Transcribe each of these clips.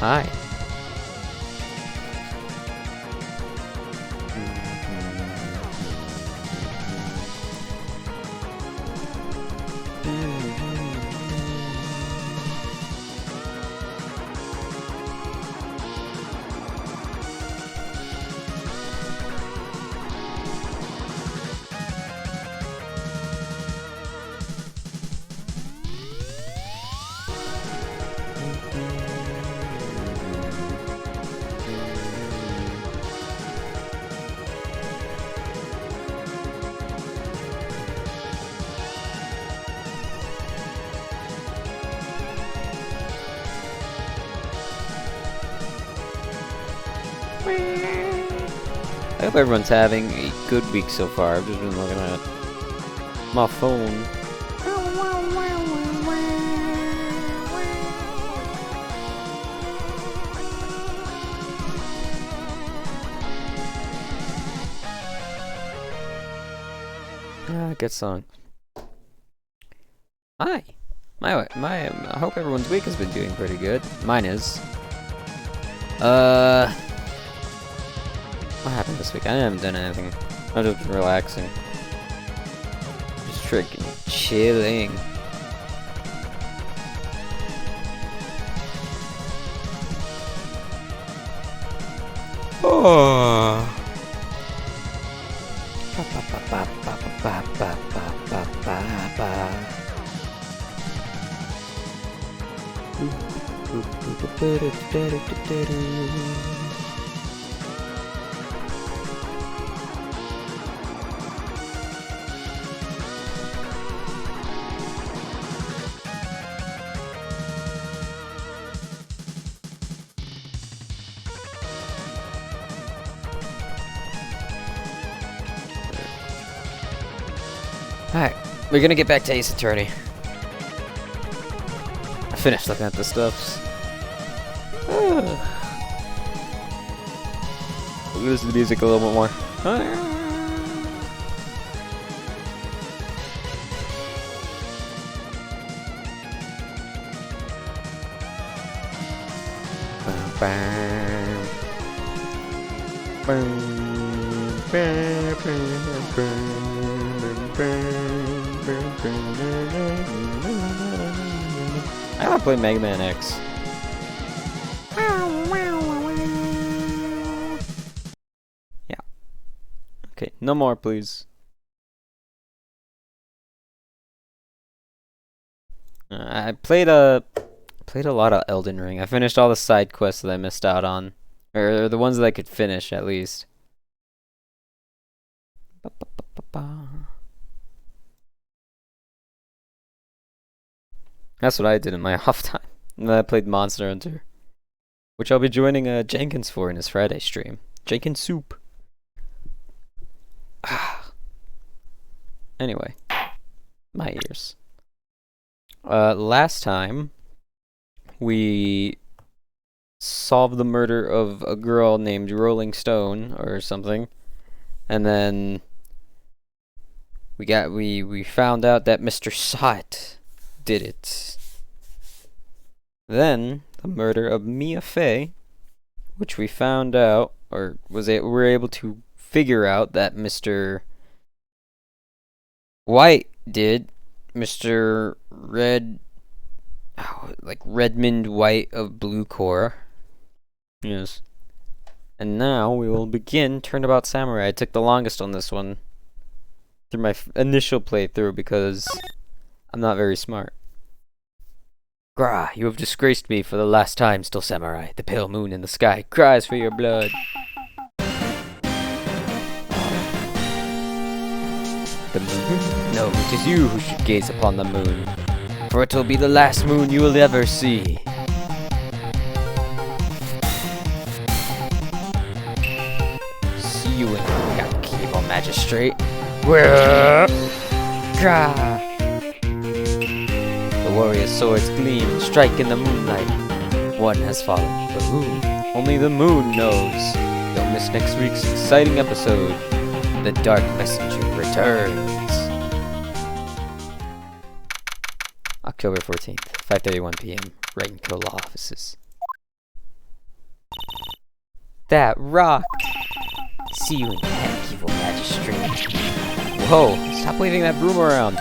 Hi. I hope everyone's having a good week so far. I've just been looking at my phone. Good song. Hi. I hope everyone's week has been doing pretty good. Mine is. What happened this week? I haven't done anything. I've just been relaxing. Just freaking chilling. Oh. Alright, we're gonna get back to Ace Attorney. I finished looking at the stuffs. Listen to the music a little bit more. I wanna play Mega Man X. Yeah. Okay, no more, please. I played a lot of Elden Ring. I finished all the side quests that I missed out on, or the ones that I could finish at least. That's what I did in my off time. And then I played Monster Hunter, which I'll be joining Jenkins for in his Friday stream. Jenkins Soup. Anyway, my ears. Last time we solved the murder of a girl named Rolling Stone or something, and then we found out that Mr. Sot did it. Then the murder of Mia Fey, which we found out, or we were able to figure out that Mr. White did. Mr. Redmond White of Blue Corps. Yes. And now we will begin Turnabout Samurai. I took the longest on this one through my initial playthrough because I'm not very smart. Gra, you have disgraced me for the last time, Still Samurai. The pale moon in the sky cries for your blood. The moon? No, it is you who should gaze upon the moon, for it will be the last moon you will ever see. See you in reality, evil magistrate. Gra! The warrior's swords gleam, strike in the moonlight. One has fallen, but who? Only the moon knows. Don't miss next week's exciting episode. The Dark Messenger returns. October 14th, 5:31 p.m. Raincola offices. that rocked. See you in heck, evil magistrate. Whoa, stop waving that broom around.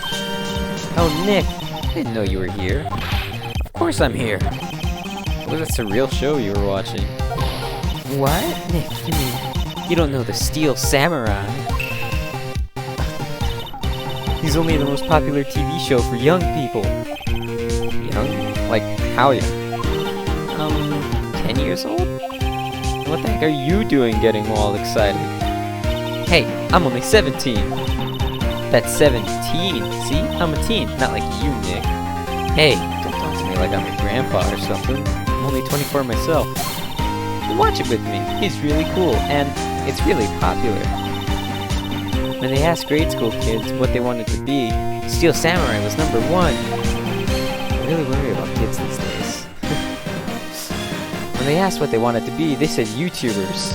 Oh, Nick, I didn't know you were here. Of course I'm here. Was it a real show you were watching? What? Nick, you mean you don't know the Steel Samurai? He's only the most popular TV show for young people. Young? Like, how young? 10 years old? What the heck are you doing getting all excited? Hey, I'm only 17. That's 17. See? I'm a teen, not like you, Nick. Hey, don't talk to me like I'm your grandpa or something. I'm only 24 myself. Watch it with me. He's really cool, and it's really popular. When they asked grade school kids what they wanted to be, Steel Samurai was number 1. I really worry about kids these days. When they asked what they wanted to be, they said YouTubers.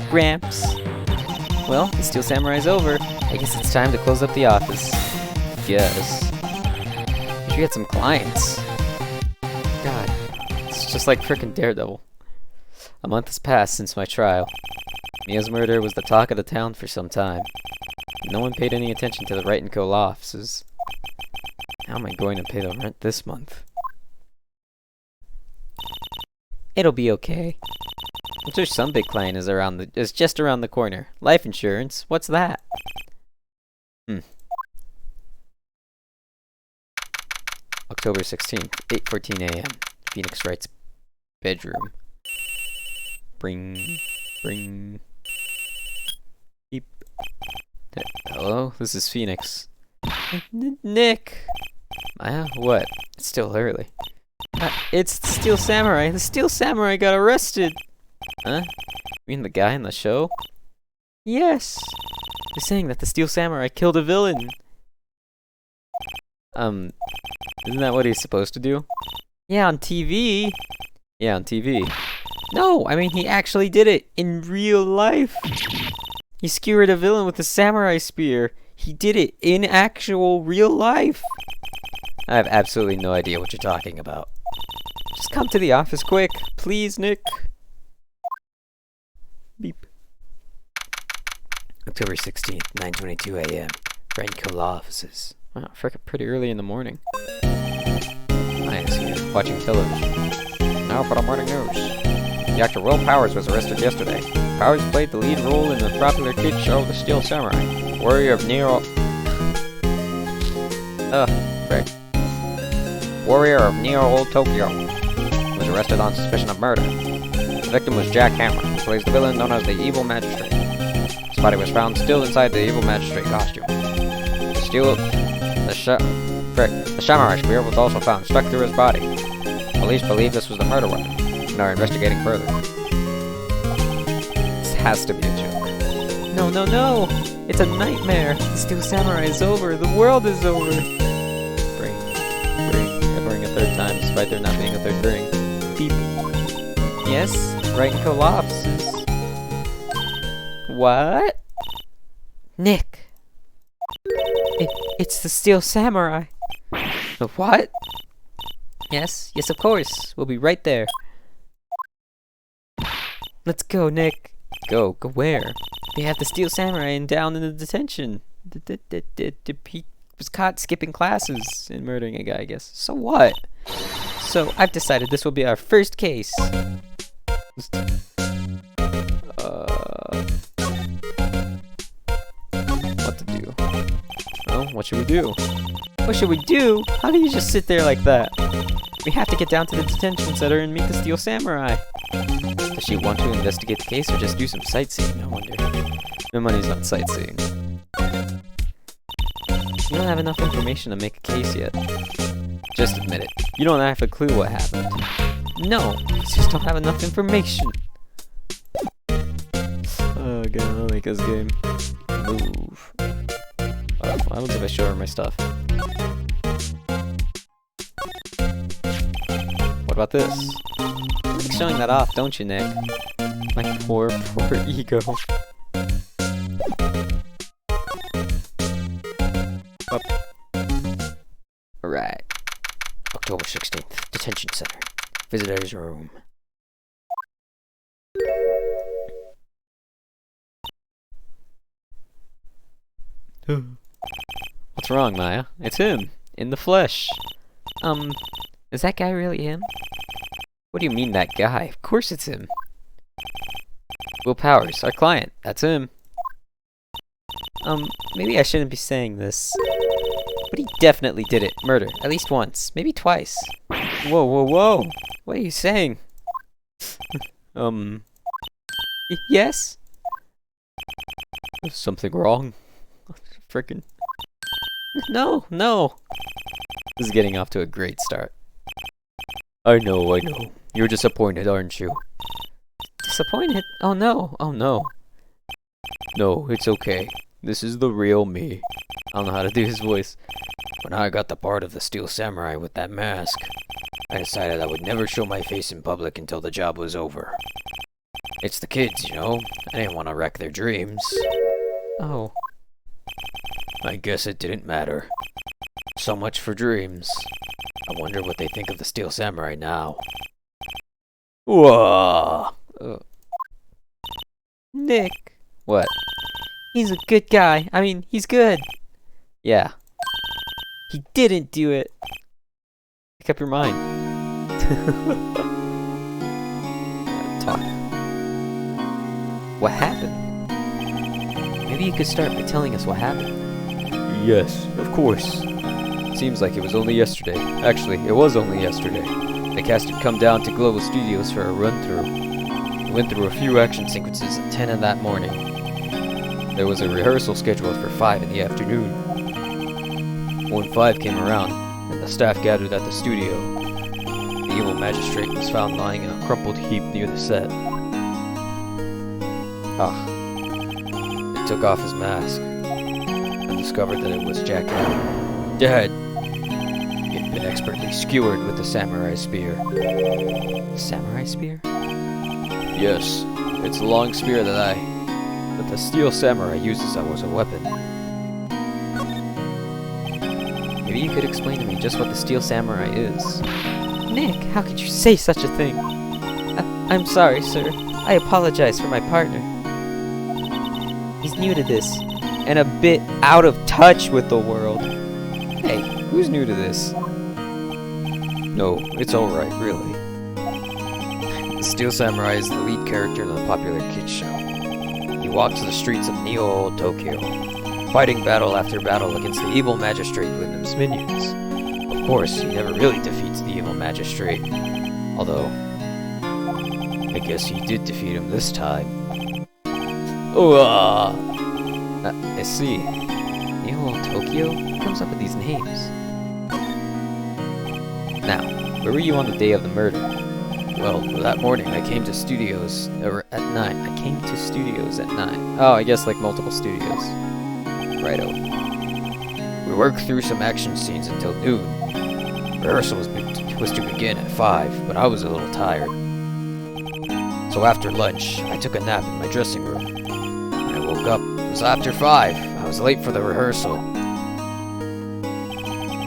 Gramps. Well, the Steel Samurai's over. I guess it's time to close up the office. Yes. We should get some clients. God, it's just like frickin' Daredevil. A month has passed since my trial. Mia's murder was the talk of the town for some time. No one paid any attention to the Wright & Co. law offices. How am I going to pay the rent this month? It'll be okay. I'm sure some big client is just around the corner. Life insurance? What's that? October 16th, 8:14 a.m. Phoenix Wright's bedroom. Bring. Beep. Hello? This is Phoenix. Nick! What? It's still early. It's the Steel Samurai. The Steel Samurai got arrested! Huh? You mean the guy in the show? Yes! They're saying that the Steel Samurai killed a villain. Isn't that what he's supposed to do? Yeah, on TV. Yeah, on TV. No, I mean he actually did it in real life. He skewered a villain with a samurai spear. He did it in actual real life. I have absolutely no idea what you're talking about. Just come to the office quick, please, Nick. Beep. October 16th, 9:22 a.m. Wright & Co. law offices. Wow, frickin' pretty early in the morning. Nice, here, watching television. Now for the morning news. The actor Will Powers was arrested yesterday. Powers played the lead role in the popular kids show The Steel Samurai. Warrior of Neo... Warrior of Neo-Old Tokyo was arrested on suspicion of murder. The victim was Jack Hammer, who plays the villain known as the Evil Magistrate. His body was found still inside the Evil Magistrate costume. The samurai spear was also found stuck through his body. Police believe this was the murder weapon and are investigating further. This has to be a joke. No, no, no! It's a nightmare! The Steel Samurai is over! The world is over! Bring. I bring a third time, despite there not being a third bring. Beep. Yes? Wright & Co. law offices. What? Nick! It's the Steel Samurai! The what? Yes, of course. We'll be right there. Let's go, Nick. Go where? They have the Steel Samurai down in the detention. He was caught skipping classes and murdering a guy, I guess. So what? So I've decided this will be our first case. What to do? Well, what should we do? What should we do? How do you just sit there like that? We have to get down to the detention center and meet the Steel Samurai. Does she want to investigate the case or just do some sightseeing, I wonder? No money's on sightseeing. You don't have enough information to make a case yet. Just admit it. You don't have a clue what happened. No, you just don't have enough information. Oh god, I like this game. Move. What happens if I show her my stuff? What about this? You like showing that off, don't you, Nick? My poor ego. Up. Alright. October 16th, detention center. Visitor's room. What's wrong, Maya? It's him, in the flesh. Is that guy really him? What do you mean, that guy? Of course it's him. Will Powers, our client. That's him. Maybe I shouldn't be saying this. But he definitely did it. Murder. At least once. Maybe twice. Whoa, whoa, whoa! What are you saying? Yes? Is something wrong? Frickin'. No, no. This is getting off to a great start. I know. You're disappointed, aren't you? Disappointed? Oh no, oh no. No, it's okay. This is the real me. I don't know how to do his voice. When I got the part of the Steel Samurai with that mask, I decided I would never show my face in public until the job was over. It's the kids, you know? I didn't want to wreck their dreams. Oh. I guess it didn't matter. So much for dreams. I wonder what they think of the Steel Samurai now. Whoa! Nick. What? He's a good guy. I mean, he's good. Yeah. He didn't do it. Make up your mind. Talk. What happened? Maybe you could start by telling us what happened. Yes, of course. Seems like it was only yesterday. Actually, it was only yesterday. The cast had come down to Global Studios for a run-through. We went through a few action sequences at 10 in that morning. There was a rehearsal scheduled for 5 in the afternoon. When 5 came around, and the staff gathered at the studio, the evil magistrate was found lying in a crumpled heap near the set. They took off his mask and discovered that it was Jack Allen, dead. He had been expertly skewered with the samurai spear. Samurai spear? Yes, it's a long spear that the Steel Samurai uses as a weapon. Maybe you could explain to me just what the Steel Samurai is. Nick, how could you say such a thing? I'm sorry, sir. I apologize for my partner. He's new to this, and a bit out of touch with the world. Hey, who's new to this? No, it's alright, really. The Steel Samurai is the lead character in the popular kids show. He walks the streets of Neo Tokyo, fighting battle after battle against the evil magistrate with his minions. Of course, he never really defeats the evil magistrate, although I guess he did defeat him this time. I see. Neo Tokyo? Who comes up with these names? Now, where were you on the day of the murder? Well, that morning I came to studios at 9. I came to studios at 9. Oh, I guess like multiple studios. Righto. We worked through some action scenes until noon. Rehearsal was to begin at 5, but I was a little tired. So after lunch, I took a nap in my dressing room. When I woke up, it was after 5. I was late for the rehearsal.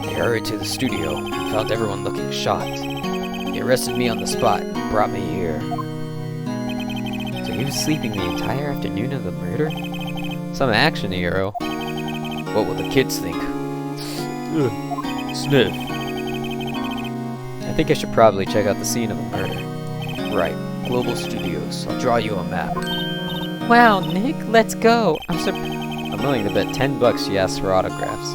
They hurried to the studio and found everyone looking shocked. They arrested me on the spot and brought me here. So he was sleeping the entire afternoon of the murder? Some action hero. What will the kids think? Sniff. I think I should probably check out the scene of the murder. Right, Global Studios. I'll draw you a map. Wow, Nick, let's go. I'm willing to bet $10 she asks for autographs.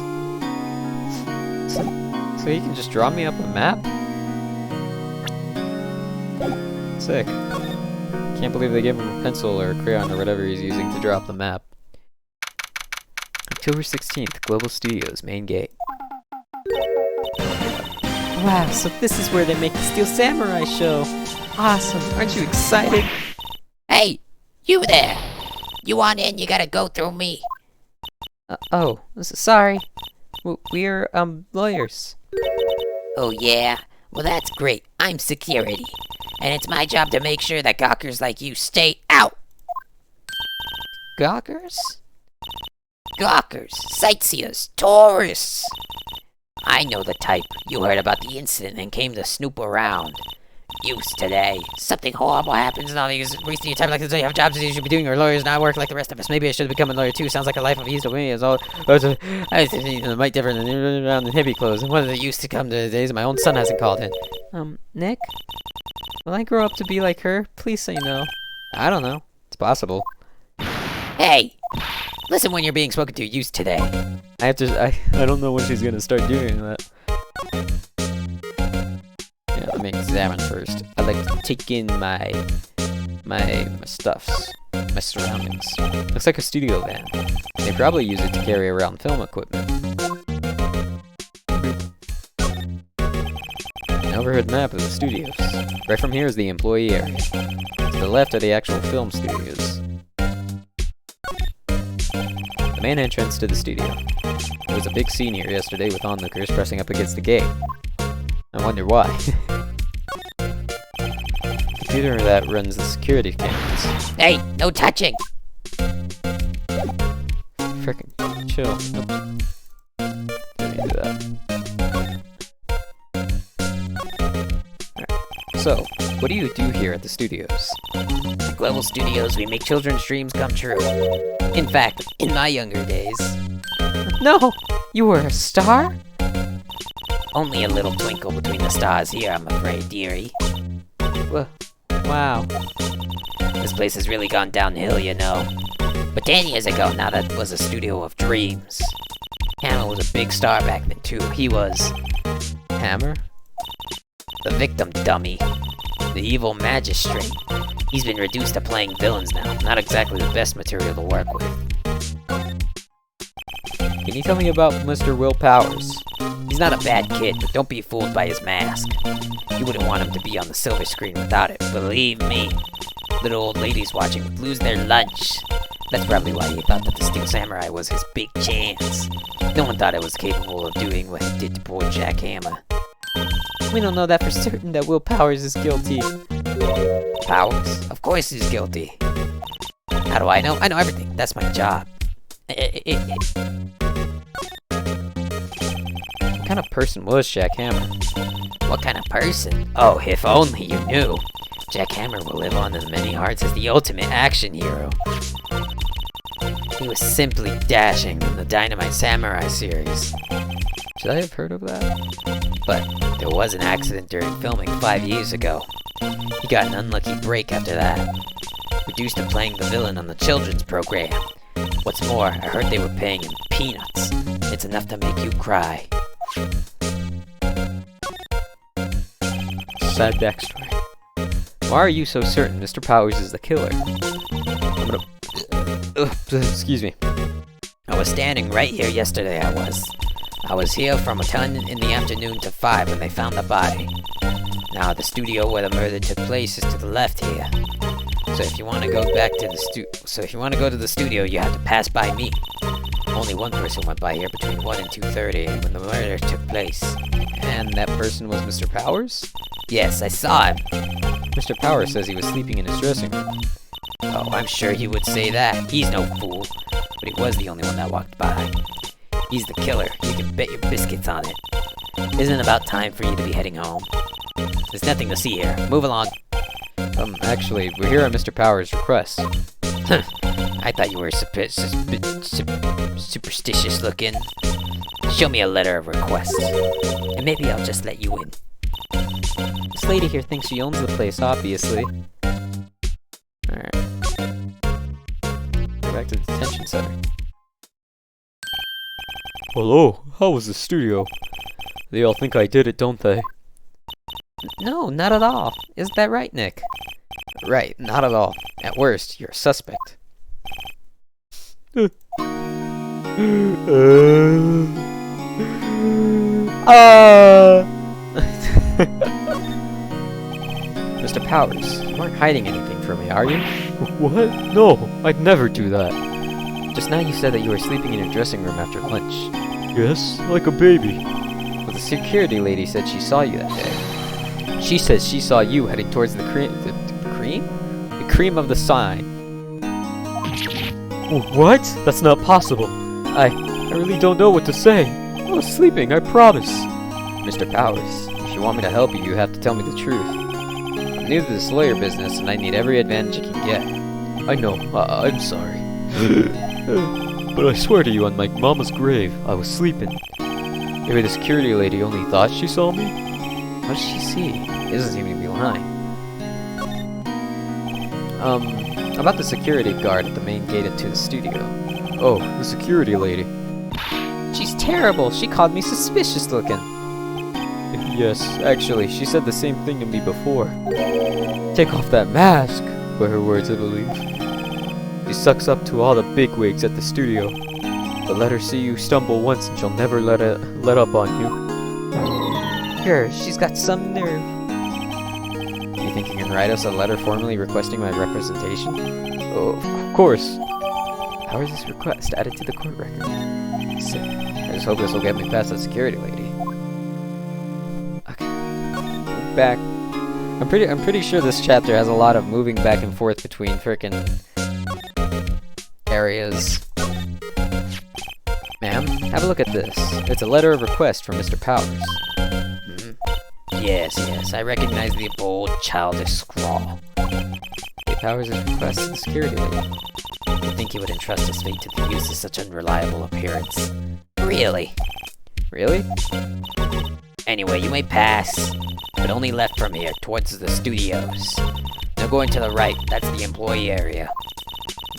So you can just draw me up a map? Sick. Can't believe they gave him a pencil or a crayon or whatever he's using to draw up the map. October 16th, Global Studios, main gate. Wow, so this is where they make the Steel Samurai show. Awesome, aren't you excited? Hey, you there! You want in, you gotta go through me. Sorry. We're, lawyers. Oh yeah? Well that's great. I'm security. And it's my job to make sure that gawkers like you stay out! Gawkers? Gawkers, sightseers, tourists! I know the type. You heard about the incident and came to snoop around. use today. Something horrible happens and all you're wasting your time like this. You have jobs that you should be doing. Your lawyers not work like the rest of us. Maybe I should have become a lawyer too. Sounds like a life of ease to me. It's all might different than running around in hippie clothes. And what did it used to come to the days my own son hasn't called in? Nick? Will I grow up to be like her? Please say no. I don't know. It's possible. Hey! Listen when you're being spoken to. Use today. I don't know when she's gonna start doing that. Yeah, let me examine first. I like to take in my stuffs, my surroundings. Looks like a studio van. They probably use it to carry around film equipment. An overhead map of the studios. Right from here is the employee area. To the left are the actual film studios. The main entrance to the studio. There was a big scene here yesterday with onlookers pressing up against the gate. I wonder why. Computer that runs the security cameras. Hey, no touching! Frickin' chill. Oops. Let me do that. Alright. So, what do you do here at the studios? At Global Studios, we make children's dreams come true. In fact, in my younger days, No! You were a star? only a little twinkle between the stars here, I'm afraid, dearie. Wow. This place has really gone downhill, you know. But 10 years ago, now that was a studio of dreams. Hammer was a big star back then, too. He was Hammer? the victim dummy, the evil magistrate. He's been reduced to playing villains now. Not exactly the best material to work with. Can you tell me about Mr. Will Powers? He's not a bad kid, but don't be fooled by his mask. You wouldn't want him to be on the silver screen without it, believe me. Little old ladies watching would lose their lunch. That's probably why he thought that the Steel Samurai was his big chance. No one thought it was capable of doing what he did to poor Jack Hammer. We don't know that for certain that Will Powers is guilty. Powers? Of course he's guilty. How do I know? I know everything. That's my job. What kind of person was Jack Hammer? What kind of person? Oh, if only you knew. Jack Hammer will live on in the many hearts as the ultimate action hero. He was simply dashing in the Dynamite Samurai series. Should I have heard of that? But there was an accident during filming 5 years ago. He got an unlucky break after that. Reduced to playing the villain on the children's program. What's more, I heard they were paying him peanuts. It's enough to make you cry. Sad backstory. Why are you so certain Mr. Powers is the killer? Excuse me. I was standing right here yesterday, I was here from 10 in the afternoon to 5 when they found the body. Now, the studio where the murder took place is to the left here. So if you want to go to the studio, you have to pass by me. Only one person went by here between 1 and 2:30 when the murder took place. And that person was Mr. Powers? Yes, I saw him. Mr. Powers says he was sleeping in his dressing room. Oh, I'm sure he would say that. He's no fool. But he was the only one that walked by. He's the killer. You can bet your biscuits on it. Isn't it about time for you to be heading home? There's nothing to see here. Move along. Actually, we're here on Mr. Powers' request. I thought you were superstitious looking. Show me a letter of request, and maybe I'll just let you in. This lady here thinks she owns the place, obviously. Alright. Go back to the detention center. Hello, how was the studio? They all think I did it, don't they? No, not at all. Isn't that right, Nick? Right, not at all. At worst, you're a suspect. Mr. Powers, you aren't hiding anything from me, are you? What? No, I'd never do that. Just now you said that you were sleeping in your dressing room after lunch. Yes, like a baby. Well, the security lady said she saw you that day. She says she saw you heading towards the cream... The cream? The cream of the sign. What? That's not possible. I really don't know what to say. I was sleeping, I promise. Mr. Powers, if you want me to help you, you have to tell me the truth. new to this lawyer business, and I need every advantage I can get. I know, I'm sorry. But I swear to you, on my mama's grave, I was sleeping. Maybe the security lady only thought she saw me? What does she see? He doesn't seem to be lying. About the security guard at the main gate into the studio. Oh, the security lady. She's terrible. She called me suspicious looking. Yes, actually, she said the same thing to me before. Take off that mask, were her words, I believe. She sucks up to all the bigwigs at the studio. But let her see you stumble once and she'll never let up on you. Her, she's got some nerve. Do you think you can write us a letter formally requesting my representation? Oh, of course. How is this request added to the court record? Sick. I just hope this will get me past that security lady. Okay. Back. I'm pretty sure this chapter has a lot of moving back and forth between frickin' areas. Ma'am, have a look at this. It's a letter of request from Mr. Powers. Yes, I recognize the bold, childish scrawl. Powers' request to the security lady. You think he would entrust his fate to the use of such unreliable appearance? Really? Really? Anyway, you may pass, but only left from here, towards the studios. Now going to the right, that's the employee area.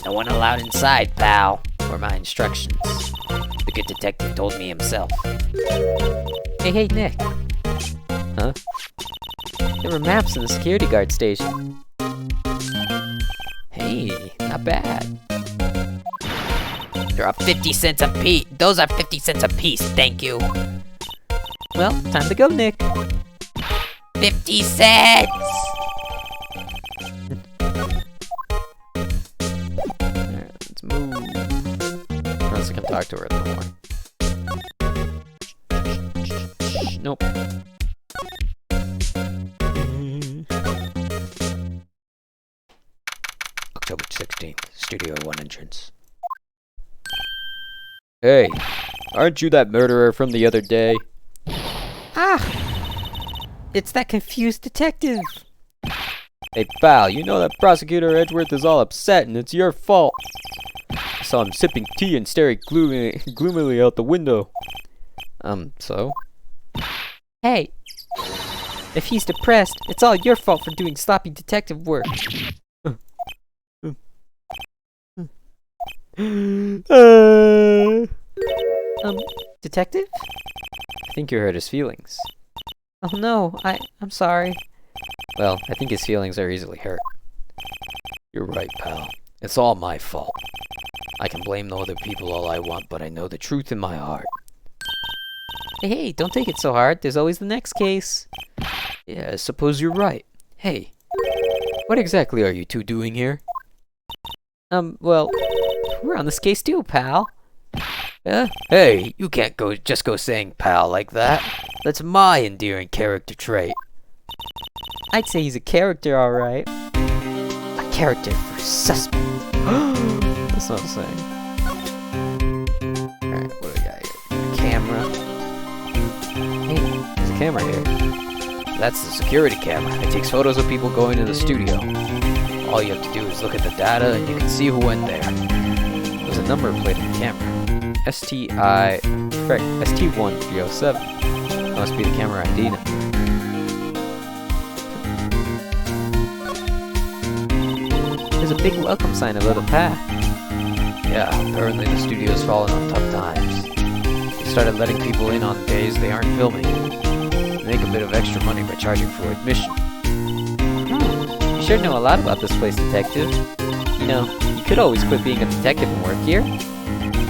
No one allowed inside, pal, were my instructions. The good detective told me himself. Hey, Nick. Huh? There were maps in the security guard station. Hey, not bad. They're 50 cents a piece. Those are 50 cents a piece, thank you. Well, time to go, Nick. 50 cents! Alright, let's move. Unless I can talk to her a little more. Nope. October 16th, Studio 1 entrance. Hey, aren't you that murderer from the other day? Ah! It's that confused detective. Hey pal, you know that Prosecutor Edgeworth is all upset and it's your fault. I saw him sipping tea and staring gloomily out the window. So? Hey, if he's depressed, it's all your fault for doing sloppy detective work. Detective? I think you hurt his feelings. Oh no, I'm sorry. Well, I think his feelings are easily hurt. You're right, pal. It's all my fault. I can blame the other people all I want, but I know the truth in my heart. Hey, don't take it so hard. There's always the next case. Yeah, I suppose you're right. Hey, what exactly are you two doing here? Well, we're on this case too, pal. Hey, you can't just go saying pal like that. That's my endearing character trait. I'd say he's a character, alright. A character for suspect. That's not the same. Alright, what do we got here? Camera. Hey, there's a camera here. That's the security camera. It takes photos of people going to the studio. All you have to do is look at the data and you can see who went there. There's a number plate in the camera. ST1307. That must be the camera ID number. There's a big welcome sign above the path. Yeah, apparently the studio's fallen on tough times. They started letting people in on days they aren't filming. They make a bit of extra money by charging for admission. You sure know a lot about this place, detective. You know, you could always quit being a detective and work here.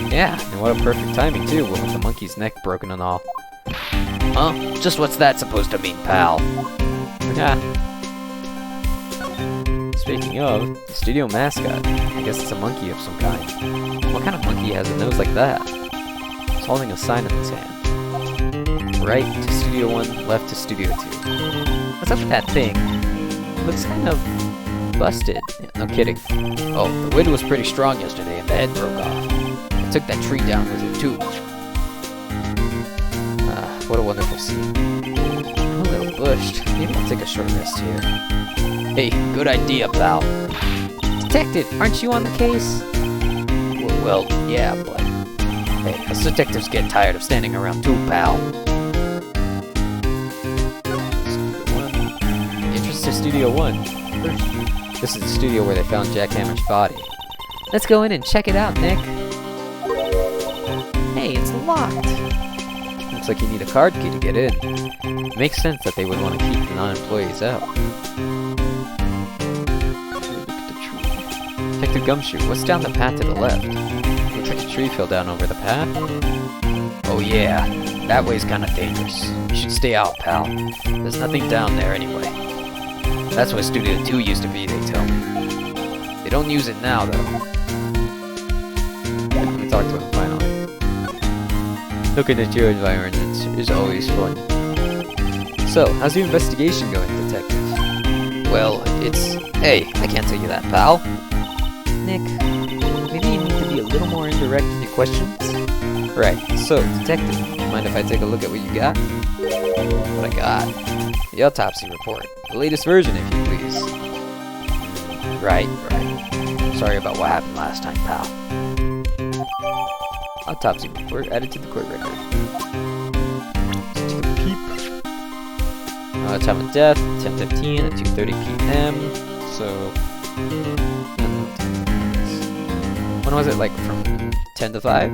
Yeah, and what a perfect timing too, with the monkey's neck broken and all. Huh? Just what's that supposed to mean, pal? Speaking of, the studio mascot. I guess it's a monkey of some kind. What kind of monkey has a nose like that? It's holding a sign in its hand. Right to Studio 1, left to Studio 2. What's up with that thing? Looks kind of busted. Yeah, no kidding. Oh, the wind was pretty strong yesterday and the head broke off. I took that tree down with it too. Ah, what a wonderful scene. A little pushed. Maybe I'll take a short rest here. Hey, good idea, pal. Detective, aren't you on the case? Well, yeah, but... Hey, us detectives get tired of standing around too, pal. Entrance to Studio 1. First, this is the studio where they found Jack Hammer's body. Let's go in and check it out, Nick. Hey, it's locked. Looks like you need a card key to get in. It makes sense that they would want to keep the non-employees out. Detective Gumshoe, what's down the path to the left? Looks like a tree fell down over the path. Oh yeah, that way's kinda dangerous. You should stay out, pal. There's nothing down there anyway. That's where Studio 2 used to be, they tell me. They don't use it now, though. Let me talk to him finally. Looking at your environment is always fun. So, how's the investigation going, Detective? Well, it's... Hey, I can't tell you that, pal. Nick, maybe you need to be a little more indirect with your questions? Right, so, Detective, mind if I take a look at what you got? What I got? The autopsy report. The latest version, if you please. Right. Sorry about what happened last time, pal. Autopsy report added to the court record. Let's take a peep. Time of death, 10:15 at 2:30 p.m. So, when was it? Like from 10 to 5?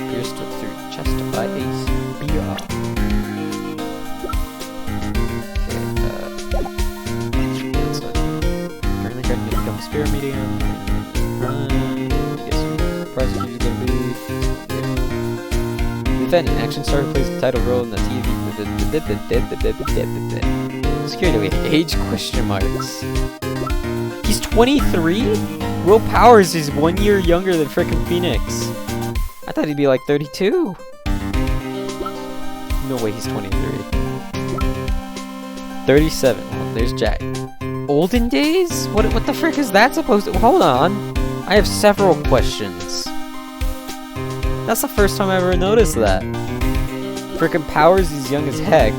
Pierced through chest by ace. BR. Currently trying to become a spirit medium. Guess who the prosecutor's gonna be. The defendant, action star who plays the title role in the TV. Security age question marks. He's 23? Will Powers is 1 year younger than frickin' Phoenix. I thought he'd be like 32. No way he's 23. 37. Well, there's Jack. Olden days? What the frick is that supposed to... Hold on. I have several questions. That's the first time I ever noticed that. Frickin' Powers is young as heck.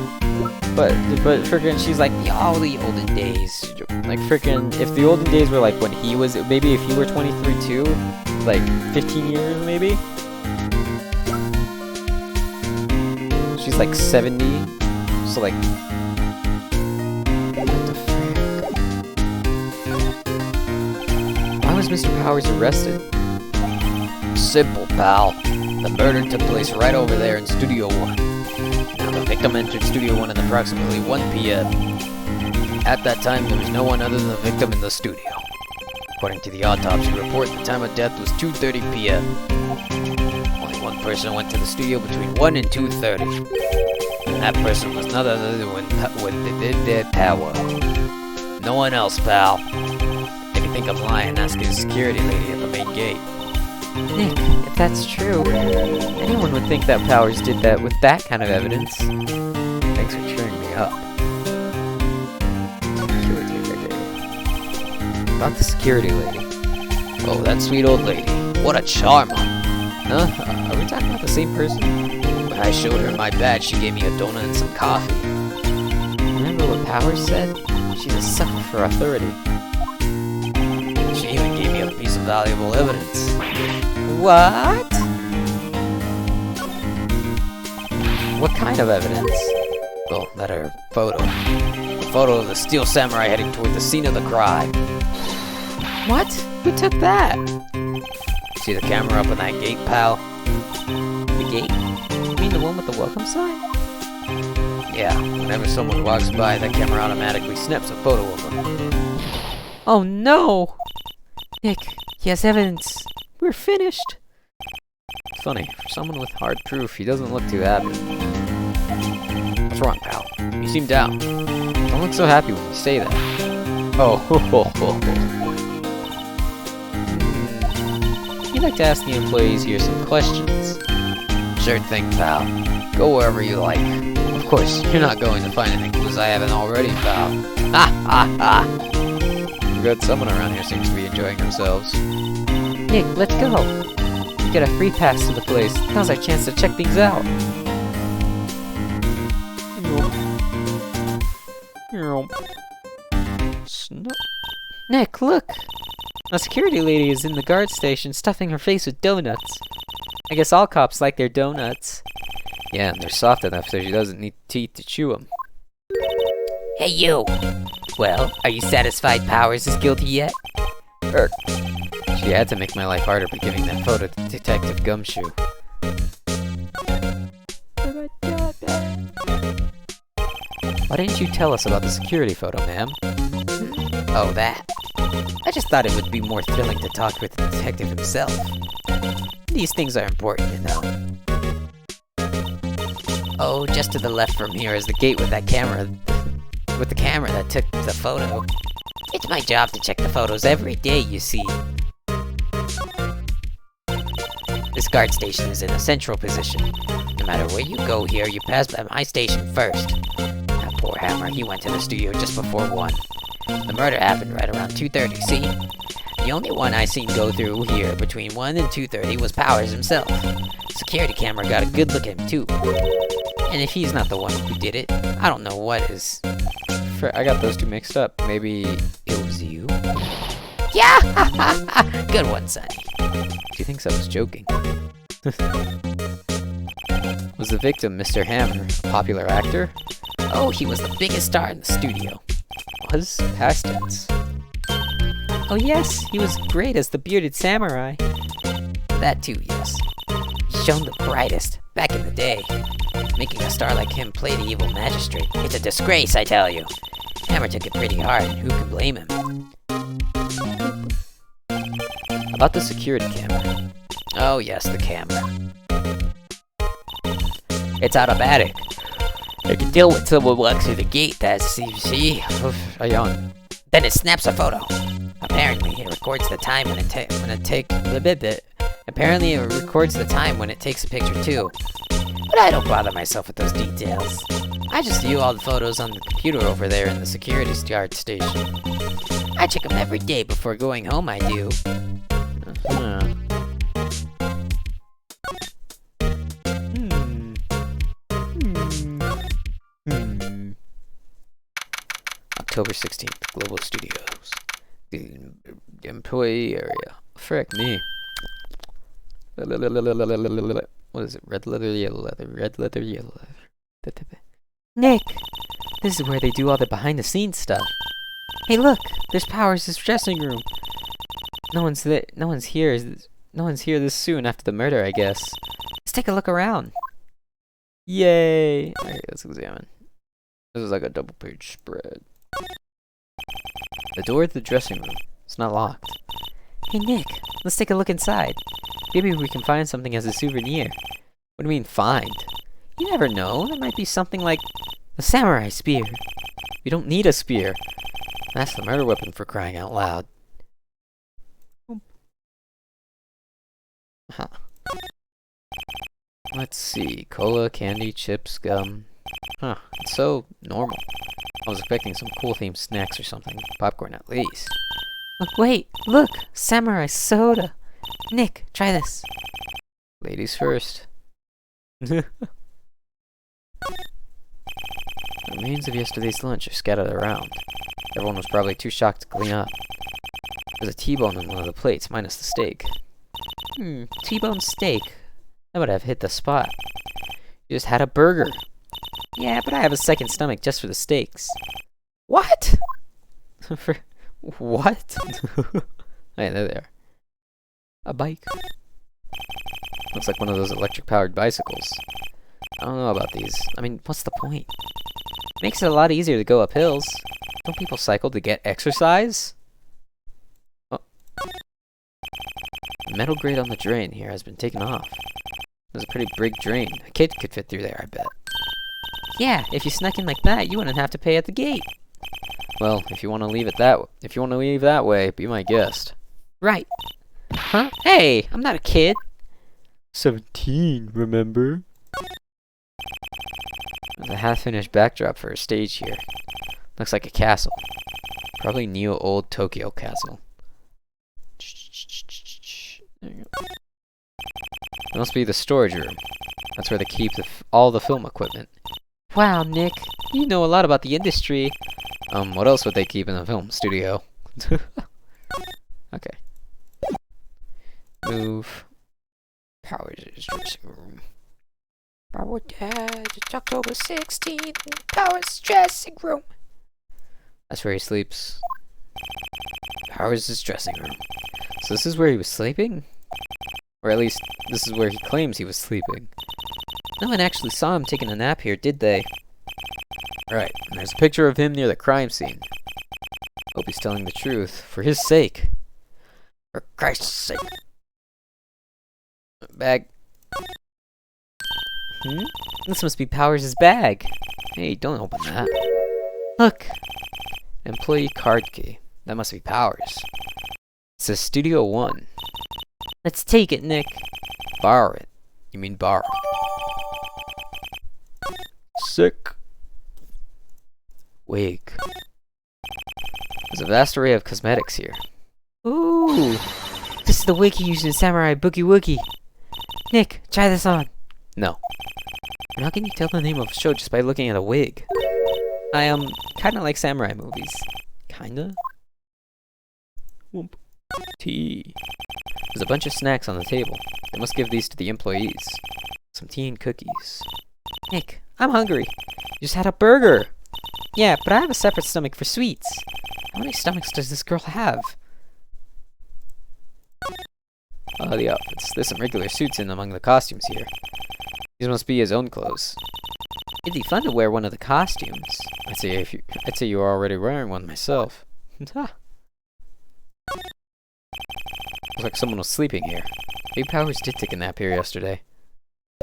But frickin' she's like, yo, the olden days. Like frickin', if the olden days were like when he was, maybe if you were 23 too, like 15 years maybe. She's like 70, so like, what the frick? Why was Mr. Powers arrested? Simple, pal. The murder took place right over there in Studio 1. Now, the victim entered Studio 1 at approximately 1 p.m. At that time, there was no one other than the victim in the studio. According to the autopsy report, the time of death was 2:30 p.m. Only one person went to the studio between 1 and 2:30. And that person was none other than with Power. No one else, pal. If you think I'm lying, ask the security lady at the main gate. Nick, if that's true, anyone would think that Powers did that with that kind of evidence. Thanks for cheering me up. About the security lady. Oh, that sweet old lady. What a charmer. Huh? Are we talking about the same person? When I showed her my badge, she gave me a donut and some coffee. Remember what Powers said? She's a sucker for authority. She even gave me a piece of valuable evidence. What? What kind of evidence? Well, that her photo. The photo of the Steel Samurai heading toward the scene of the crime. What? Who took that? See the camera up on that gate, pal? The gate? You mean the one with the welcome sign? Yeah, whenever someone walks by, that camera automatically snaps a photo of them. Oh no! Nick, he has evidence. We're finished. Funny, for someone with hard proof, he doesn't look too happy. What's wrong, pal? You seem down. Don't look so happy when you say that. Oh, ho, ho, ho, ho. You'd like to ask the employees here some questions. Sure thing, pal. Go wherever you like. Of course, you're not going to find any clues I haven't already, pal. Ha ha ha! I'm glad someone around here seems to be enjoying themselves. Nick, let's go. We get a free pass to the place. Now's our chance to check things out. Nick, look! A security lady is in the guard station stuffing her face with donuts. I guess all cops like their donuts. Yeah, and they're soft enough so she doesn't need teeth to chew them. Hey, you! Well, are you satisfied Powers is guilty yet? She had to make my life harder by giving that photo to Detective Gumshoe. Why didn't you tell us about the security photo, ma'am? Oh, that. I just thought it would be more thrilling to talk with the detective himself. These things are important, you know. Oh, just to the left from here is the gate with that camera. With the camera that took the photo. It's my job to check the photos every day, you see. This guard station is in a central position. No matter where you go here, you pass by my station first. That poor Hammer, he went to the studio just before 1. The murder happened right around 2:30, see? The only one I seen go through here between 1 and 2:30 was Powers himself. Security camera got a good look at him too. And if he's not the one who did it, I don't know what is. I got those two mixed up. Maybe it was you? Yeah! Good one, Sonny. She thinks I was joking. Was the victim Mr. Hammer a popular actor? Oh, he was the biggest star in the studio. Was past tense. Oh yes, he was great as the bearded samurai. That too, yes. Shone the brightest back in the day. Making a star like him play the evil magistrate. It's a disgrace, I tell you. Hammer took it pretty hard, and who can blame him? About the security camera. Oh yes, the camera. It's automatic. I can tell when someone walks through the gate, that's, you see. I yawn. Then it snaps a photo. Apparently, it records the time when it Apparently, it records the time when it takes a picture too. But I don't bother myself with those details. I just view all the photos on the computer over there in the security guard station. I check them every day before going home, I do. October 16th, Global Studios. The employee area. Frick me. What is it? Red leather, yellow leather. Red leather, yellow leather. Nick! This is where they do all the behind-the-scenes stuff. Hey look! There's Powers' dressing room! No one's here this soon after the murder, I guess. Let's take a look around. Yay! Alright, let's examine. This is like a double-page spread. The door to the dressing room. It's not locked. Hey Nick, let's take a look inside. Maybe we can find something as a souvenir. What do you mean, find? You never know. There might be something like a samurai spear. You don't need a spear. That's the murder weapon, for crying out loud. Huh. Let's see. Cola, candy, chips, gum. Huh. It's so normal. I was expecting some cool themed snacks or something. Popcorn at least. Wait, look! Samurai soda! Nick, try this. Ladies first. The remains of yesterday's lunch are scattered around. Everyone was probably too shocked to clean up. There's a T-bone on one of the plates, minus the steak. T-bone steak. That would have hit the spot. You just had a burger. Yeah, but I have a second stomach just for the steaks. What? What? Hey, there they are. A bike. Looks like one of those electric-powered bicycles. I don't know about these. I mean, what's the point? Makes it a lot easier to go up hills. Don't people cycle to get exercise? Oh. The metal grate on the drain here has been taken off. There's a pretty big drain. A kid could fit through there, I bet. Yeah, if you snuck in like that, you wouldn't have to pay at the gate. Well, if you want to leave that way, be my guest. Right. Huh? Hey, I'm not a kid. 17, remember? There's a half-finished backdrop for a stage here. Looks like a castle. Probably Neo-Old Tokyo Castle. There you go. It must be the storage room. That's where they keep all the film equipment. Wow, Nick, you know a lot about the industry. What else would they keep in a film studio? Okay. Move. Powers' dressing room. Power Dad, it's October 16th, Power's dressing room. That's where he sleeps. Powers' dressing room. So this is where he was sleeping? Or at least, this is where he claims he was sleeping. No one actually saw him taking a nap here, did they? Right, and there's a picture of him near the crime scene. Hope he's telling the truth, for his sake. For Christ's sake. Bag. This must be Powers' bag. Hey, don't open that. Look! Employee card key. That must be Powers. It says Studio One. Let's take it, Nick. Borrow it. You mean borrow. Sick. Wig. There's a vast array of cosmetics here. Ooh! This is the wig he used in Samurai Boogie Woogie. Nick, try this on. No. And how can you tell the name of a show just by looking at a wig? I kinda like samurai movies. Kinda? Whoop. Tea. There's a bunch of snacks on the table. They must give these to the employees. Some tea and cookies. Nick, I'm hungry. You just had a burger. Yeah, but I have a separate stomach for sweets. How many stomachs does this girl have? The outfits. There's some regular suits in among the costumes here. These must be his own clothes. It'd be fun to wear one of the costumes. I'd say you were already wearing one myself. Looks like someone was sleeping here. Maybe Powers did take a nap here yesterday.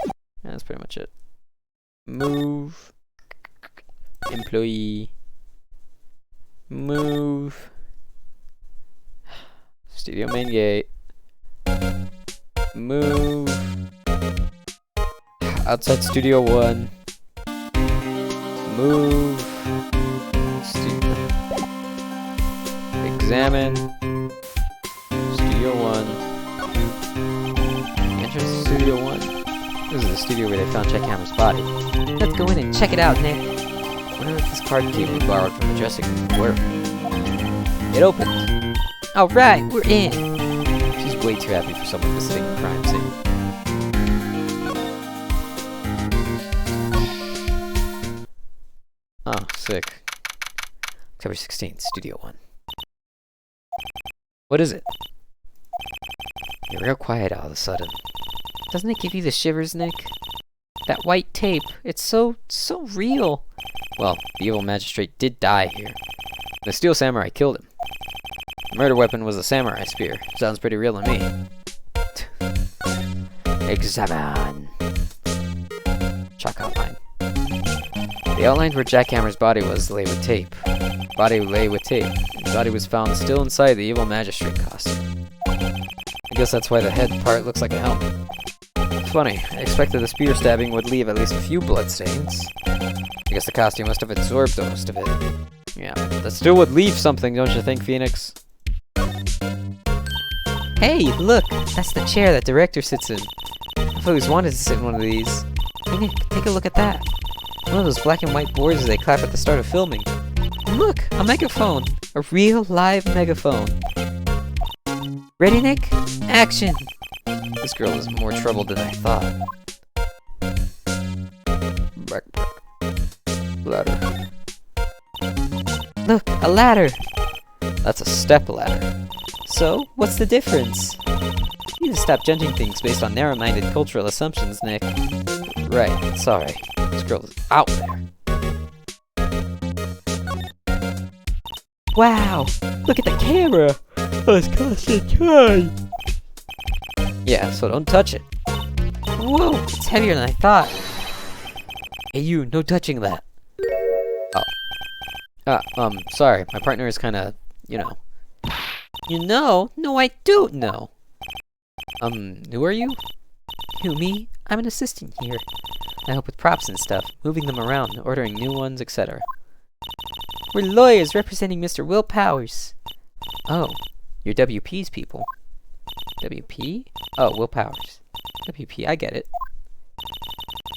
Yeah, that's pretty much it. Move. Employee. Move. Studio main gate. Move. Outside Studio One. Move. Examine. Studio One. Entrance to Studio One. This is the studio where they found Jackhammer's body. Let's go in and check it out, Nick. I wonder if this card key we borrowed from the dressing room will work. It opened. Alright, we're in. She's way too happy for someone visiting a crime scene. Oh, sick. October 16th, Studio One. What is it? You're real quiet all of a sudden. Doesn't it give you the shivers, Nick? That white tape, it's so real. Well, the evil magistrate did die here. The steel samurai killed him. The murder weapon was a samurai spear. Sounds pretty real to me. Examine. Chalk outline. The outline where Jackhammer's body was lay with tape. Body lay with tape. The body was found still inside the evil magistrate costume. I guess that's why the head part looks like a helmet. It's funny, I expected the spear stabbing would leave at least a few bloodstains. I guess the costume must have absorbed most of it. Yeah, that still would leave something, don't you think, Phoenix? Hey, look! That's the chair that director sits in. I've always wanted to sit in one of these. Hey Nick, take a look at that. One of those black and white boards they clap at the start of filming. And look, a megaphone! A real live megaphone. Ready, Nick? Action! This girl is more trouble than I thought. Backpack. Ladder. Look, a ladder! That's a step ladder. So, what's the difference? You need to stop judging things based on narrow-minded cultural assumptions, Nick. Right, sorry. This girl is out there. Wow! Look at the camera! Let's concentrate! Yeah, so don't touch it. Whoa! It's heavier than I thought. Hey you, no touching that. Oh. Sorry. My partner is kinda, you know. You know? No, I don't know. Who are you? Who, me? I'm an assistant here. I help with props and stuff, moving them around, ordering new ones, etc. We're lawyers representing Mr. Will Powers. Oh, you're WP's people. WP? Oh, Will Powers. WP, I get it.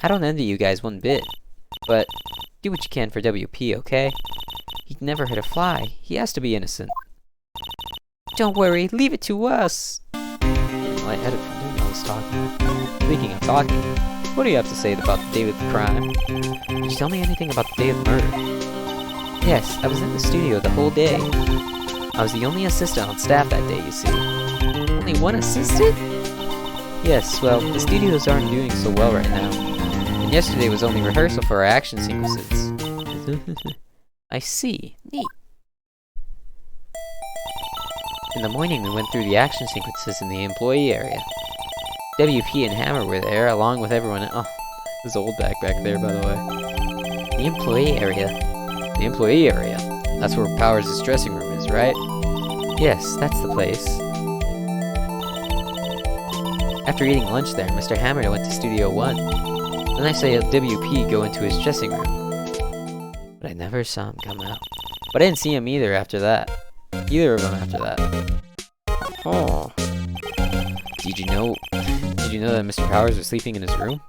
I don't envy you guys one bit, but do what you can for WP, okay? He'd never hurt a fly. He has to be innocent. Don't worry, leave it to us. Well, I had it from doing all this talking. Speaking of talking, what do you have to say about the day of the crime? Did you tell me anything about the day of the murder? Yes, I was in the studio the whole day. I was the only assistant on staff that day, you see. Only one assistant? Yes, well, the studios aren't doing so well right now. And yesterday was only rehearsal for our action sequences. I see. Neat. In the morning, we went through the action sequences in the employee area. WP and Hammer were there, along with everyone else. Oh, there's old back there, by the way. The employee area. The employee area? That's where Powers' dressing room is, right? Yes, that's the place. After eating lunch there, Mr. Hammer went to Studio 1. Then I saw WP go into his dressing room. But I never saw him come out. But I didn't see him either after that. Either of them after that. Oh. Did you know that Mr. Powers was sleeping in his room?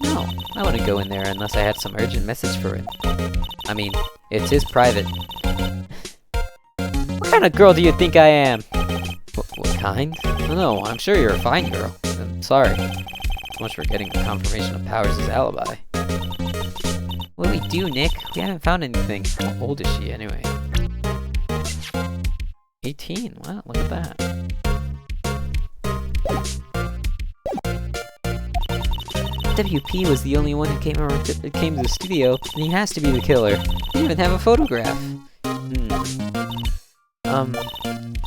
No, I wouldn't go in there unless I had some urgent message for him. I mean, it's his private. What kind of girl do you think I am? What kind? No, I'm sure you're a fine girl. I'm sorry. So much for getting the confirmation of Powers' alibi. What do we do, Nick? We haven't found anything. How old is she, anyway? 18. Wow, look at that. WP was the only one who came to the studio, and he has to be the killer. He didn't even have a photograph.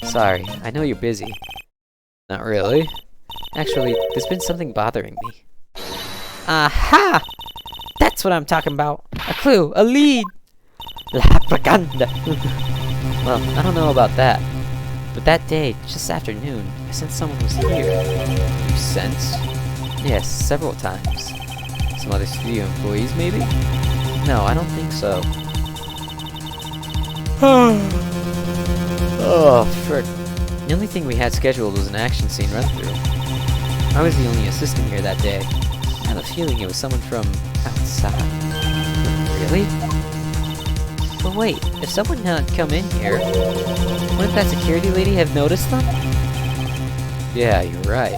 Sorry, I know you're busy. Not really. Actually, there's been something bothering me. Aha! That's what I'm talking about. A clue, a lead. La propaganda. Well, I don't know about that. But that day, just after noon, I sensed someone was here. You sensed? Yes, several times. Some other studio employees, maybe? No, I don't think so. Oh, frick. The only thing we had scheduled was an action scene run-through. I was the only assistant here that day. I have a feeling it was someone from outside. Really? But wait, if someone had come in here, wouldn't that security lady have noticed them? Yeah, you're right.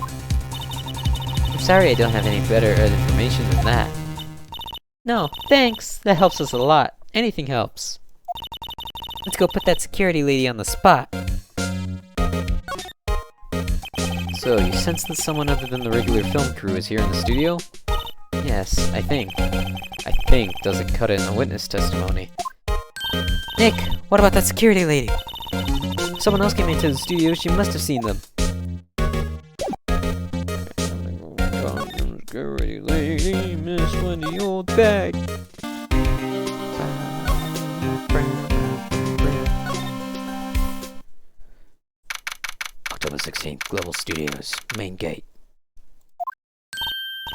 I'm sorry I don't have any better information than that. No, thanks. That helps us a lot. Anything helps. Let's go put that security lady on the spot. So, you sense that someone other than the regular film crew is here in the studio? Yes, I think. I think doesn't cut it in the witness testimony. Nick, what about that security lady? Someone else came into the studio, she must have seen them. Security lady, Miss Wendy, old bag. October 16th, Global Studios, main gate.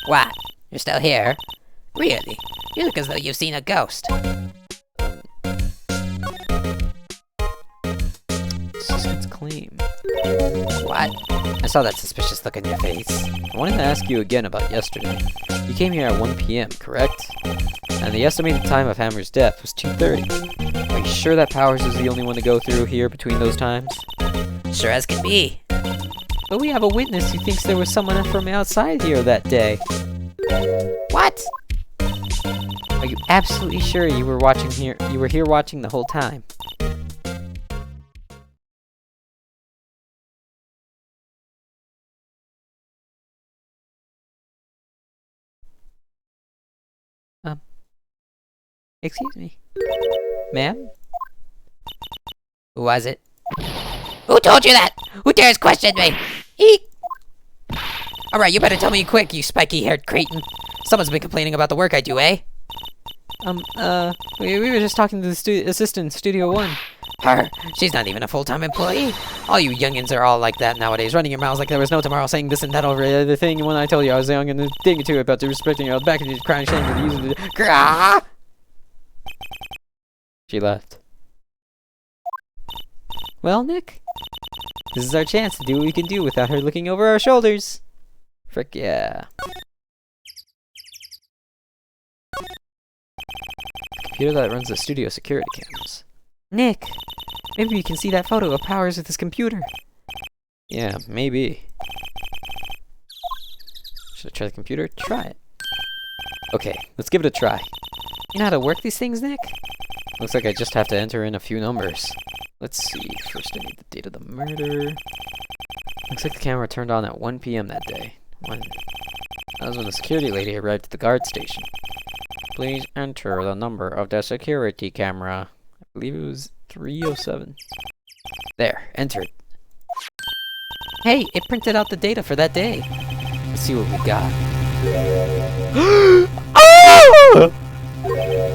What? You're still here? Really? You look as though you've seen a ghost. Assistant's claim. What? I saw that suspicious look on your face. I wanted to ask you again about yesterday. You came here at 1 p.m., correct? And the estimated time of Hammer's death was 2:30. Are you sure that Powers is the only one to go through here between those times? Sure as can be. But we have a witness who thinks there was someone from outside here that day. What? Are you absolutely sure you were here watching the whole time? Excuse me. Ma'am? Who was it? Who told you that? Who dares question me? Eek! Alright, you better tell me quick, you spiky-haired cretin. Someone's been complaining about the work I do, eh? We were just talking to the assistant in Studio 1. Her? She's not even a full-time employee. All you youngins are all like that nowadays, running your mouths like there was no tomorrow, saying this and that over the other thing. And when I told you I was young and the thing or two about disrespecting you, I was back into crying shame for using the... Grah! She left. Well, Nick, this is our chance to do what we can do without her looking over our shoulders. Frick yeah. Computer that runs the studio security cameras. Nick, maybe we can see that photo of Powers with his computer. Yeah, maybe. Should I try the computer? Try it. Okay, let's give it a try. You know how to work these things, Nick? Looks like I just have to enter in a few numbers. Let's see. First I need the date of the murder. Looks like the camera turned on at 1 p.m. that day. That was when the security lady arrived at the guard station. Please enter the number of the security camera. I believe it was 307. There, entered. Hey, it printed out the data for that day. Let's see what we got.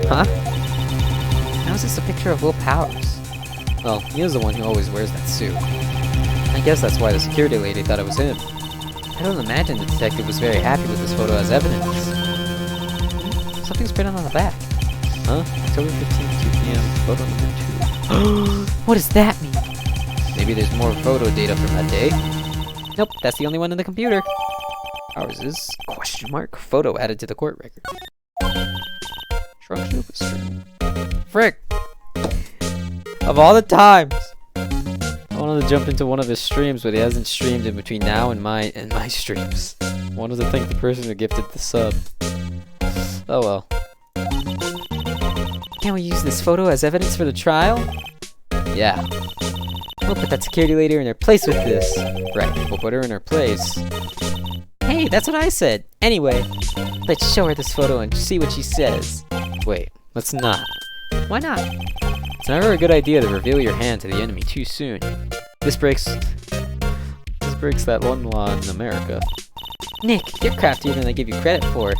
Huh? How is this a picture of Will Powers? Well, he is the one who always wears that suit. I guess that's why the security lady thought it was him. I don't imagine the detective was very happy with this photo as evidence. Something's printed on the back. Huh? October 15th, 2 p.m. Photo number 2. What does that mean? Maybe there's more photo data from that day. Nope, that's the only one in the computer. Ours is question mark photo added to the court record. Shrunk Super Stream. Frick! Of all the times! I wanted to jump into one of his streams, but he hasn't streamed in between now and my streams. I wanted to thank the person who gifted the sub. Oh well. Can we use this photo as evidence for the trial? Yeah. We'll put that security lady in her place with this. Right, we'll put her in her place. Hey, that's what I said. Anyway, let's show her this photo and see what she says. Wait, let's not. Why not? It's never a good idea to reveal your hand to the enemy too soon. This breaks that one law in America. Nick, you're craftier than I give you credit for.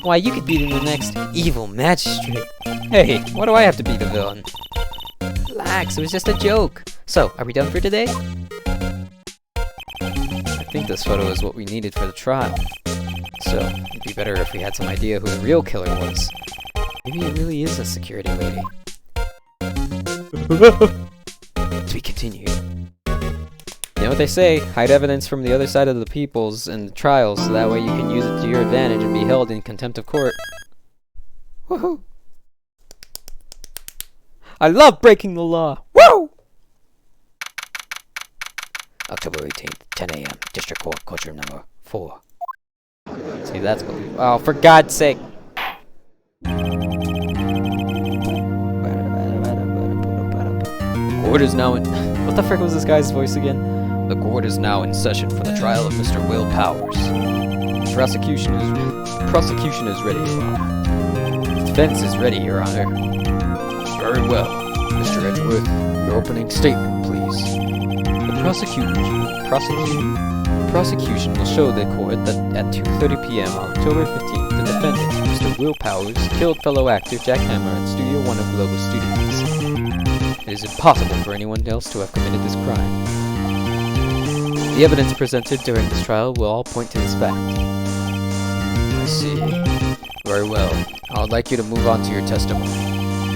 Why, you could be the next evil magistrate. Hey, why do I have to be the villain? Relax, it was just a joke. So, are we done for today? I think this photo is what we needed for the trial. So, it'd be better if we had some idea who the real killer was. Maybe it really is a security lady. To be continued. You know what they say, hide evidence from the other side of the peoples in the trials, so that way you can use it to your advantage and be held in contempt of court. Woohoo! I love breaking the law! Woo! October 18th, 10 a.m. District Court, courtroom number 4. See, that's believable. Oh, for God's sake! Court is now in... What the frick was this guy's voice again? The court is now in session for the trial of Mr. Will Powers. Prosecution is ready, Your Honor. Defense is ready, Your Honor. Very well. Mr. Edgeworth, your opening statement, please. The prosecution will show the court that at 2:30 p.m. on October 15th, the defendant, Mr. Will Powers, killed fellow actor Jack Hammer at Studio One of Global Studios. It is impossible for anyone else to have committed this crime. The evidence presented during this trial will all point to this fact. I see. Very well. I would like you to move on to your testimony.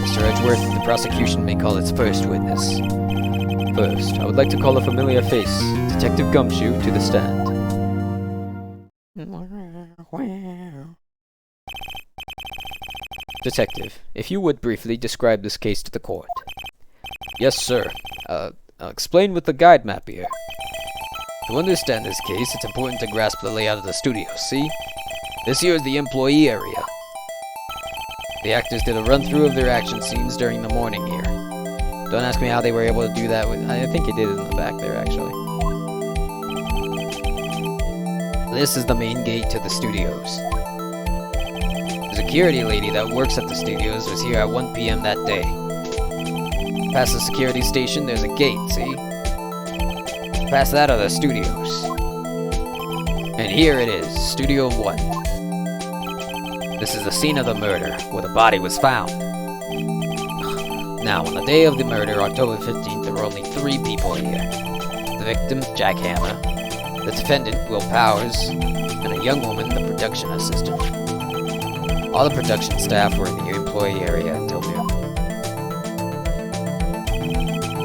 Mr. Edgeworth, the prosecution may call its first witness. First, I would like to call a familiar face, Detective Gumshoe, to the stand. Detective, if you would briefly describe this case to the court. Yes, sir. I'll explain with the guide map here. To understand this case, it's important to grasp the layout of the studio, see? This here is the employee area. The actors did a run-through of their action scenes during the morning here. Don't ask me how they were able to do that with... I think it did it in the back there, actually. This is the main gate to the studios. The security lady that works at the studios was here at 1 p.m. that day. Past the security station, there's a gate, see? Past that are the studios. And here it is, Studio 1. This is the scene of the murder, where the body was found. Now, on the day of the murder, October 15th, there were only 3 people here. The victim, Jack Hammer, the defendant, Will Powers, and a young woman, the production assistant. All the production staff were in the employee area until noon.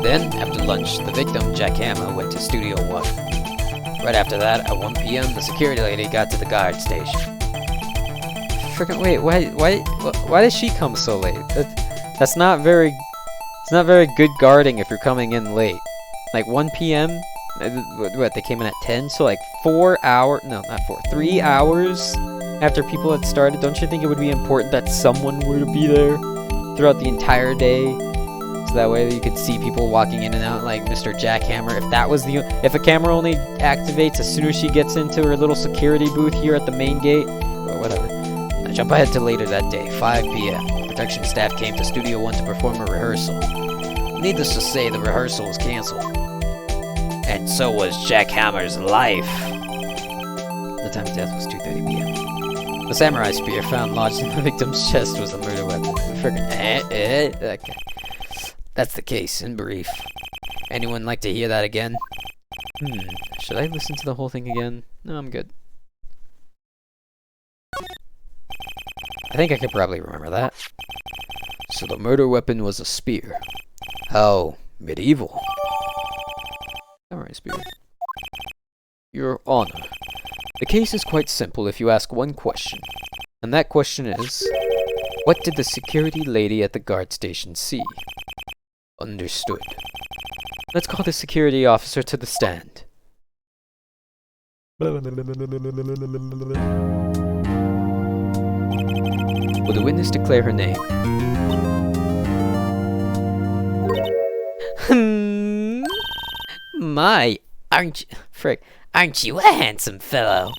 Then, after lunch, the victim, Jack Hammer, went to Studio 1. Right after that, at 1 p.m., the security lady got to the guard station. Freaking wait, why does she come so late? That's not very It's not very good guarding if you're coming in late. Like 1 p.m. What, they came in at 10, so like 4 hours. No, not 4. 3 hours after people had started. Don't you think it would be important that someone were to be there throughout the entire day? So that way you could see people walking in and out, like Mr. Jackhammer. If a camera only activates as soon as she gets into her little security booth here at the main gate, or whatever. Now jump ahead to later that day, 5 p.m. Production staff came to Studio 1 to perform a rehearsal. Needless to say, the rehearsal was cancelled. And so was Jackhammer's life. The time of death was 2:30 p.m. The samurai spear found lodged in the victim's chest was a murder weapon. Okay. That's the case, in brief. Anyone like to hear that again? Should I listen to the whole thing again? No, I'm good. I think I could probably remember that. So the murder weapon was a spear. How medieval. Samurai spear. Your Honor, the case is quite simple if you ask one question. And that question is, what did the security lady at the guard station see? Understood. Let's call the security officer to the stand. Will the witness declare her name? My, aren't you a handsome fellow?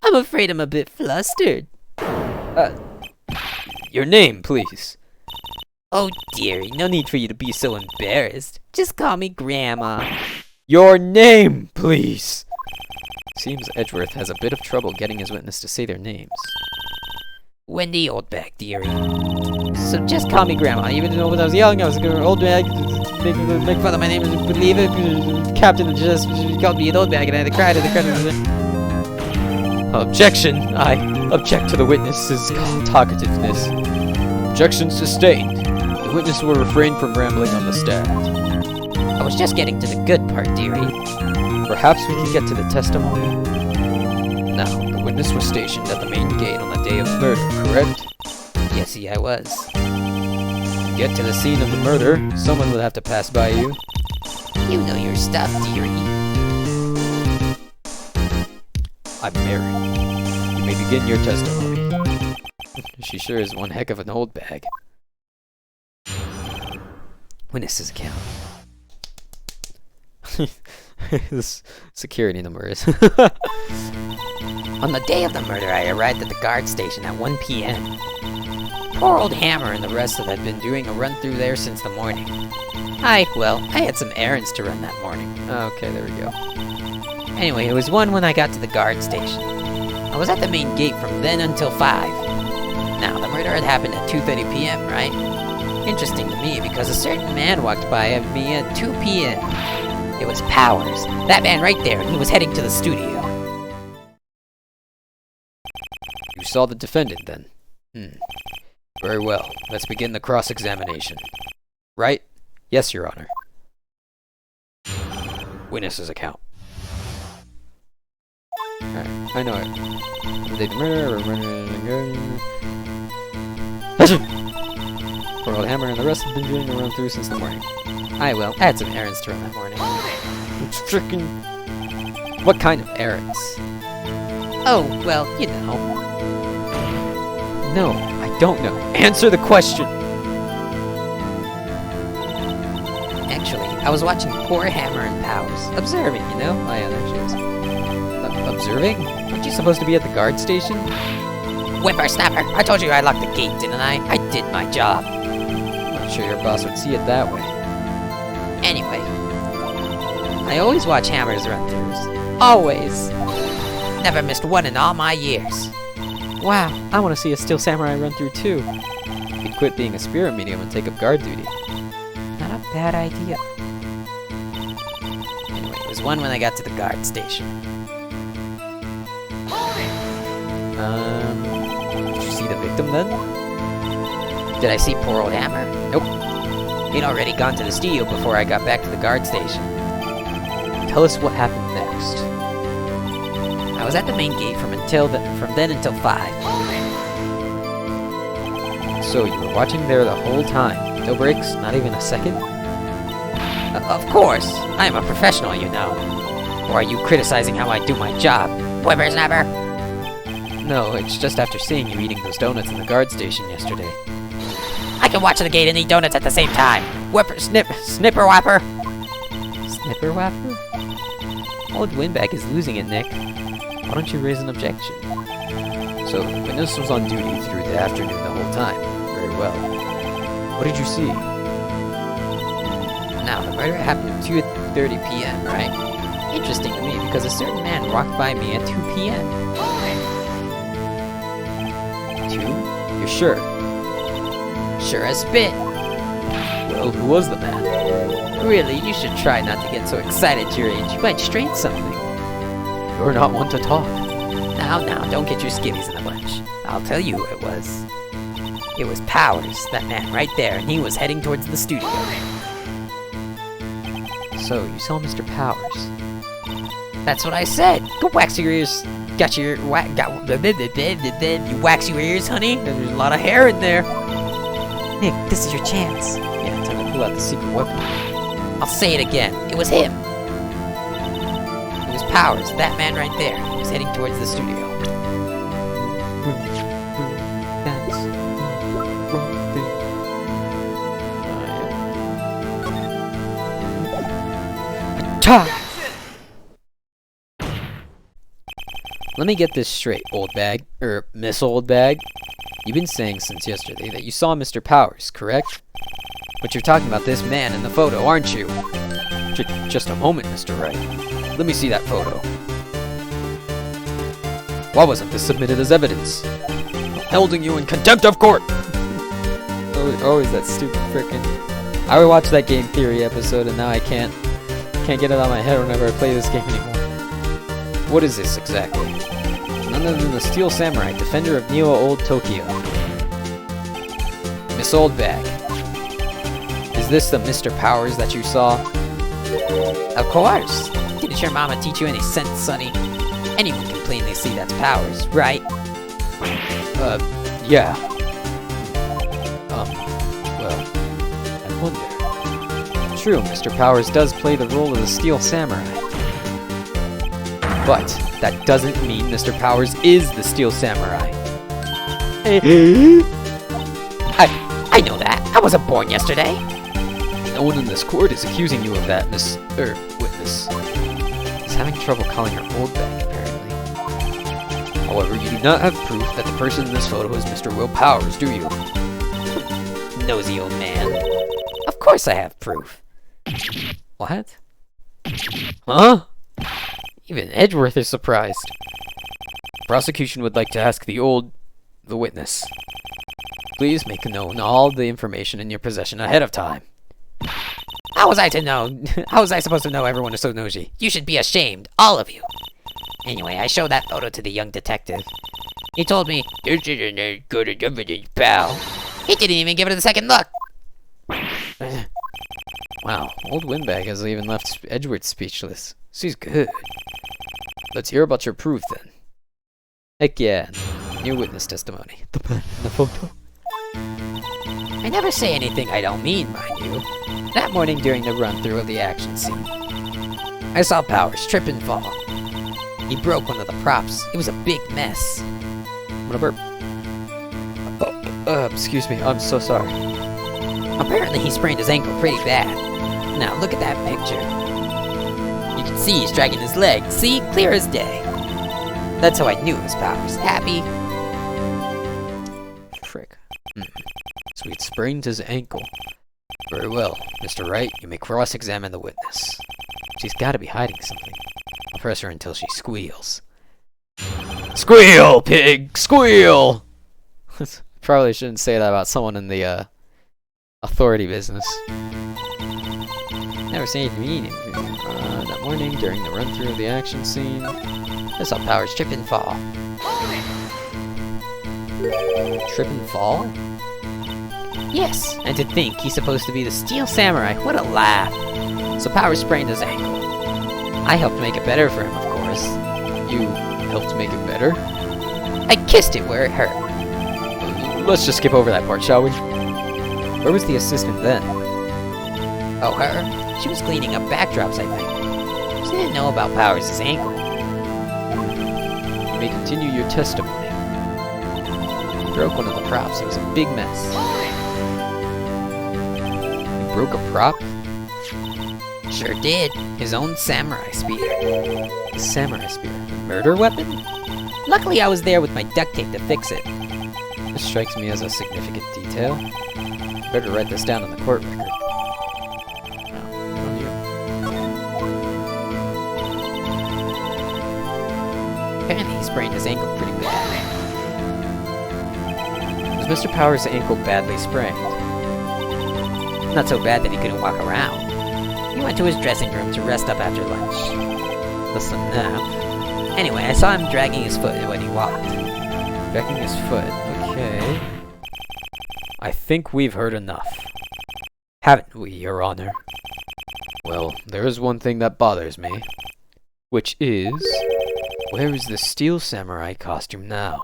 I'm afraid I'm a bit flustered. Your name, please. Oh, dearie, no need for you to be so embarrassed. Just call me Grandma. Your name, please. Seems Edgeworth has a bit of trouble getting his witness to say their names. Wendy Oldbag, dearie. So just call me Grandma. Even though when I was young, I was going Oldbag, make fun of my name, believe it. Captain just called me an Oldbag, and I had to cry to the credit. Objection! I object to the witness's talkativeness. Objection sustained. The witness will refrain from rambling on the stand. I was just getting to the good part, dearie. Perhaps we can get to the testimony. Now, the witness was stationed at the main gate on the day of the murder, correct? Yes, I was. To get to the scene of the murder, someone would have to pass by you. You know your stuff, dearie. I'm married. You may begin your testimony. She sure is one heck of an old bag. Witness's account. This security number is. On the day of the murder, I arrived at the guard station at 1 p.m. Poor old Hammer and the rest of it had been doing a run through there since the morning. I had some errands to run that morning. Okay, there we go. Anyway, it was 1 when I got to the guard station. I was at the main gate from then until 5. Now, the murder had happened at 2:30 p.m., right? Interesting to me because a certain man walked by me at 2 p.m. It was Powers. That man right there, and he was heading to the studio. You saw the defendant, then? Very well. Let's begin the cross-examination. Right? Yes, Your Honor. Witness's account. Alright, I know it. The day of the murder, Poor old Hammer and the rest have been doing a run through since the morning. I had some errands to run that morning. What kind of errands? Oh, well, you know. No, I don't know. Answer the question! Actually, I was watching poor Hammer and Powers. Observing, you know? Oh yeah, there she is. Observing? Aren't you supposed to be at the guard station? Whippersnapper! I told you I locked the gate, didn't I? I did my job. Not sure your boss would see it that way. Anyway, I always watch Hammer's run-throughs. Always! Never missed one in all my years. Wow, I want to see a Steel Samurai run through too. You could quit being a spirit medium and take up guard duty. Not a bad idea. Anyway, it was 1 when I got to the guard station. Did you see the victim then? Did I see poor old Hammer? Nope. He'd already gone to the studio before I got back to the guard station. Tell us what happened next. I was at the main gate from then until 5. So you were watching there the whole time? No breaks? Not even a second? Of course. I am a professional, you know. Or are you criticizing how I do my job? Whippersnapper! No, it's just after seeing you eating those donuts in the guard station yesterday. I can watch the gate and eat donuts at the same time. Snipper whapper! Snipper Whapper? Old Windbag is losing it, Nick. Why don't you raise an objection? So, the witness was on duty through the afternoon the whole time. Very well. What did you see? Now, the murder happened at 2:30 p.m., right? Interesting to me because a certain man walked by me at 2 p.m. 2? You're sure? Sure as spit. Well, who was the man? Really, you should try not to get so excited your age. You might strain something. You're not one to talk. Now, don't get your skivvies in a bunch. I'll tell you who it was. It was Powers, that man right there, and he was heading towards the studio. So, you saw Mr. Powers. That's what I said. Go wax your ears. Got your you wax your ears, honey? There's a lot of hair in there. Nick, this is your chance. Yeah, time to pull out the secret weapon. I'll say it again. It was him. It was Powers, that man right there. He was heading towards the studio. That's wrong thing. Let me get this straight, old bag. Miss Old Bag. You've been saying since yesterday that you saw Mr. Powers, correct? But you're talking about this man in the photo, aren't you? Just a moment, Mr. Wright. Let me see that photo. Why wasn't this submitted as evidence? Holding you in contempt of court! Always that stupid frickin'. I rewatched that Game Theory episode and now I can't get it out of my head whenever I play this game anymore. What is this exactly? None other than the Steel Samurai, defender of Neo Old Tokyo. Miss Old Bag. Is this the Mr. Powers that you saw? Of course. Didn't your mama teach you any sense, sonny? Anyone can plainly see that's Powers, right? Yeah. Well, I wonder. True, Mr. Powers does play the role of the Steel Samurai. But that doesn't mean Mr. Powers is the Steel Samurai. I know that. I wasn't born yesterday. No one in this court is accusing you of that, witness. He's having trouble calling her Old Bag, apparently. However, you do not have proof that the person in this photo is Mr. Will Powers, do you? Nosy old man. Of course I have proof. What? Huh? Even Edgeworth is surprised. Prosecution would like to ask the witness. Please make known all the information in your possession ahead of time. How was I to know? How was I supposed to know everyone is so nosy? You should be ashamed, all of you. Anyway, I showed that photo to the young detective. He told me, "This isn't as good as evidence, pal." He didn't even give it a second look. Wow, old Windbag has even left Edgeworth speechless. She's good. Let's hear about your proof then. Heck yeah, your witness testimony. The photo. I never say anything I don't mean, mind you. That morning during the run-through of the action scene, I saw Powers trip and fall. He broke one of the props. It was a big mess. I'm gonna burp. Excuse me, I'm so sorry. Apparently he sprained his ankle pretty bad. Now look at that picture. You can see he's dragging his leg. See? Clear as day. That's how I knew it was Powers. Happy? Frick. So he'd sprained his ankle. Very well. Mr. Wright, you may cross-examine the witness. She's gotta be hiding something. I'll press her until she squeals. Squeal, pig! Squeal! Probably shouldn't say that about someone in the, authority business. Never seen me that morning during the run-through of the action scene. I saw Powers trip and fall. Trip and fall? Yes, and to think he's supposed to be the Steel Samurai. What a laugh. So Powers sprained his ankle. I helped make it better for him, of course. You helped make it better? I kissed it where it hurt. Let's just skip over that part, shall we? Where was the assistant then? Oh, her? She was cleaning up backdrops, I think. She didn't know about Powers' ankle. You may continue your testimony. You broke one of the props. It was a big mess. You broke a prop? Sure did. His own samurai spear. A samurai spear. A murder weapon? Luckily, I was there with my duct tape to fix it. This strikes me as a significant detail. Better write this down in the court record. Now, on you. Apparently, he sprained his ankle pretty bad. Was Mr. Powers' ankle badly sprained? Not so bad that he couldn't walk around. He went to his dressing room to rest up after lunch. Less than that. Anyway, I saw him dragging his foot when he walked. Dragging his foot. Okay. I think we've heard enough. Haven't we, Your Honor? Well, there is one thing that bothers me. Which is... where is the Steel Samurai costume now?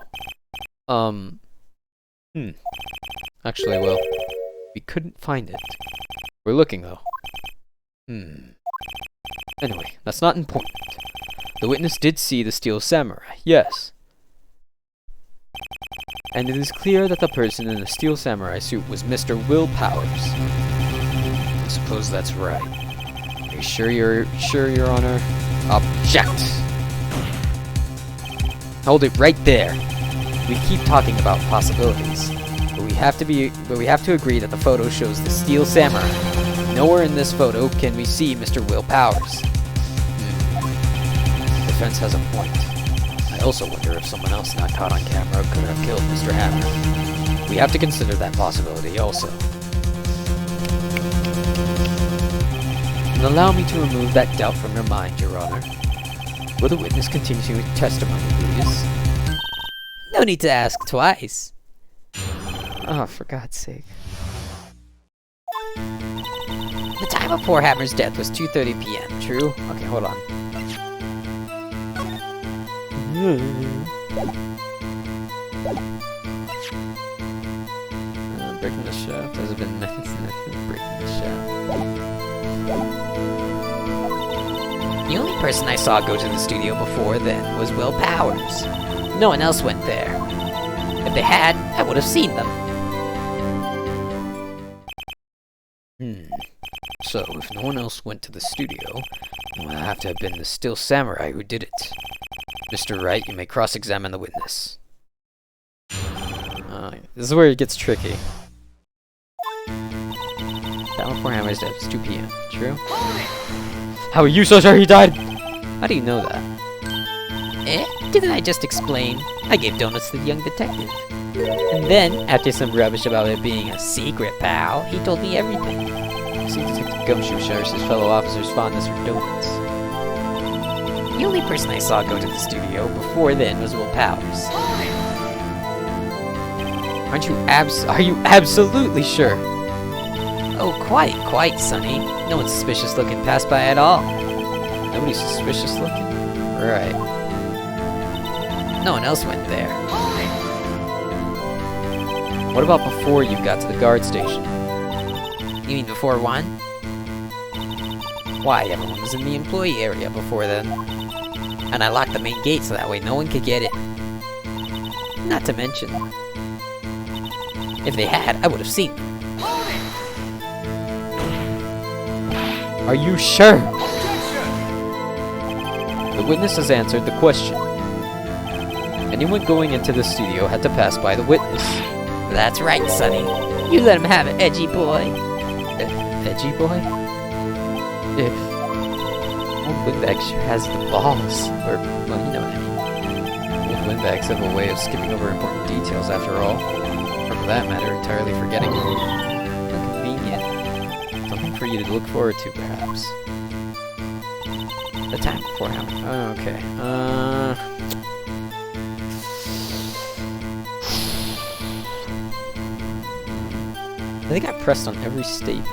Actually, well, we couldn't find it. We're looking, though. Anyway, that's not important. The witness did see the Steel Samurai, yes. And it is clear that the person in the Steel Samurai suit was Mr. Will Powers. I suppose that's right. Are you sure, Your Honor? Object! Hold it right there. We keep talking about possibilities, but we have to agree that the photo shows the Steel Samurai. Nowhere in this photo can we see Mr. Will Powers. The defense has a point. I also wonder if someone else not caught on camera could have killed Mr. Hammer. We have to consider that possibility also. And allow me to remove that doubt from your mind, Your Honor. Will the witness continue with testimony, please? No need to ask twice. Oh, for God's sake. The time of poor Hammer's death was 2:30 p.m., true? Okay, hold on. Breaking the shaft. Has it been breaking the shaft? The only person I saw go to the studio before then was Will Powers. No one else went there. If they had, I would have seen them. So, if no one else went to the studio, it would have to have been the Steel Samurai who did it. Mr. Wright, you may cross-examine the witness. This is where it gets tricky. That before Hammer's death was 2 p.m. True? How are you so sure he died? How do you know that? Didn't I just explain? I gave donuts to the young detective. And then, after some rubbish about it being a secret, pal, he told me everything. See, Detective Gumshoe shares his fellow officers' fondness for donuts. The only person I saw go to the studio before then was Will Powers. Are you absolutely sure? Oh, quite, Sonny. No one suspicious looking passed by at all. Nobody's suspicious looking? Right. No one else went there. What about before you got to the guard station? You mean before 1? Why, everyone was in the employee area before then. And I locked the main gate so that way no one could get in. Not to mention, if they had, I would have seen them. Are you sure? The witness has answered the question. Anyone going into the studio had to pass by the witness. That's right, Sonny. You let him have it, edgy boy. Edgy boy? Old Windbag sure has the balls. Or, well, you know what I mean. Old Windbags have a way of skipping over important details after all. Or for that matter, entirely forgetting them. How convenient. Something for you to look forward to, perhaps. The time before Hammer. Oh, okay. I think I pressed on every statement.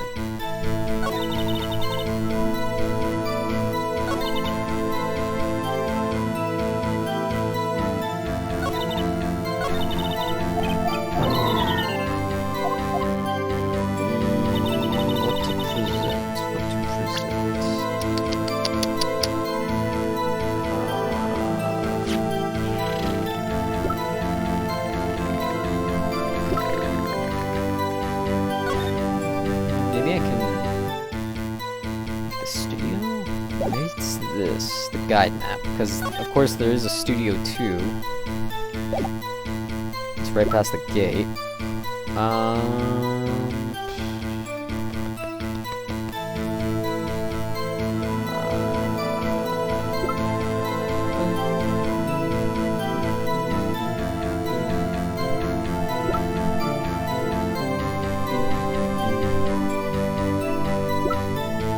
studio? What's this? The guide map. Because, of course, there is a Studio 2. It's right past the gate.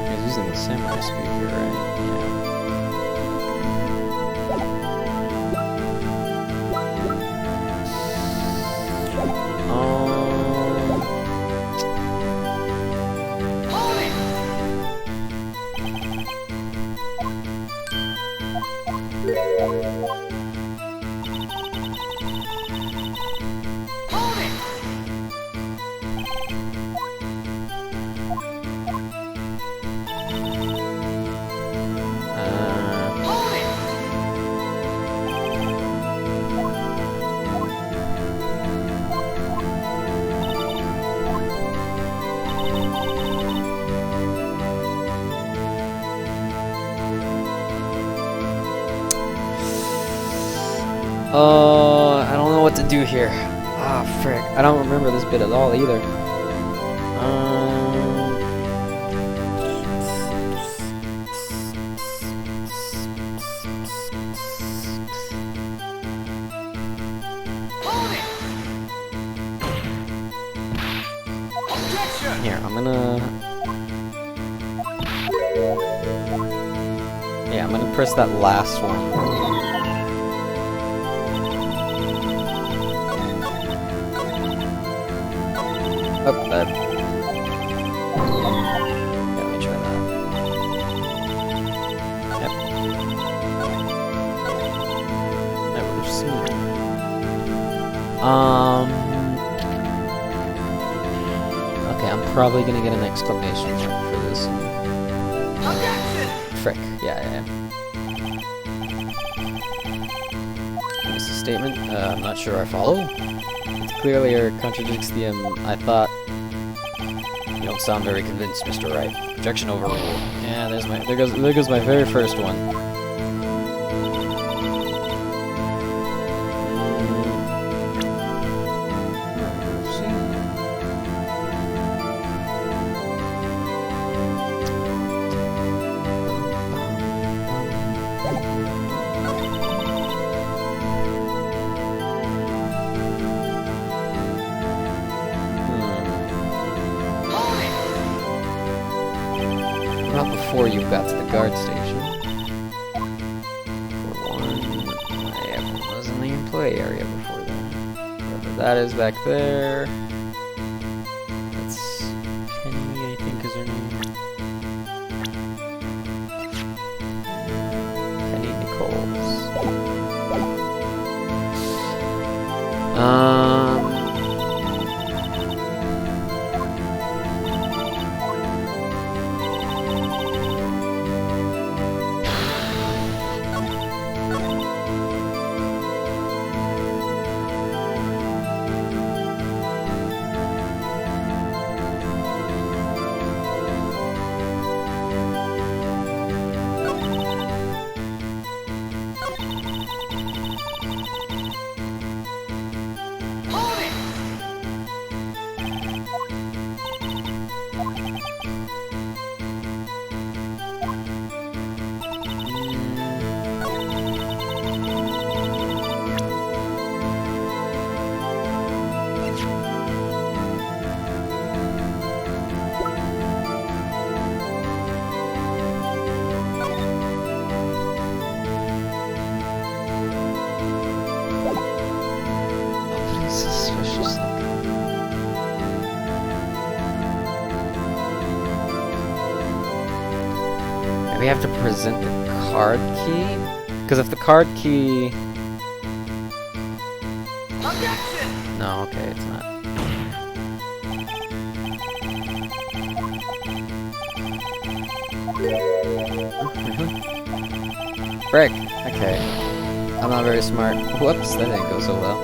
He's using the samurai speaker, right? I don't know what to do here. Ah, frick. I don't remember this bit at all either. Here, I'm gonna press that last one. Oh, bad. Yeah, let me try that. Yep. Never seen it. Okay, I'm probably gonna get an exclamation mark for this. Frick. Yeah. What's the statement? I'm not sure I follow. Clearly contradicts the I thought. You don't sound very convinced, Mr. Wright. Objection overruled. Yeah, there goes my very first one. Before you got to the guard station. For one, I was in the employee area before then. Whatever that is back there. That's Penny, I think is her name. Penny Nichols. We have to present the card key? Because if the card key... No, okay, it's not. Frick! Okay. I'm not very smart. Whoops, that didn't go so well.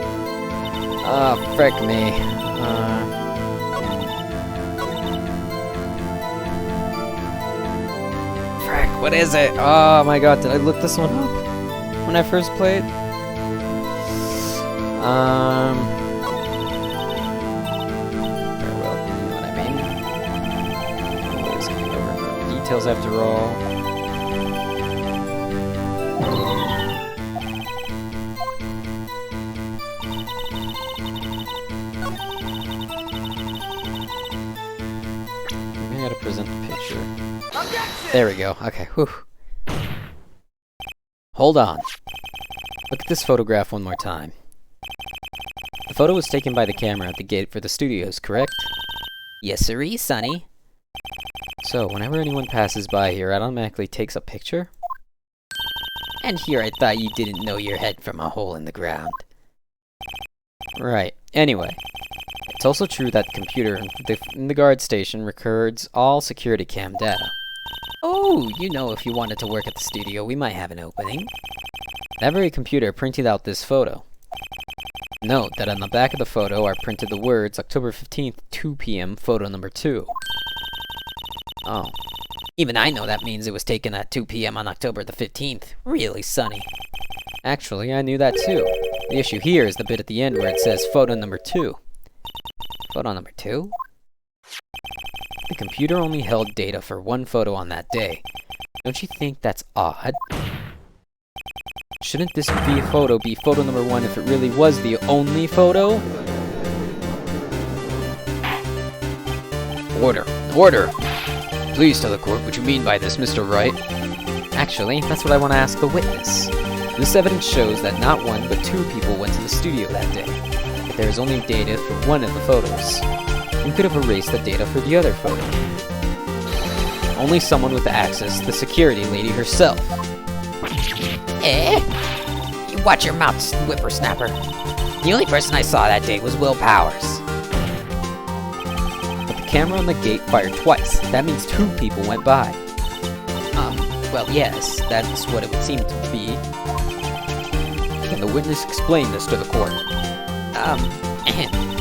Ah, frick me. What is it? Oh my god, did I look this one up when I first played? Very well, you know what I mean. Always going over the details after all. I gotta present the picture. There we go. Okay, whew. Hold on. Look at this photograph one more time. The photo was taken by the camera at the gate for the studios, correct? Yes, sirree, Sonny. So, whenever anyone passes by here, it automatically takes a picture? And here I thought you didn't know your head from a hole in the ground. Right. Anyway. It's also true that the computer in the guard station records all security cam data. Oh, you know, if you wanted to work at the studio, we might have an opening. That very computer printed out this photo. Note that on the back of the photo are printed the words October 15th, 2 p.m., photo number 2. Oh. Even I know that means it was taken at 2 p.m. on October the 15th. Really, Sonny. Actually, I knew that too. The issue here is the bit at the end where it says photo number 2. Photo number 2? The computer only held data for one photo on that day. Don't you think that's odd? Shouldn't this be photo number 1 if it really was the only photo? Order! Order! Please tell the court what you mean by this, Mr. Wright. Actually, that's what I want to ask the witness. This evidence shows that not one but 2 people went to the studio that day. But there is only data for one of the photos. You could have erased the data for the other photo. Only someone with access, the security lady herself. Eh? You watch your mouth, whippersnapper. The only person I saw that day was Will Powers. But the camera on the gate fired twice. That means 2 people went by. Well, yes, that's what it would seem to be. Can the witness explain this to the court?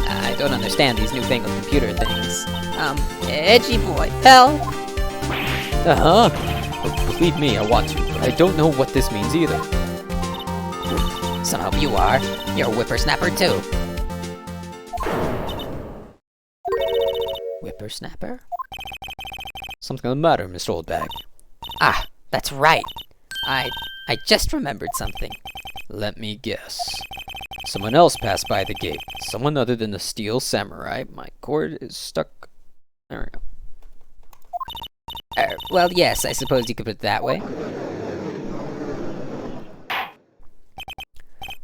I don't understand these newfangled computer things. Edgy boy, help! Uh-huh. Believe me, I want to, but I don't know what this means either. Some hope you are. You're a whippersnapper, too. Whippersnapper? Something the matter, Mr. Oldbag? Ah, that's right. I just remembered something. Let me guess. Someone else passed by the gate. Someone other than the Steel Samurai. My cord is stuck. There we go. Well, yes, I suppose you could put it that way.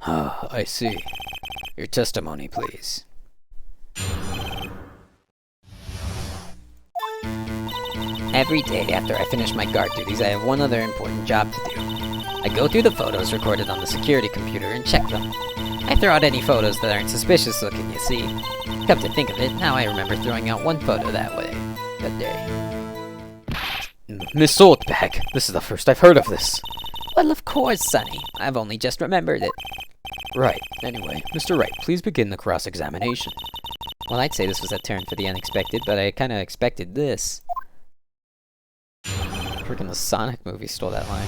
I see. Your testimony, please. Every day after I finish my guard duties, I have one other important job to do. I go through the photos recorded on the security computer and check them. I throw out any photos that aren't suspicious looking, you see. Come to think of it, now I remember throwing out one photo that day. Miss Oldbag, this is the first I've heard of this. Well, of course, Sonny. I've only just remembered it. Right. Anyway, Mr. Wright, please begin the cross-examination. Well, I'd say this was a turn for the unexpected, but I kinda expected this. Freaking the Sonic movie stole that line.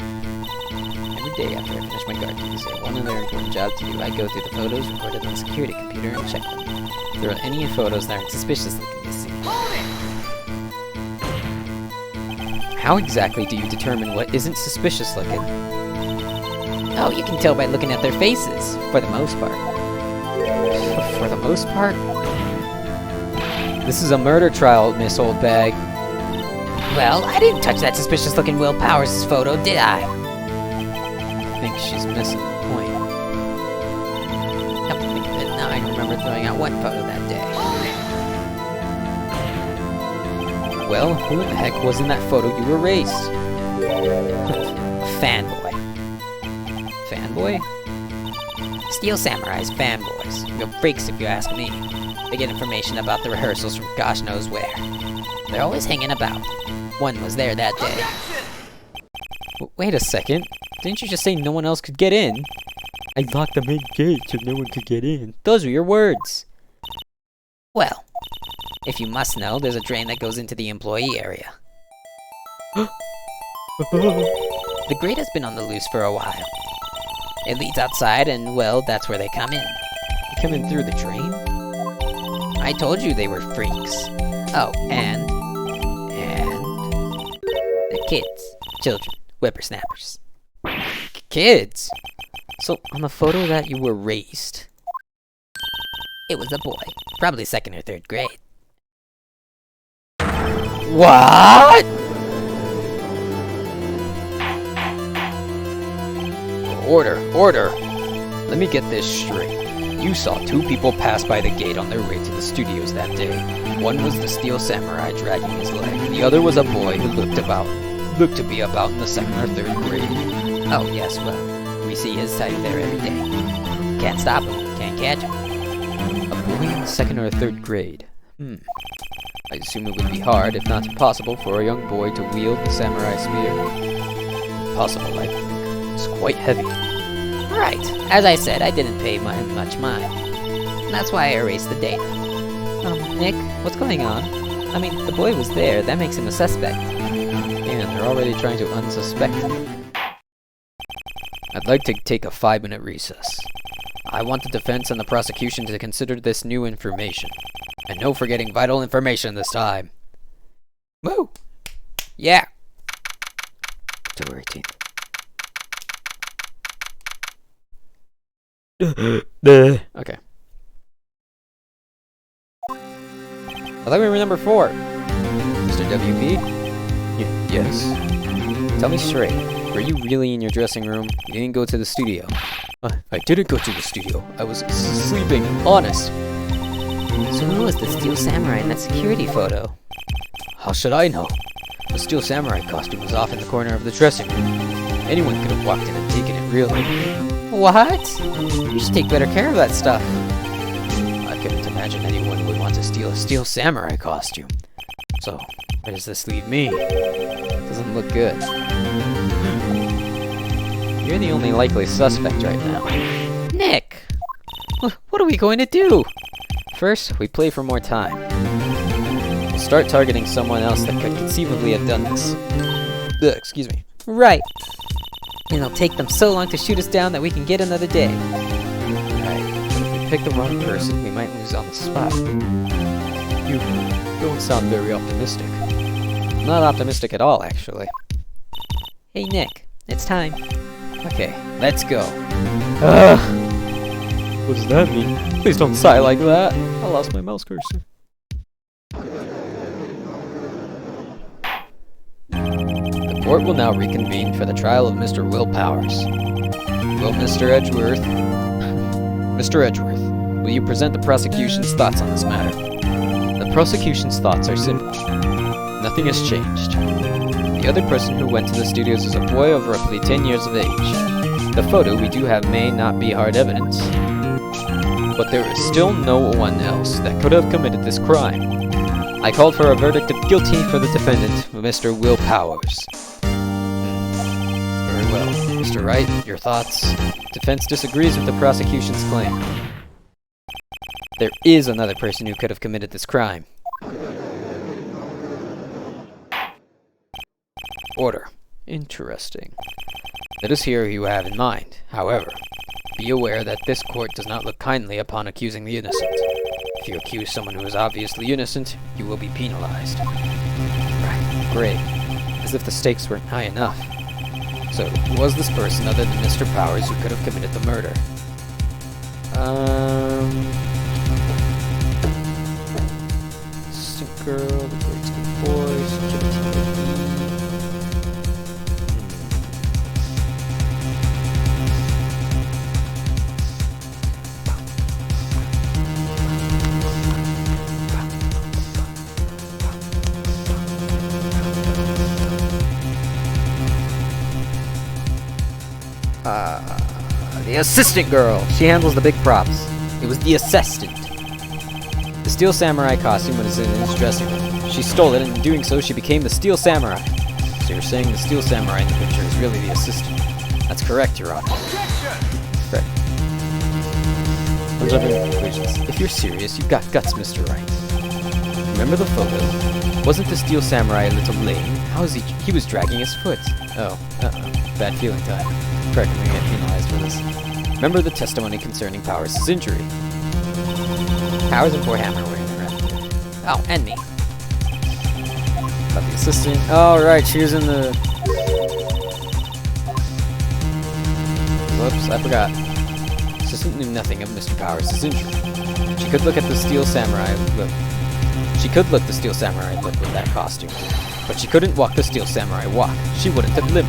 Every day after I finish my guard duties, I have one other important job to do. I go through the photos recorded on the security computer and check them. If there are any photos that aren't suspicious looking, you see. How exactly do you determine what isn't suspicious looking? Oh, you can tell by looking at their faces, for the most part. For the most part? This is a murder trial, Miss Oldbag. Well, I didn't touch that suspicious looking Will Powers' photo, did I? I think she's missing the point. Come to think of it, now I remember throwing out one photo that day. Well, who the heck was in that photo you erased? Fanboy. Fanboy? Steel Samurai's fanboys. They're freaks if you ask me. They get information about the rehearsals from gosh knows where. They're always hanging about. One was there that day. Wait a second. Didn't you just say no one else could get in? I locked the main gate so no one could get in. Those were your words. Well, if you must know, there's a drain that goes into the employee area. The grate has been on the loose for a while. It leads outside, and, well, that's where they come in. You come in through the drain? I told you they were freaks. Oh, and they're kids, children, whippersnappers. Kids! So, on the photo that you were raised, It was a boy, probably 2nd or 3rd grade. what? Order. Let me get this straight. You saw 2 people pass by the gate on their way to the studios that day. One was the Steel Samurai dragging his leg. The other was a boy who looked to be about in the 2nd or 3rd grade. Oh, yes, well, we see his type there every day. Can't stop him, can't catch him. A boy in the 2nd or 3rd grade. I assume it would be hard, if not impossible, for a young boy to wield the samurai spear. Impossible, I think. It's quite heavy. Right. As I said, I didn't pay much mind. That's why I erased the data. Nick, what's going on? I mean, the boy was there. That makes him a suspect. And they're already trying to unsuspect him. I'd like to take a 5-minute recess. I want the defense and the prosecution to consider this new information. And no forgetting vital information this time. Woo! Yeah! October 18th. Okay. I thought we were number 4. Mr. WP? Yes. Tell me straight. Were you really in your dressing room? You didn't go to the studio. I didn't go to the studio. I was sleeping. Honest. So who was the Steel Samurai in that security photo? How should I know? The Steel Samurai costume was off in the corner of the dressing room. Anyone could have walked in and taken it, really. What? You should take better care of that stuff. I couldn't imagine anyone would want to steal a Steel Samurai costume. So, where does this leave me? Doesn't look good. You're the only likely suspect right now. Nick! What are we going to do? First, we play for more time. We'll start targeting someone else that could conceivably have done this. Excuse me. Right. And it'll take them so long to shoot us down that we can get another day. Right. But if we pick the wrong person, we might lose on the spot. You don't sound very optimistic. Not optimistic at all, actually. Hey, Nick. It's time. Okay, let's go. Ugh. What does that mean? Please don't sigh like that. I lost my mouse cursor. The court will now reconvene for the trial of Mr. Will Powers. Will Mr. Edgeworth... Mr. Edgeworth, will you present the prosecution's thoughts on this matter? The prosecution's thoughts are simple. Nothing has changed. The other person who went to the studios is a boy of roughly 10 years of age. The photo we do have may not be hard evidence, but there is still no one else that could have committed this crime. I called for a verdict of guilty for the defendant, Mr. Will Powers. Very well. Mr. Wright, your thoughts? Defense disagrees with the prosecution's claim. There is another person who could have committed this crime. Order. Interesting. Let us hear who you have in mind. However, be aware that this court does not look kindly upon accusing the innocent. If you accuse someone who is obviously innocent, you will be penalized. Right, great. As if the stakes weren't high enough. So, who was this person other than Mr. Powers who could have committed the murder? Assistant girl, the grade school boys, the assistant girl. She handles the big props. It was the assistant. The Steel Samurai costume was in his dressing room. She stole it, and in doing so, she became the Steel Samurai. So you're saying the Steel Samurai in the picture is really the assistant? That's correct, Your Honor. Correct. I'm jumping to conclusions. If you're serious, you've got guts, Mr. Wright. Remember the photo? Wasn't the Steel Samurai a little lame? How is he? He was dragging his foot. Oh, bad feeling time. Correct, I'm gonna get penalized for this. Remember the testimony concerning Powers' injury? Powers and poor Hammer were in the rescue. Oh, and me. About the assistant. Oh, right, she was in the... Whoops, I forgot. Assistant knew nothing of Mr. Powers' injury. She could look at the Steel Samurai look. She could look the Steel Samurai look with that costume. But she couldn't walk the Steel Samurai walk. She wouldn't have lived.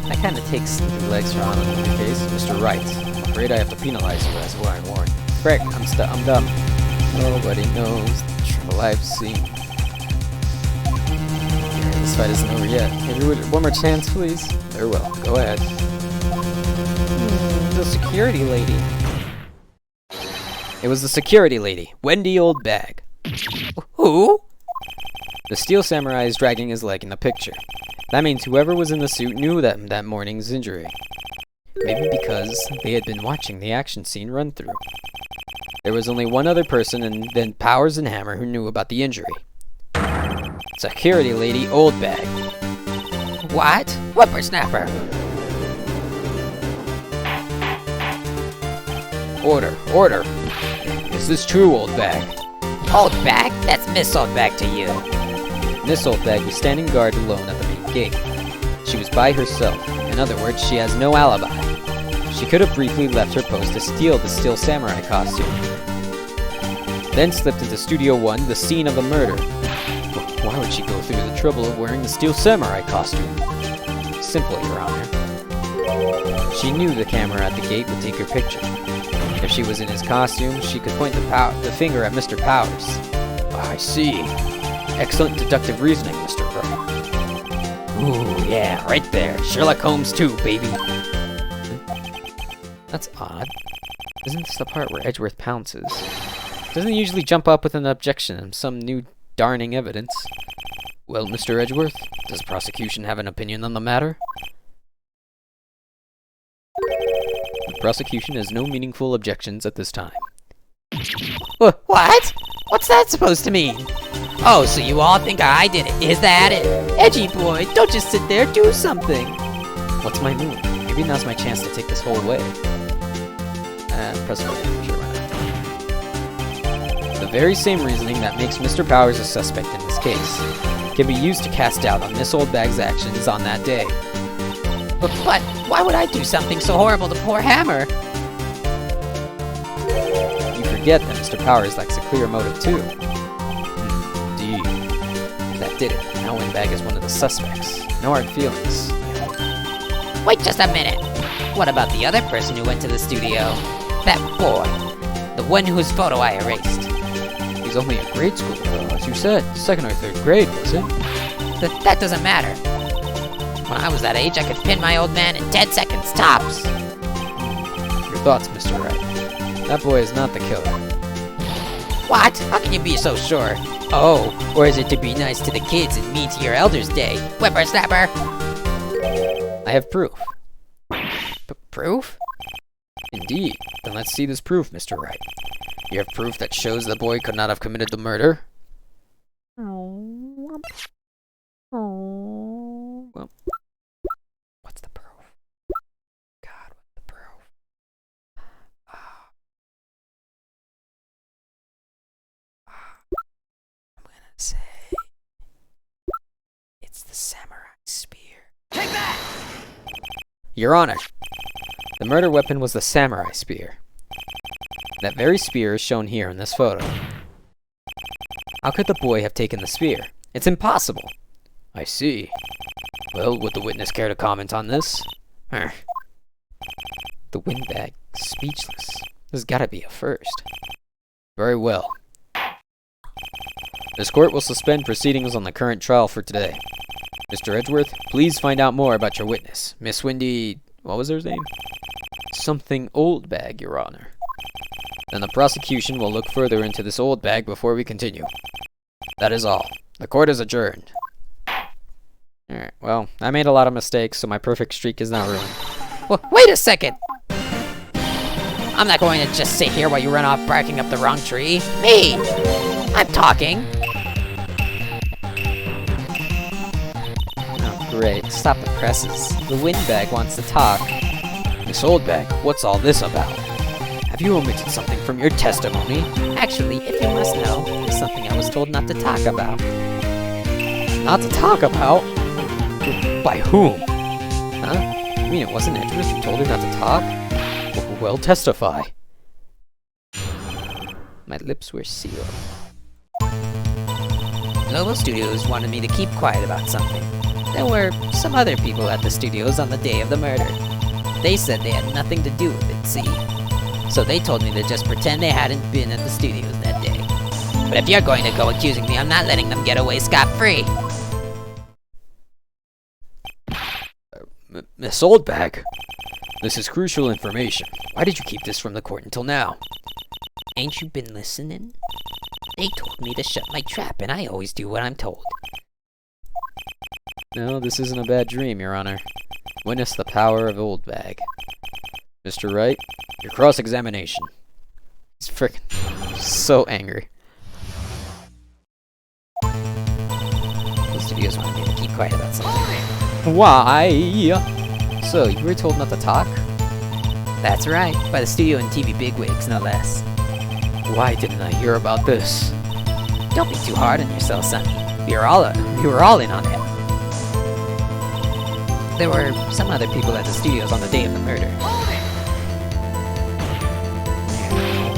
That kind of takes the legs from In your case, Mr. Wright. I'm afraid I have to penalize you as Warren Warren. Frick, I'm dumb. Nobody knows the trouble I've seen. This fight isn't over yet. Maybe one more chance, please? Very well. Go ahead. the security lady. It was the security lady, Wendy Oldbag. Who? The Steel Samurai is dragging his leg in the picture. That means whoever was in the suit knew that morning's injury. Maybe because they had been watching the action scene run through. There was only one other person, and then Powers and Hammer, who knew about the injury. Security lady Oldbag. What? Whippersnapper. Order. Is this true, Oldbag? Oldbag? That's Miss Oldbag to you. Miss Oldbag was standing guard alone at the main gate. She was by herself. In other words, she has no alibi. She could have briefly left her post to steal the Steel Samurai costume. Then slipped into Studio 1, the scene of the murder. Why would she go through the trouble of wearing the Steel Samurai costume? Simple, Your Honor. She knew the camera at the gate would take her picture. If she was in his costume, she could point the finger at Mr. Powers. I see. Excellent deductive reasoning, Mr. Wright. Ooh, yeah, right there. Sherlock Holmes too, baby. That's odd. Isn't this the part where Edgeworth pounces? Doesn't he usually jump up with an objection and some new darning evidence? Well, Mr. Edgeworth, does the prosecution have an opinion on the matter? The prosecution has no meaningful objections at this time. What? What's that supposed to mean? Oh, so you all think I did it. Is that it? Edgy boy, don't just sit there, do something. What's my move? Maybe now's my chance to take this whole way. Press forward. Sure, why not? The very same reasoning that makes Mr. Powers a suspect in this case can be used to cast doubt on Miss Oldbag's actions on that day. But why would I do something so horrible to poor Hammer? You forget that Mr. Powers lacks a clear motive too. Indeed. That did it. Now Windbag is one of the suspects. No hard feelings. Wait just a minute. What about the other person who went to the studio? That boy. The one whose photo I erased. He's only a grade schooler, though, as you said. 2nd or 3rd grade, was it? That doesn't matter. When I was that age, I could pin my old man in 10 seconds, tops. Your thoughts, Mr. Wright. That boy is not the killer. What? How can you be so sure? Oh, or is it to be nice to the kids and mean to your elders' day? Whippersnapper! I have proof. Proof? Indeed. Then let's see this proof, Mr. Wright. You have proof that shows the boy could not have committed the murder? Well, what's the proof? God, what's the proof? I'm gonna say it's the samurai spear. Take that! Your Honor, the murder weapon was the samurai spear. That very spear is shown here in this photo. How could the boy have taken the spear? It's impossible. I see. Well, would the witness care to comment on this? The windbag, speechless. This has gotta be a first. Very well. This court will suspend proceedings on the current trial for today. Mr. Edgeworth, please find out more about your witness. Miss Wendy... what was her name? Something Oldbag, Your Honor. Then the prosecution will look further into this Oldbag before we continue. That is all. The court is adjourned. Alright, well, I made a lot of mistakes, so my perfect streak is now ruined. Wait a second! I'm not going to just sit here while you run off barking up the wrong tree. Me! I'm talking. Oh, great. Stop the presses. The windbag wants to talk. Miss Oldbag, what's all this about? Have you omitted something from your testimony? Actually, if you must know, there's something I was told not to talk about. Not to talk about? By whom? Huh? You mean it wasn't Edgeworth who told her not to talk? Well, testify. My lips were sealed. Global Studios wanted me to keep quiet about something. There were some other people at the studios on the day of the murder. They said they had nothing to do with it, see? So they told me to just pretend they hadn't been at the studios that day. But if you're going to go accusing me, I'm not letting them get away scot-free. Miss Oldbag, this is crucial information. Why did you keep this from the court until now? Ain't you been listening? They told me to shut my trap, and I always do what I'm told. No, this isn't a bad dream, Your Honor. Witness the power of Oldbag. Mr. Wright, your cross-examination. He's frickin' so angry. The studios wanted me to keep quiet about something. Why? So, you were told not to talk? That's right, by the studio and TV bigwigs, no less. Why didn't I hear about this? Don't be too hard on yourself, Sonny. We were all in on it. There were some other people at the studios on the day of the murder.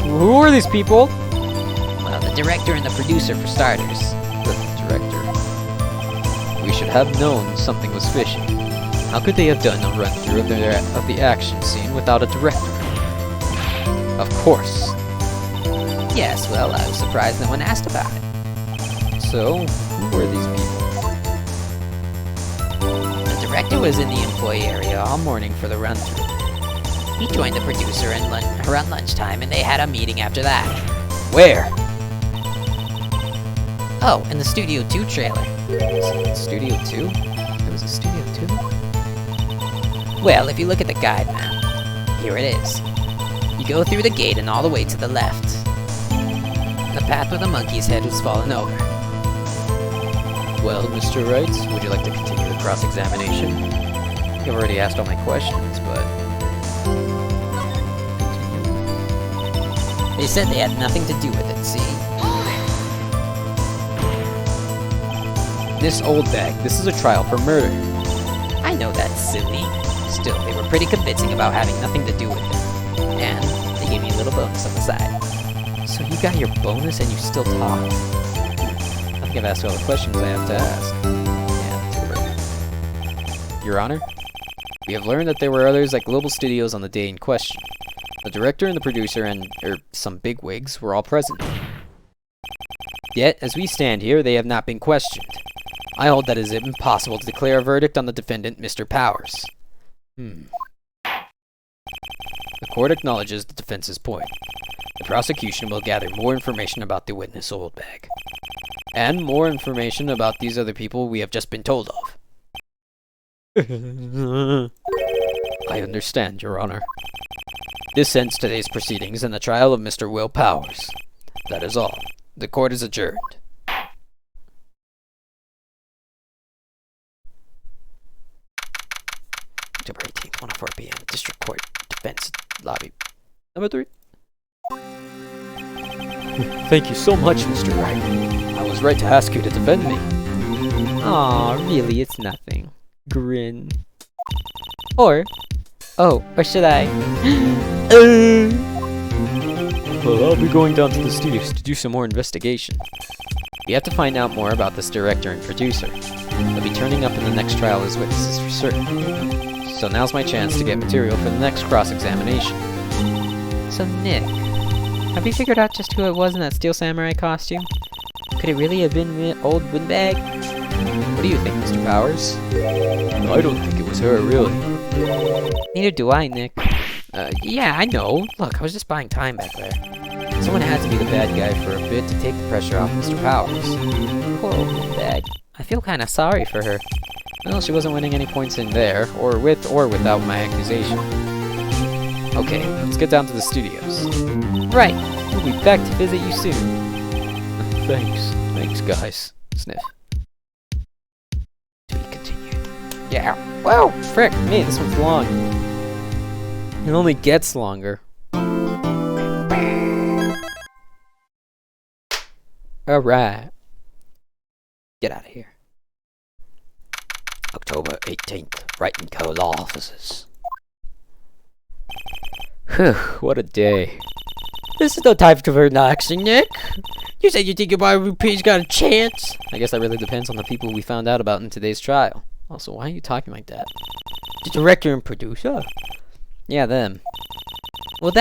Who are these people? Well, the director and the producer for starters. The director. We should have known something was fishy. How could they have done a run-through of the action scene without a director? Of course. Yes, well, I was surprised no one asked about it. So, who were these people? The director was in the employee area all morning for the run-through. He joined the producer around lunchtime, and they had a meeting after that. Where? Oh, in the Studio 2 trailer. Studio 2? There was a Studio 2? Well, if you look at the guide map, here it is. You go through the gate and all the way to the left. The path where the monkey's head was fallen over. Well, Mr. Wright, would you like to continue the cross-examination? You've already asked all my questions, but... They said they had nothing to do with it, see? Miss Oldbag, this is a trial for murder. I know that's silly. Still, they were pretty convincing about having nothing to do with it. And they gave me a little bonus on the side. So you got your bonus and you still talk? I think I've asked all the questions I have to ask. Yeah, that's great. Your Honor, we have learned that there were others at Global Studios on the day in question. The director and the producer and, some bigwigs were all present. Yet, as we stand here, they have not been questioned. I hold that it is impossible to declare a verdict on the defendant, Mr. Powers. The court acknowledges the defense's point. The prosecution will gather more information about the witness Oldbag. And more information about these other people we have just been told of. I understand, Your Honor. This ends today's proceedings and the trial of Mr. Will Powers. That is all. The court is adjourned. October 18th, 1:04 p.m. District Court, Defense Lobby. Number 3. Thank you so much, Mr. Wright. I was right to ask you to defend me. Aw, really, it's nothing. Grin. Or should I? Well, I'll be going down to the studios to do some more investigation. We have to find out more about this director and producer. They'll be turning up in the next trial as witnesses for certain. So now's my chance to get material for the next cross-examination. So, Nick, have you figured out just who it was in that Steel Samurai costume? Could it really have been old Windbag? What do you think, Mr. Powers? I don't think it was her, really. Neither do I, Nick. Yeah, I know. Look, I was just buying time back there. Someone had to be the bad guy for a bit to take the pressure off Mr. Powers. Poor old Windbag. I feel kinda sorry for her. Well, she wasn't winning any points in there, or with or without my accusation. Okay, let's get down to the studios. Right. We'll be back to visit you soon. Thanks. Thanks, guys. Sniff. To be continued. Yeah. Wow, frick me, this one's long. It only gets longer. Alright. Get out of here. October 18th. Writing Co. Law Offices. Whew, what a day. This is no time for relaxing, Nick. You said you think your RVP's got a chance. I guess that really depends on the people we found out about in today's trial. Also, why are you talking like that? The director and producer. Yeah, them. Well,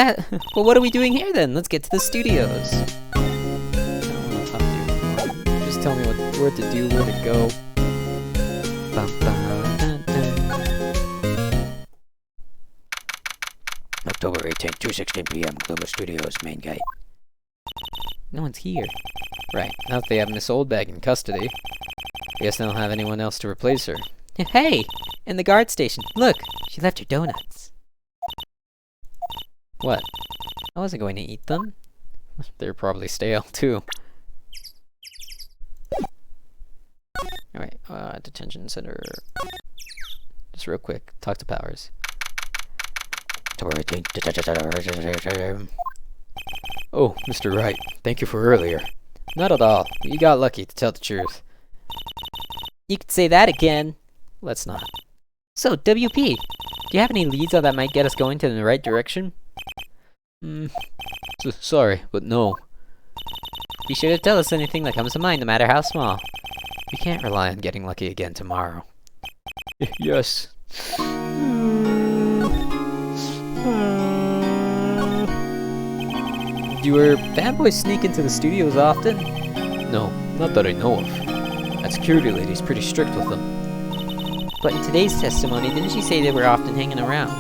what are we doing here then? Let's get to the studios. I don't want to talk to you anymore. Just tell me where to do, where to go. Bum, bum, dun, dun. October 18th, 2:16 p.m. Global Studios, main gate. No one's here. Right, now that they have Miss Oldbag in custody, I guess they don't have anyone else to replace her. Hey! In the guard station. Look! She left her donuts. What? I wasn't going to eat them. They're probably stale, too. Alright, detention center. Just real quick, talk to Powers. October 18th. Oh, Mr. Wright, thank you for earlier. Not at all. You got lucky, to tell the truth. You could say that again. Let's not. So, WP, do you have any leads that might get us going to the right direction? Sorry, but no. Be sure to tell us anything that comes to mind, no matter how small. We can't rely on getting lucky again tomorrow. Yes. Do your fanboys sneak into the studios often? No, not that I know of. That security lady's pretty strict with them. But in today's testimony, didn't she say they were often hanging around?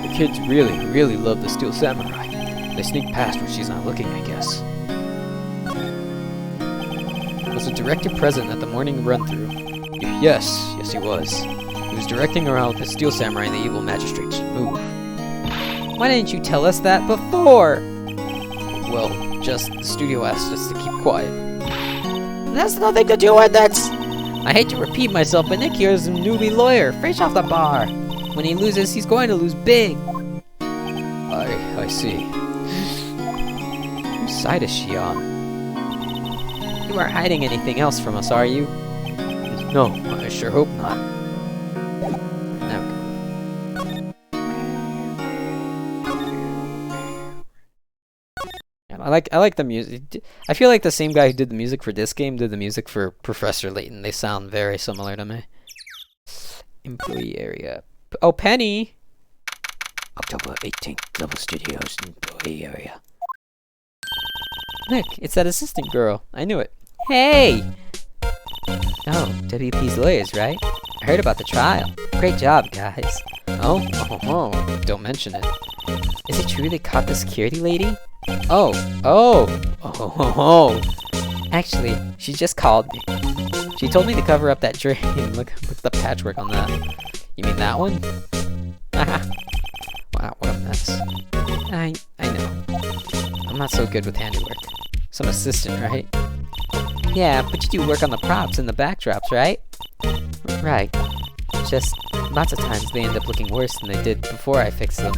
The kids really love the Steel Samurai. They sneak past when she's not looking, I guess. Was the director present at the morning run-through? Yes, he was. He was directing her out with the Steel Samurai and the evil magistrate's move. Why didn't you tell us that before? Well, just the studio asked us to keep quiet. That's nothing to do with this! I hate to repeat myself, but Nick here is a newbie lawyer, fresh off the bar. When he loses, he's going to lose big. I see. Whose side is she on? You aren't hiding anything else from us, are you? No, I sure hope not. Now we go. I like the music. I feel like the same guy who did the music for this game did the music for Professor Layton. They sound very similar to me. Employee area. Oh, Penny! October 18th, Global Studios, employee area. Nick, it's that assistant girl. I knew it. Hey! Oh, WP's lawyers, right? I heard about the trial. Great job, guys. Oh, don't mention it. Is it true they caught the security lady? Oh. Actually, she just called me. She told me to cover up that drain. Look at the patchwork on that. You mean that one? Wow, what a mess. I know. I'm not so good with handiwork. Some assistant, right? Yeah, but you do work on the props and the backdrops, right? Right. Just lots of times they end up looking worse than they did before I fixed them.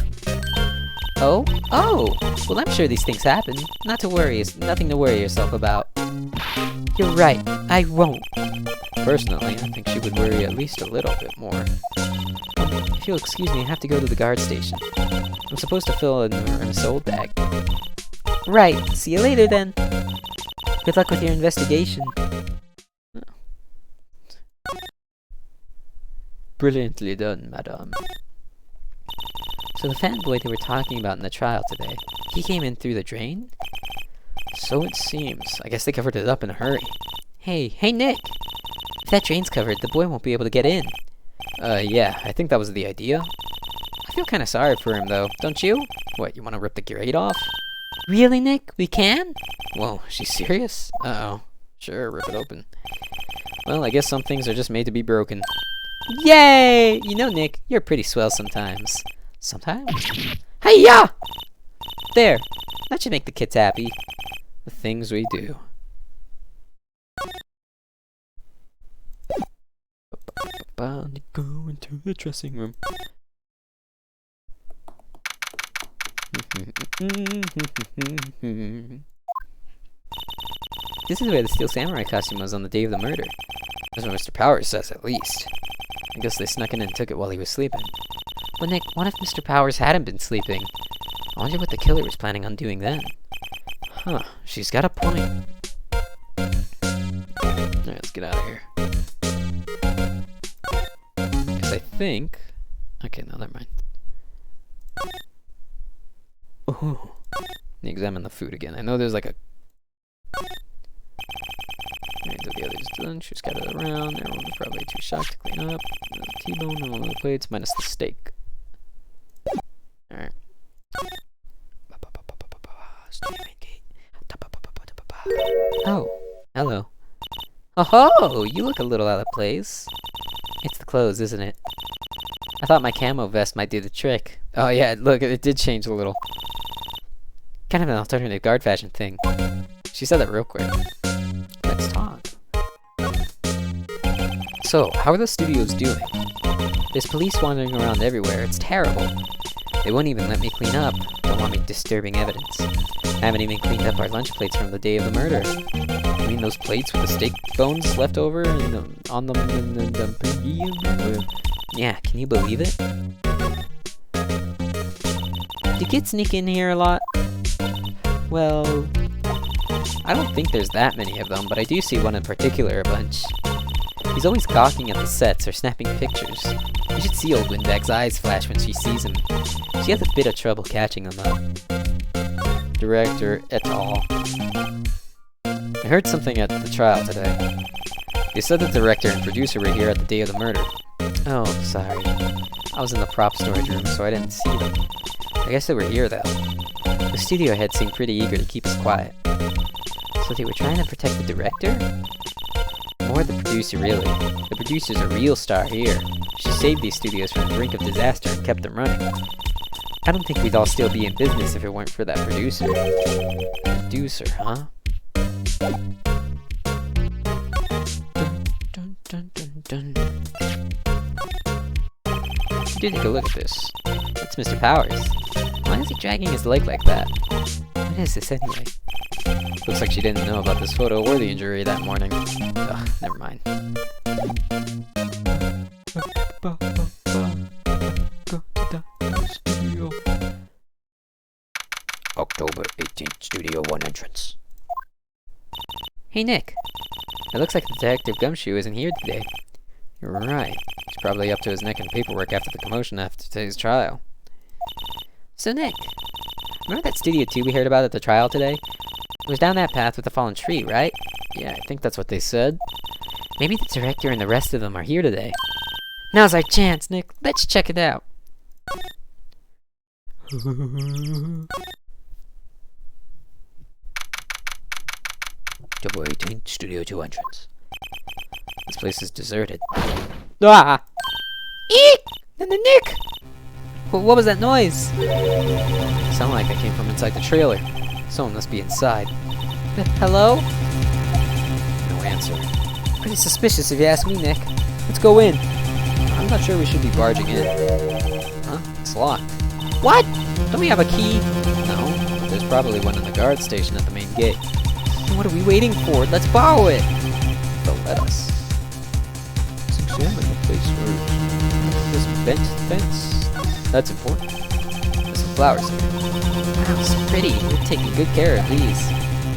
Oh? Well, I'm sure these things happen. Nothing to worry yourself about. You're right. I won't. Personally, I think she would worry at least a little bit more. If you'll excuse me, I have to go to the guard station. I'm supposed to fill in Miss Oldbag. Right. See you later, then. Good luck with your investigation. Brilliantly done, madame. So the fanboy they were talking about in the trial today, he came in through the drain? So it seems. I guess they covered it up in a hurry. Hey, Nick! If that drain's covered, the boy won't be able to get in. Yeah, I think that was the idea. I feel kinda sorry for him, though, don't you? What, you wanna rip the grate off? Really, Nick? We can? Whoa, she's serious? Uh-oh. Sure, rip it open. Well, I guess some things are just made to be broken. Yay! You know, Nick, you're pretty swell sometimes. Sometimes? Hiya! There. That should make the kids happy. The things we do. Go into the dressing room. This is where the Steel Samurai costume was on the day of the murder. That's what Mr. Powers says, at least. I guess they snuck in and took it while he was sleeping. But Nick, what if Mr. Powers hadn't been sleeping? I wonder what the killer was planning on doing then. Huh, she's got a point. Alright, let's get out of here. Because I think... Okay, no, never mind. Ooh. Examine the food again. I know there's like a... Alright, the others done. She scattered around. Everyone was probably too shocked to clean up. There's a T-bone on one of the plates, minus the steak. Alright. Oh, hello. Oh, you look a little out of place. It's the clothes, isn't it? I thought my camo vest might do the trick. Oh yeah, look, it did change a little. Kind of an alternative guard fashion thing. She said that real quick. Let's talk. So, how are the studios doing? There's police wandering around everywhere. It's terrible. They won't even let me clean up. Don't want me disturbing evidence. I haven't even cleaned up our lunch plates from the day of the murder. I mean, those plates with the steak bones left over and on them. Yeah, can you believe it? Do kids sneak in here a lot? Well, I don't think there's that many of them, but I do see one in particular a bunch. He's always gawking at the sets or snapping pictures. You should see old Windbag's eyes flash when she sees him. She has a bit of trouble catching them up. Director et al. I heard something at the trial today. They said the director and producer were here at the day of the murder. Oh, sorry. I was in the prop storage room, so I didn't see them. I guess they were here, though. The studio head seemed pretty eager to keep us quiet. So they were trying to protect the director? More the producer, really. The producer's a real star here. She saved these studios from the brink of disaster and kept them running. I don't think we'd all still be in business if it weren't for that producer. Producer, huh? Dun, dun, dun, dun. You take a look at this. That's Mr. Powers. Why is he dragging his leg like that? What is this anyway? Looks like she didn't know about this photo or the injury that morning. Ugh, never mind. October 18th, Studio 1 entrance. Hey Nick, it looks like Detective Gumshoe isn't here today. You're right. He's probably up to his neck in paperwork after the commotion after today's trial. So Nick, remember that Studio 2 we heard about at the trial today? It was down that path with the fallen tree, right? Yeah, I think that's what they said. Maybe the director and the rest of them are here today. Now's our chance, Nick. Let's check it out. October 18th, Studio 2 entrance. This place is deserted. Ah! Eek! Nick! What was that noise? Sounded like that came from inside the trailer. Someone must be inside. Hello? No answer. Pretty suspicious if you ask me, Nick. Let's go in. I'm not sure we should be barging in. Huh? It's locked. What? Don't we have a key? No, but there's probably one in the guard station at the main gate. Then what are we waiting for? Let's borrow it! They'll let us. Let's examine the place first. This bent fence. That's important. There's some flowers here. Wow, so pretty. You're taking good care of these.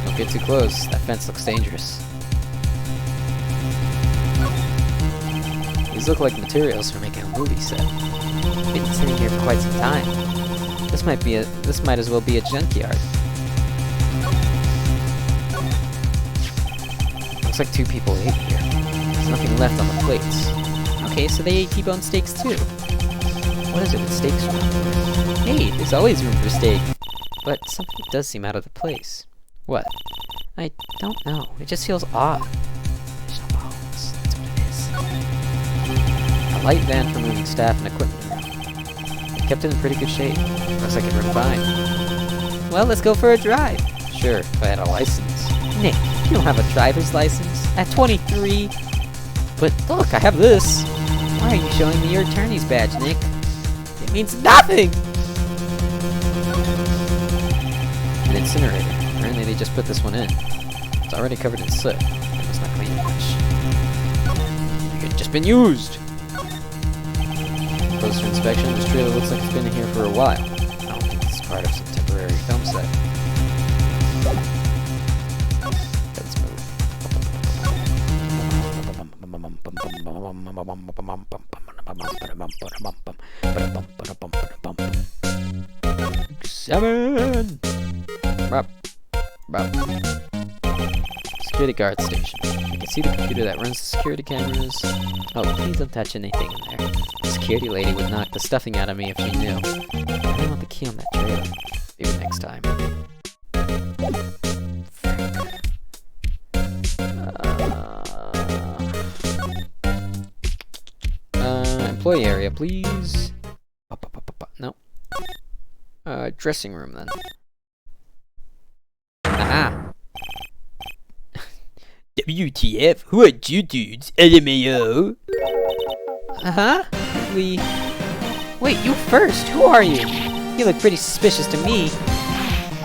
Don't get too close. That fence looks dangerous. These look like materials for making a movie set. Been sitting here for quite some time. This might as well be a junkyard. Looks like 2 people ate here. There's nothing left on the plates. Okay, so they ate T-bone steaks too. What is it with steaks from? Hey, there's always room for steak. But something does seem out of the place. What? I don't know. It just feels odd. There's no bones. That's what it is. A light van for moving staff and equipment around. kept it in pretty good shape. Looks like it run fine. Well, let's go for a drive. Sure, if I had a license. Nick, you don't have a driver's license. At 23. But look, I have this. Why are you showing me your attorney's badge, Nick? It means nothing! An incinerator. Apparently they just put this one in. It's already covered in soot. It must not clean it much. It had just been used! Closer inspection, this trailer looks like it's been in here for a while. I don't think it's part of some temporary film set. Let's move. Seven! Rup. Security guard station. I can see the computer that runs the security cameras. Oh, please don't touch anything in there. The security lady would knock the stuffing out of me if she knew. I don't want the key on that trailer. Maybe next time. Employee area, please. No. Dressing room then. Aha! WTF? Who are you dudes? LMAO? Uh-huh. Wait, you first. Who are you? You look pretty suspicious to me.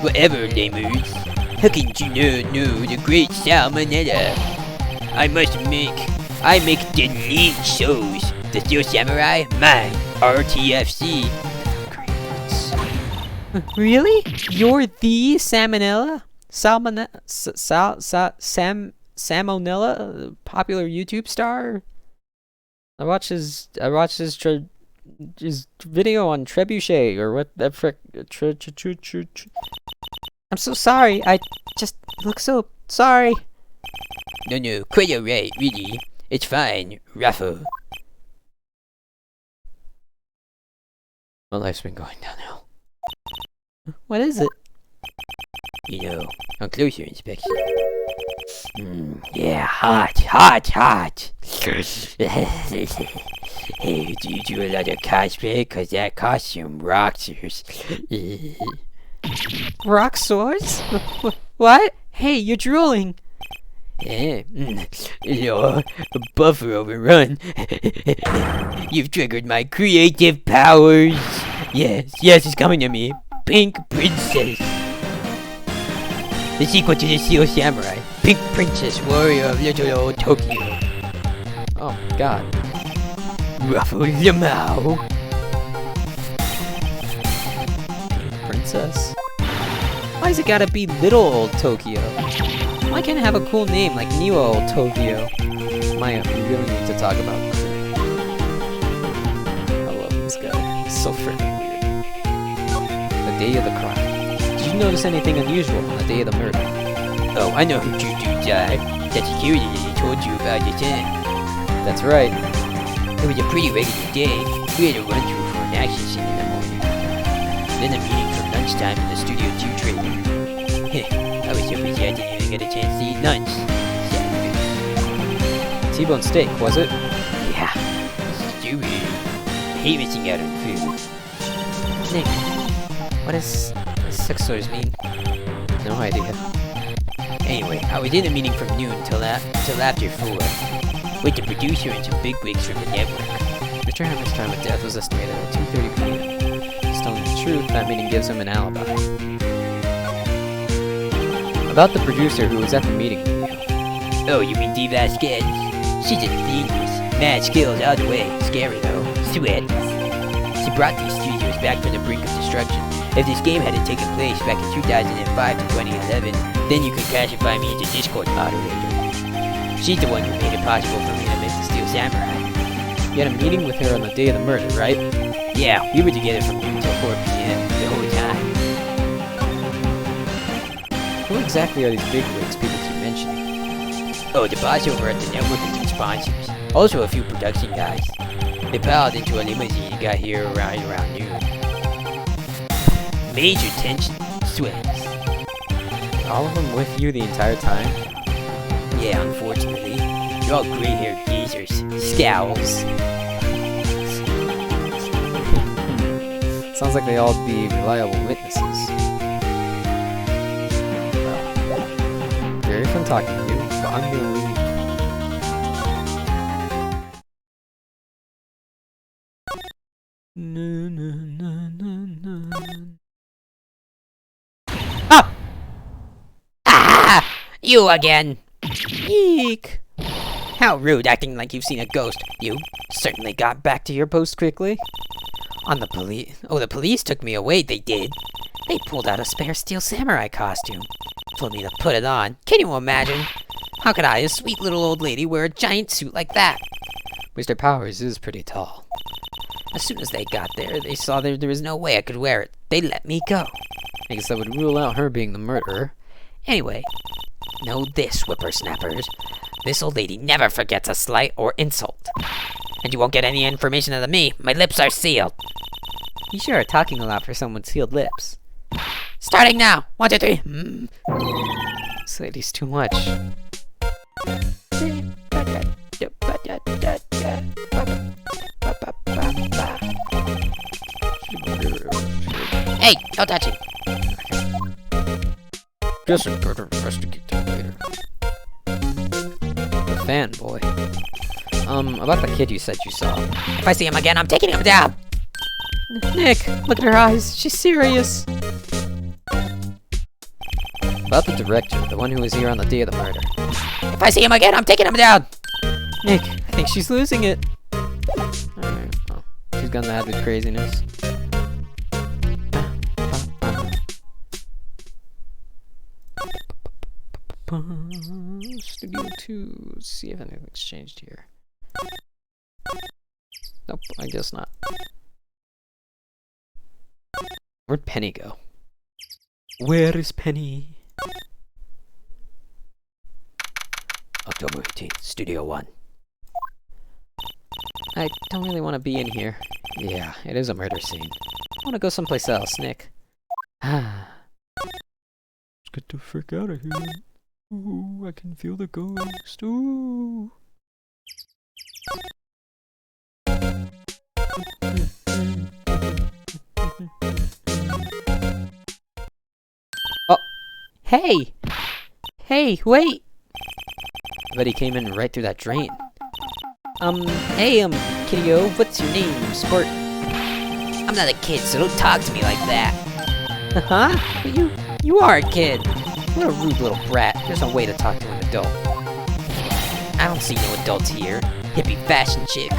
Whatever, lemurs. How can you not know the great salmonella? I make the lead shows. The Steel Samurai, mine. RTFC. Really? You're the Salmonella? Salmonella? Popular YouTube star? I watched his video on Trebuchet, or what the frick. I'm so sorry. I just look so sorry. No, quite alright, really. It's fine, Raffo. My life's been going downhill. What is it? You know, on closer inspection. Yeah, hot. Hey, do you do a lot of cosplay? Cause that costume rocks. Rock swords? What? Hey, you're drooling. Yeah, buffer overrun. You've triggered my creative powers. Yes, it's coming to me. Pink Princess. The sequel to the Steel Samurai. Pink Princess, warrior of little old Tokyo. Oh, God. Ruffle Lamau. Princess? Why's it gotta be little old Tokyo? Why can't it have a cool name like New Old Tokyo? Maya, we really need to talk about Crew. I love this guy. He's so freaking weird. The day of the crime. Did you notice anything unusual on the day of the murder? Oh, I know who you dudes are. That security lady told you about this time. That's right. It was a pretty regular day. We had a run through for an action scene in the morning. Then a meeting for lunchtime in the Studio 2 trailer. I was so busy I didn't even get a chance to eat lunch. T-bone steak, was it? Yeah. Stupid. I hate missing out on food. Nick, what does sex toys mean? No idea. Anyway, I was in a meeting from noon till after 4 with the producer and some bigwigs from the network. Mr. Hammer's time of death was estimated at 2:30 p.m. He's telling the truth, that meeting gives him an alibi. About the producer who was at the meeting with you. Oh, you mean Dee Vasquez? She's a genius. Mad skills all the way. Scary though. Sweat. She brought these studios back from the brink of destruction. If this game had taken place back in 2005 to 2011, then you could classify me as a Discord moderator. She's the one who made it possible for me to make the Steel Samurai. You had a meeting with her on the day of the murder, right? Yeah, we were together from noon till 4 p.m. the whole time. Who exactly are these bigwigs people keep mentioning? Oh, the boss over at the network and some sponsors. Also a few production guys. They piled into a limousine and got here around noon. Major tension. Sweats. All of them with you the entire time? Yeah, unfortunately. They're all gray-haired geezers. Scowls. Sounds like they all be reliable witnesses. Well, very fun talking to you, but I'm gonna leave. Ah! You again! Eek! How rude, acting like you've seen a ghost. You certainly got back to your post quickly. On the police... Oh, the police took me away, they did. They pulled out a spare steel samurai costume. Told me to put it on. Can you imagine? How could I, a sweet little old lady, wear a giant suit like that? Mr. Powers is pretty tall. As soon as they got there, they saw there was no way I could wear it. They let me go. I guess that would rule out her being the murderer. Anyway, know this, whippersnappers. This old lady never forgets a slight or insult. And you won't get any information out of me. My lips are sealed. You sure are talking a lot for someone with sealed lips. Starting now. 1, 2, 3. This lady's too much. Hey, don't touch it. Guess I'd better investigate that later. The fanboy. About the kid you said you saw. If I see him again, I'm taking him down. Nick, look at her eyes. She's serious. About the director, the one who was here on the day of the murder. If I see him again, I'm taking him down. Nick, I think she's losing it. Alright, well, she's gone mad with craziness. Studio 2, let's see if anything's changed here. Nope, I guess not. Where'd Penny go? Where is Penny? October 18th, Studio 1. I don't really want to be in here. Yeah, it is a murder scene. I want to go someplace else, Nick. Ah. Let's get the frick out of here. Ooh, I can feel the ghost. Ooh. Oh, hey! Hey, wait! I bet he came in right through that drain. Hey, kiddo, what's your name, sport? I'm not a kid, so don't talk to me like that. Huh? But you are a kid. What a rude little brat. There's no way to talk to an adult. I don't see no adults here. Hippie fashion chick.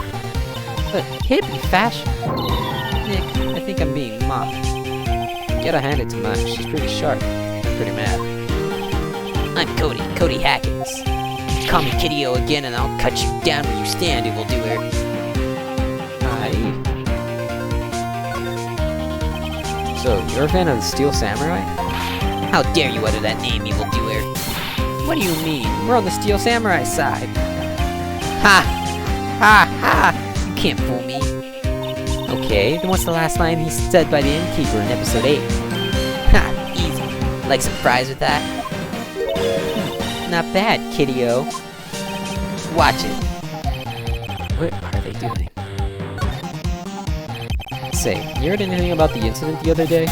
But hippie fashion? Nick, I think I'm being mocked. Gotta hand it to Max. She's pretty sharp. I'm pretty mad. I'm Cody Hackins. Call me Kiddo again and I'll cut you down where you stand, evil doer. So, you're a fan of the Steel Samurai? How dare you utter that name, evil doer? What do you mean? We're on the Steel Samurai side. Ha! Ha! Ha! You can't fool me. Okay, then what's the last line he said by the innkeeper in episode 8? Ha! Easy. Like some fries with that? Not bad, kiddo. Watch it. What are they doing? Say, you heard anything about the incident the other day?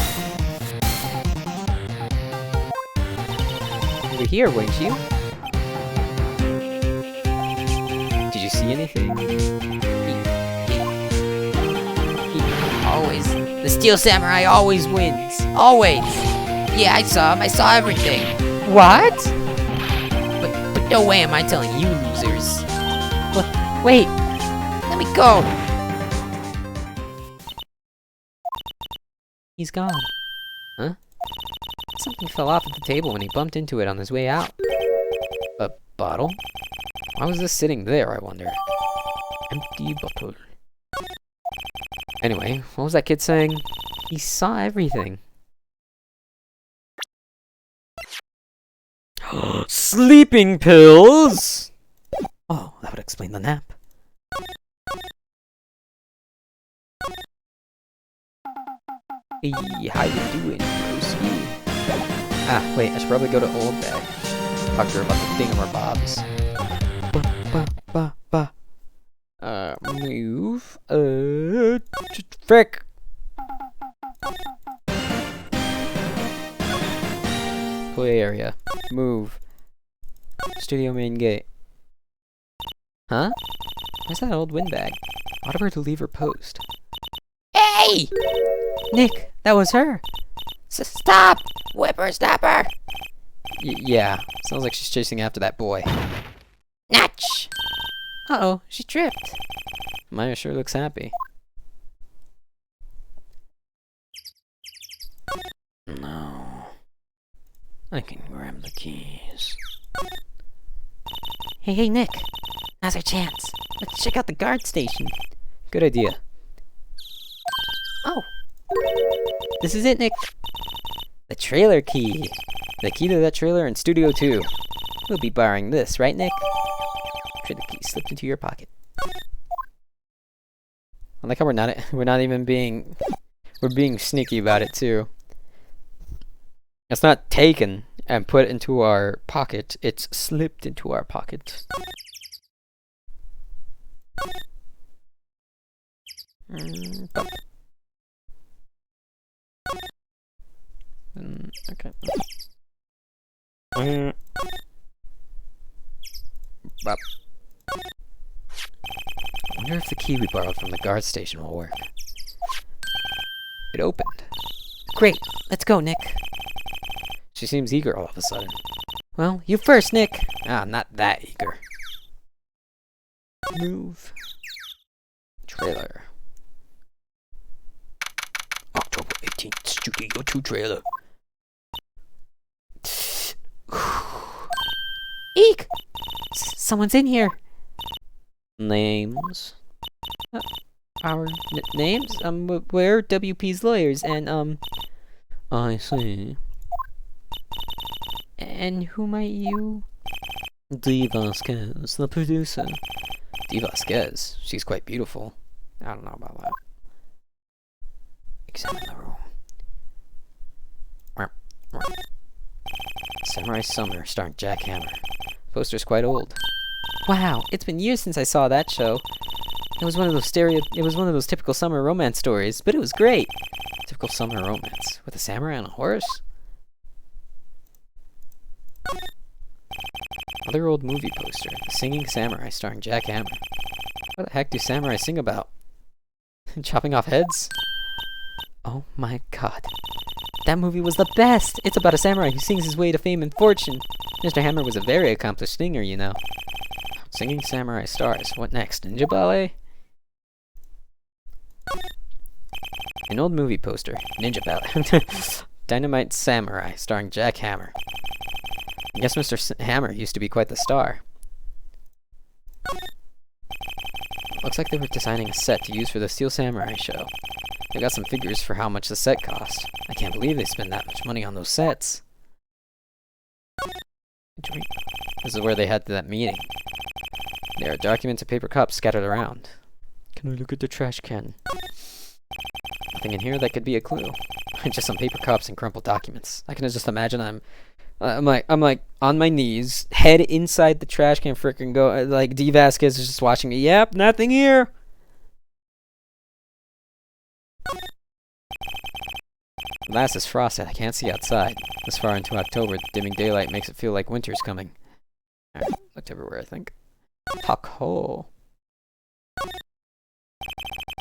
You were here, weren't you? Did you see anything? Always. The Steel Samurai always wins. Always. Yeah, I saw him. I saw everything. What? But no way am I telling you losers. Wait. Let me go. He's gone. Huh? Something fell off at the table when he bumped into it on his way out. A bottle? Why was this sitting there, I wonder? Empty bottle. Anyway, what was that kid saying? He saw everything. Sleeping pills! Oh, that would explain the nap. Hey, how you doing, broski? Ah, wait, I should probably go to Old Bag. Talk to her about the thingamabobs. Move. Frick! Play area. Move. Studio main gate. Huh? Where's that old windbag? Ought her to leave her post. Hey! Nick, that was her. Stop! Whippersnapper! Yeah. Sounds like she's chasing after that boy. Natch! Uh-oh, she tripped. Maya sure looks happy. No. I can grab the keys. Hey, Nick. Now's our chance. Let's check out the guard station. Good idea. Oh. This is it, Nick. The trailer key. The key to that trailer in Studio 2. We'll be borrowing this, right, Nick? Sure, the key slipped into your pocket. I like how we're not even being, we're being sneaky about it too. It's not taken and put into our pocket, it's slipped into our pocket. Okay. Bop. I wonder if the key we borrowed from the guard station will work. It opened. Great. Let's go, Nick. She seems eager all of a sudden. Well, you first, Nick. Ah, not that eager. Move. Trailer. October 18th, Studio 2 trailer. Eek! Someone's in here. Names. Our names? We're WP's lawyers, and, I see. And who might you? Dee Vasquez, the producer. Dee Vasquez? She's quite beautiful. I don't know about that. Examine the room. Samurai Summer, starring Jack Hammer. Poster's quite old. Wow, it's been years since I saw that show. It was one of those typical summer romance stories, but it was great. Typical summer romance with a samurai on a horse. Another old movie poster. The Singing Samurai, starring Jack Hammer. What the heck do samurai sing about? Chopping off heads? Oh my god. That movie was the best! It's about a samurai who sings his way to fame and fortune. Mr. Hammer was a very accomplished singer, you know. Singing Samurai stars. What next? Ninja Ballet? An old movie poster. Ninja Ballet. Dynamite Samurai, starring Jack Hammer. I guess Mr. Hammer used to be quite the star. Looks like they were designing a set to use for the Steel Samurai show. They got some figures for how much the set cost. I can't believe they spend that much money on those sets. This is where they had that meeting. There are documents and paper cups scattered around. Can I look at the trash can? Nothing in here that could be a clue. Just some paper cups and crumpled documents. I can just imagine I'm like on my knees, head inside the trash can, frickin' go like Dee Vasquez is just watching me. Yep, nothing here. Last is frosted. I can't see outside. This far into October, the dimming daylight makes it feel like winter's coming. Alright, looked everywhere, I think. Puck hole.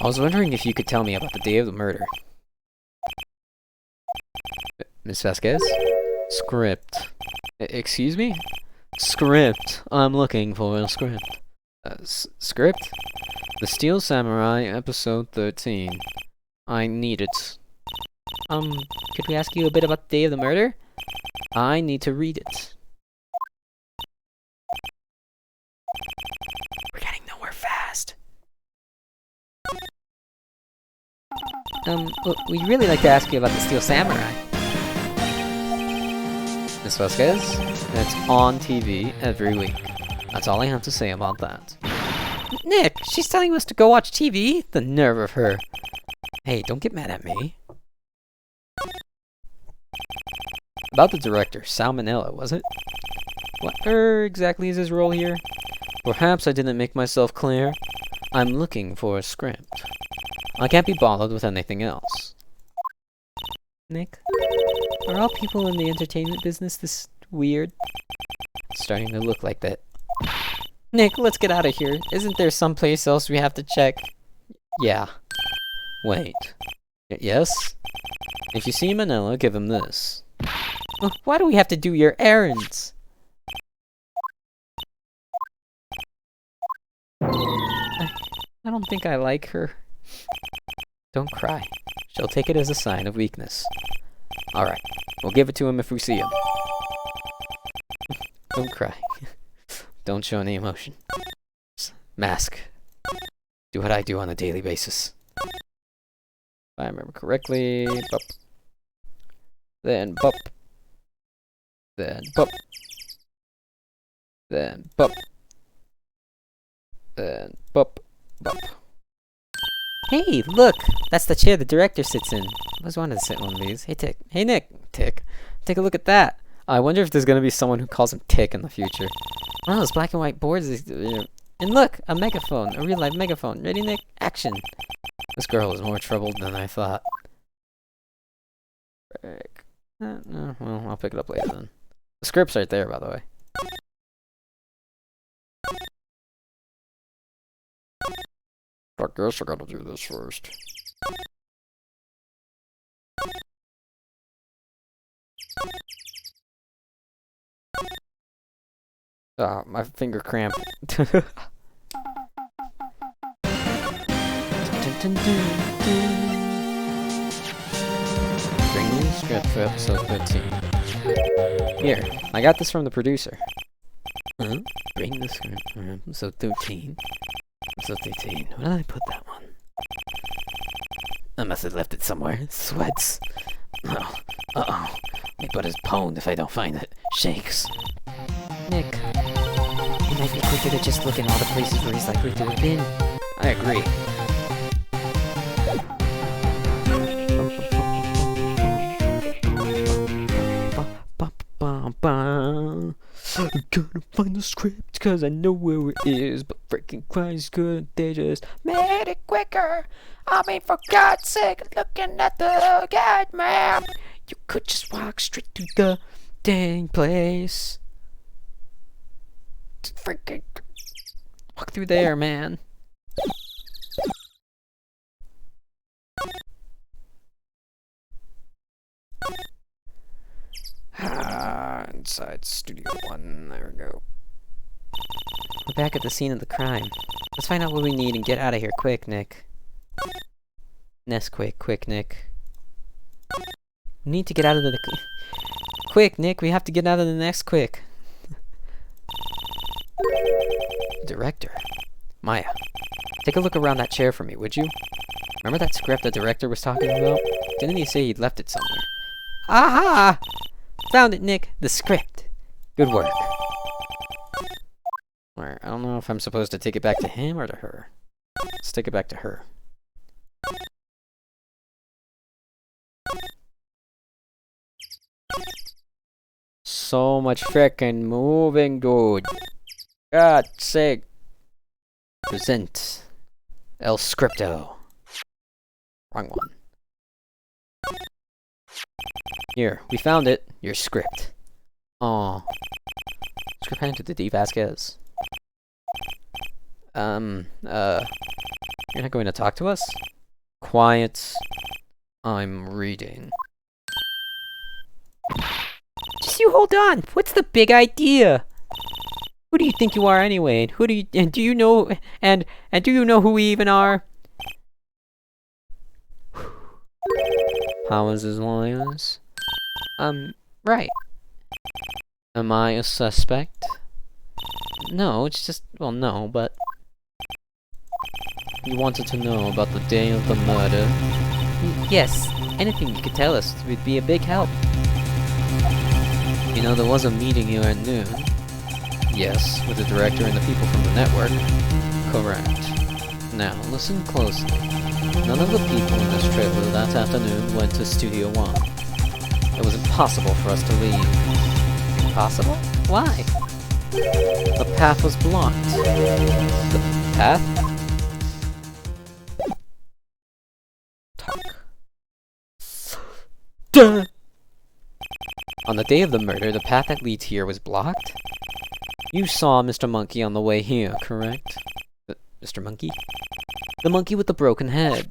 I was wondering if you could tell me about the day of the murder. Miss Vasquez? Script. Excuse me? Script. I'm looking for a script. Script? The Steel Samurai, episode 13. I need it. Could we ask you a bit about the day of the murder? I need to read it. We're getting nowhere fast. We'd really like to ask you about the Steel Samurai. Miss Vasquez? It's on TV every week. That's all I have to say about that. Nick, she's telling us to go watch TV. The nerve of her. Hey, don't get mad at me. About the director, Sal Manella, was it? What exactly is his role here? Perhaps I didn't make myself clear. I'm looking for a script. I can't be bothered with anything else. Nick? Are all people in the entertainment business this weird? It's starting to look like that. Nick, let's get out of here. Isn't there someplace else we have to check? Yeah. Wait. Yes? If you see Manila, give him this. Why do we have to do your errands? I don't think I like her. Don't cry. She'll take it as a sign of weakness. Alright, we'll give it to him if we see him. Don't cry. Don't show any emotion. Mask. Do what I do on a daily basis. If I remember correctly, bup. Then bup. Then bup. Then bup. Then bup. Bup. Hey, look! That's the chair the director sits in. I always wanted to sit in one of these. Hey, Tick. Hey, Nick. Tick. Take a look at that. I wonder if there's gonna be someone who calls him Tick in the future. One of those black and white boards is... And look! A megaphone. A real-life megaphone. Ready, Nick? Action! This girl is more troubled than I thought. Frick. Well, I'll pick it up later then. The script's right there, by the way. I guess I gotta do this first. Ah, my finger cramp. Bring me the script for episode 15. Here, I got this from the producer. Huh? Bring the script for episode 13. Episode 13. Where did I put that one? I must have left it somewhere. Sweats. Oh. Uh-oh. My butt is pwned if I don't find it. Shakes. Nick. It might be quicker to just look in all the places where he's likely to have been. I agree. I'm gonna find the script cause I know where it is, but freaking Christ, could they just made it quicker? I mean, for God's sake, looking at the guide map, you could just walk straight to the dang place. Just freaking walk through there, man. Inside Studio 1, there we go. We're back at the scene of the crime. Let's find out what we need and get out of here quick, Nick. Quick, Nick. We need to get out of the... Quick, Nick, we have to get out of the nest quick. Director. Maya, take a look around that chair for me, would you? Remember that script the director was talking about? Didn't he say he'd left it somewhere? Aha! Found it, Nick. The script. Good work. Alright, I don't know if I'm supposed to take it back to him or to her. Let's take it back to her. So much frickin' moving, dude. God's sake. Present El Scripto. Wrong one. Here, we found it. Your script. Aw. Script handed to D. Vasquez. You're not going to talk to us? Quiet. I'm reading. Just you hold on. What's the big idea? Who do you think you are anyway? And who do you and do you know and do you know who we even are? How is his lawyers? Right. Am I a suspect? No, it's just, well, no, but... You wanted to know about the day of the murder? Yes. Anything you could tell us would be a big help. You know, there was a meeting here at noon. Yes, with the director and the people from the network. Correct. Now, listen closely. None of the people in this trailer that afternoon went to Studio 1. It was impossible for us to leave. Impossible? Why? The path was blocked. The path? Talk. On the day of the murder, the path that leads here was blocked? You saw Mr. Monkey on the way here, correct? Mr. Monkey? The monkey with the broken head.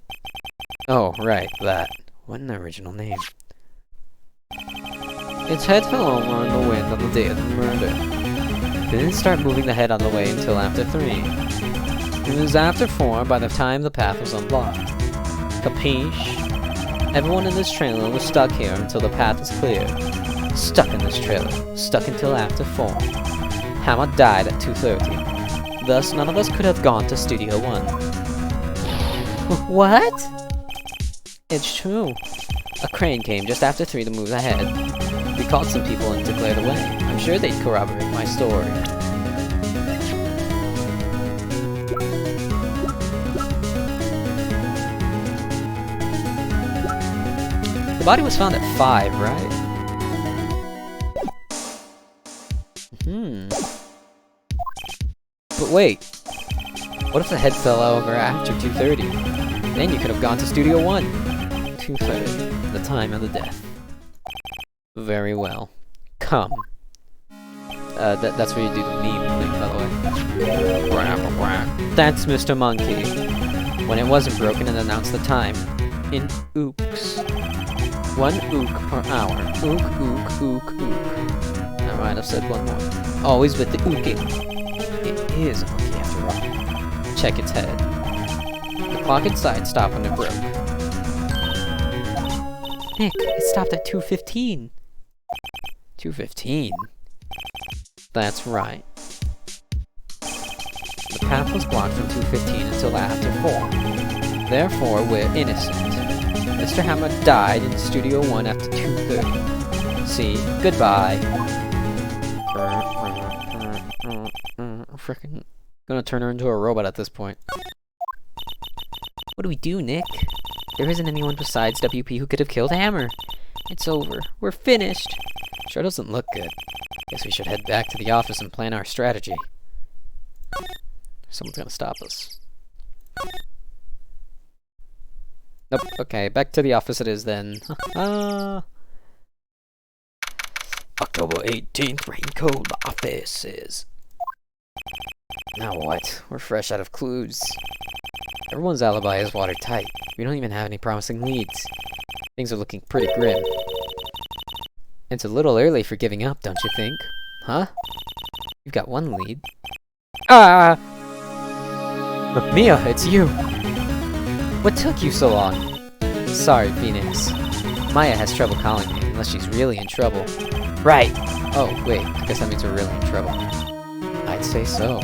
Oh, right, that. What an original name. Its head fell over in the wind on the day of the murder. They didn't start moving the head on the way until after 3. It was after 4 by the time the path was unblocked. Capiche? Everyone in this trailer was stuck here until the path was cleared. Stuck in this trailer. Stuck until after 4. Hammer died at 2:30. Thus, none of us could have gone to Studio 1. What? It's true. A crane came just after 3 to move the head. We called some people in to clear the way. I'm sure they'd corroborate my story. The body was found at 5, right? But wait. What if the head fell over after 2:30? Then you could have gone to Studio 1. 2:30, the time of the death. Very well. Come. That's where you do the meme thing, by the way. That's Mr. Monkey. When it wasn't broken, it announced the time. In ooks. 1 ook per hour. Ook, ook, ook, ook. I might have said one more. Always with the ooking. It is a monkey after all. Check its head. The clock inside stopped when it broke. Nick, it stopped at 2:15. 2:15? That's right. The path was blocked from 2:15 until after 4. Therefore, we're innocent. Mr. Hammer died in Studio 1 after 2:30. See? Goodbye. Frickin' gonna turn her into a robot at this point. What do we do, Nick? There isn't anyone besides WP who could have killed Hammer. It's over. We're finished. Sure doesn't look good. Guess we should head back to the office and plan our strategy. Someone's gonna stop us. Nope. Okay, back to the office it is then. October 18th, Raincoat offices. Now what? We're fresh out of clues. Everyone's alibi is watertight. We don't even have any promising leads. Things are looking pretty grim. It's a little early for giving up, don't you think? Huh? You've got one lead. Ah! Mia, it's you! What took you so long? Sorry, Phoenix. Maya has trouble calling me, unless she's really in trouble. Right! Oh, wait, I guess that means we're really in trouble. I'd say so.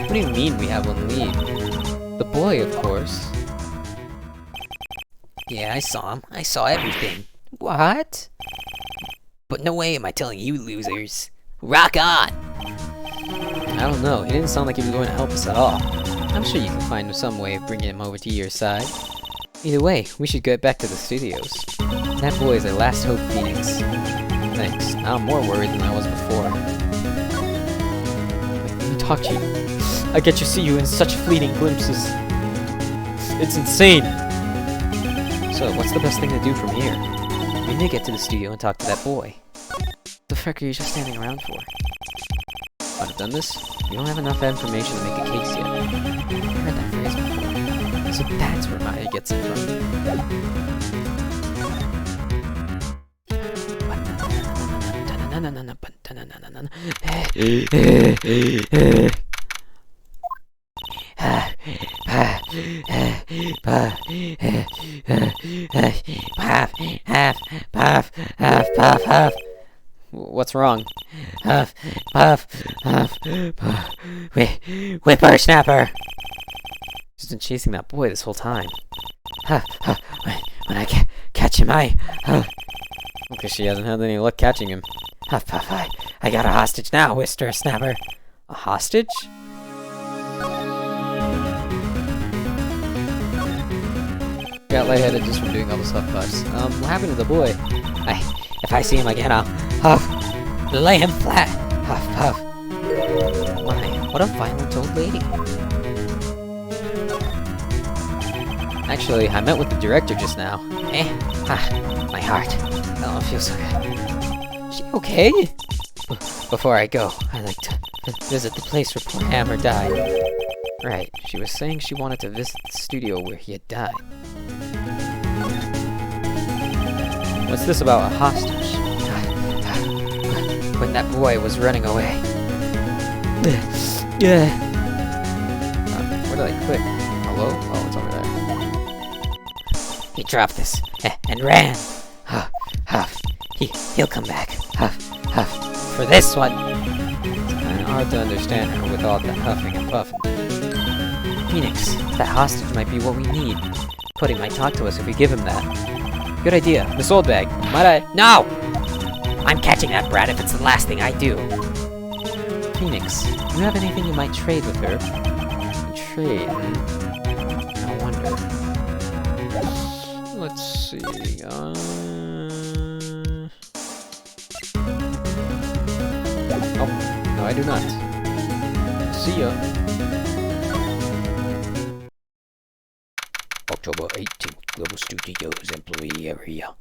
What do you mean we have one lead? The boy, of course. Yeah, I saw him. I saw everything. What? But no way am I telling you losers. Rock on! I don't know, he didn't sound like he was going to help us at all. I'm sure you can find some way of bringing him over to your side. Either way, we should get back to the studios. That boy is a last hope, Phoenix. Thanks. Now I'm more worried than I was before. Let me talk to you. I get to see you in such fleeting glimpses. It's insane! So, what's the best thing to do from here? We need to get to the studio and talk to that boy. The frick are you just standing around for? Might have done this? You don't have enough information to make a case yet. I heard that phrase before. So that's where Maya gets it from. What's wrong? Huff, puff, huff, puff. Whippersnapper! She's been chasing that boy this whole time. Huff, huff. When I catch him, I... Because she hasn't had any luck catching him. Huff, puff, I got a hostage now, Whippersnapper. A hostage? Got lightheaded just from doing all this huff puffs. What happened to the boy? If I see him again, I'll huff, lay him flat. Huff, puff. My, what a violent old lady. Actually, I met with the director just now. My heart. Oh, it feels so good. She okay? Before I go, I'd like to visit the place where poor Hammer died. Right, she was saying she wanted to visit the studio where he had died. What's this about a hostage? When that boy was running away. Yeah. Where did I click? Hello? Oh, it's over there. He dropped this and ran. Huff, huff. He'll come back. Huff, huff. For this one. It's kind of hard to understand her with all that huffing and puffing. Phoenix, that hostage might be what we need. Cody might talk to us if we give him that. Good idea. Miss Oldbag, might I? No! I'm catching that brat if it's the last thing I do. Phoenix, do you have anything you might trade with her? Trade? I wonder. Let's see. Oh, no, I do not. See ya. October 18th, Global Studios employee area.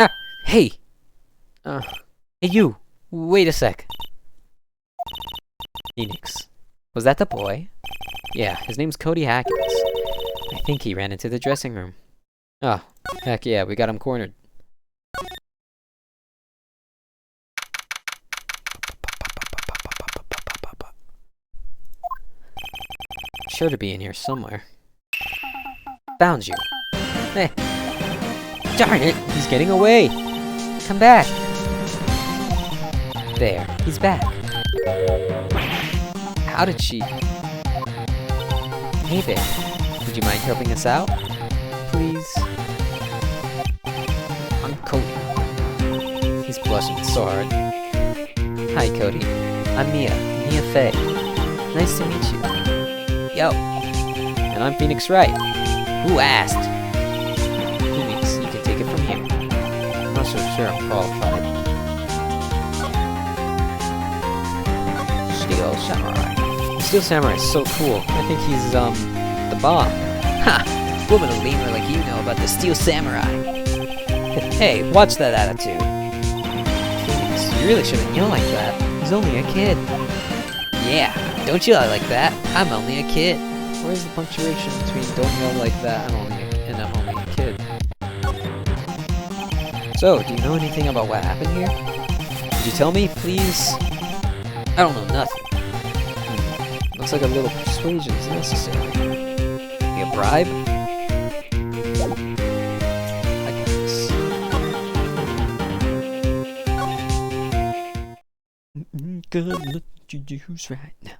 Ah, hey! Uh, Hey you! Wait a sec. Phoenix, was that the boy? yeah, his name's Cody Hackins. I think he ran into the dressing room. Oh, heck yeah, we got him cornered. Sure to be in here somewhere. Found you. Hey. Darn it, he's getting away. Come back. There, he's back. How did she... Hey there, would you mind helping us out? Please? I'm Cody. He's blushing so hard. Hi, Cody. I'm Mia Fey. Nice to meet you. Yo, And I'm Phoenix Wright. who asked? Phoenix, you can take it from here. I'm not so sure I'm qualified. Steel Samurai. Steel Samurai is so cool. I think he's, the bomb. Ha! Woman a lemur like you know about the Steel Samurai. Hey, watch that attitude. Phoenix, you really shouldn't yell like that. He's only a kid. Yeah, don't you like that? I'm only a kid. Where's the punctuation between don't yell like that and I'm only a kid? So, do you know anything about what happened here? Could you tell me, please? I don't know nothing. Looks like a little persuasion is necessary. A bribe? I got this. Gonna let you choose right now.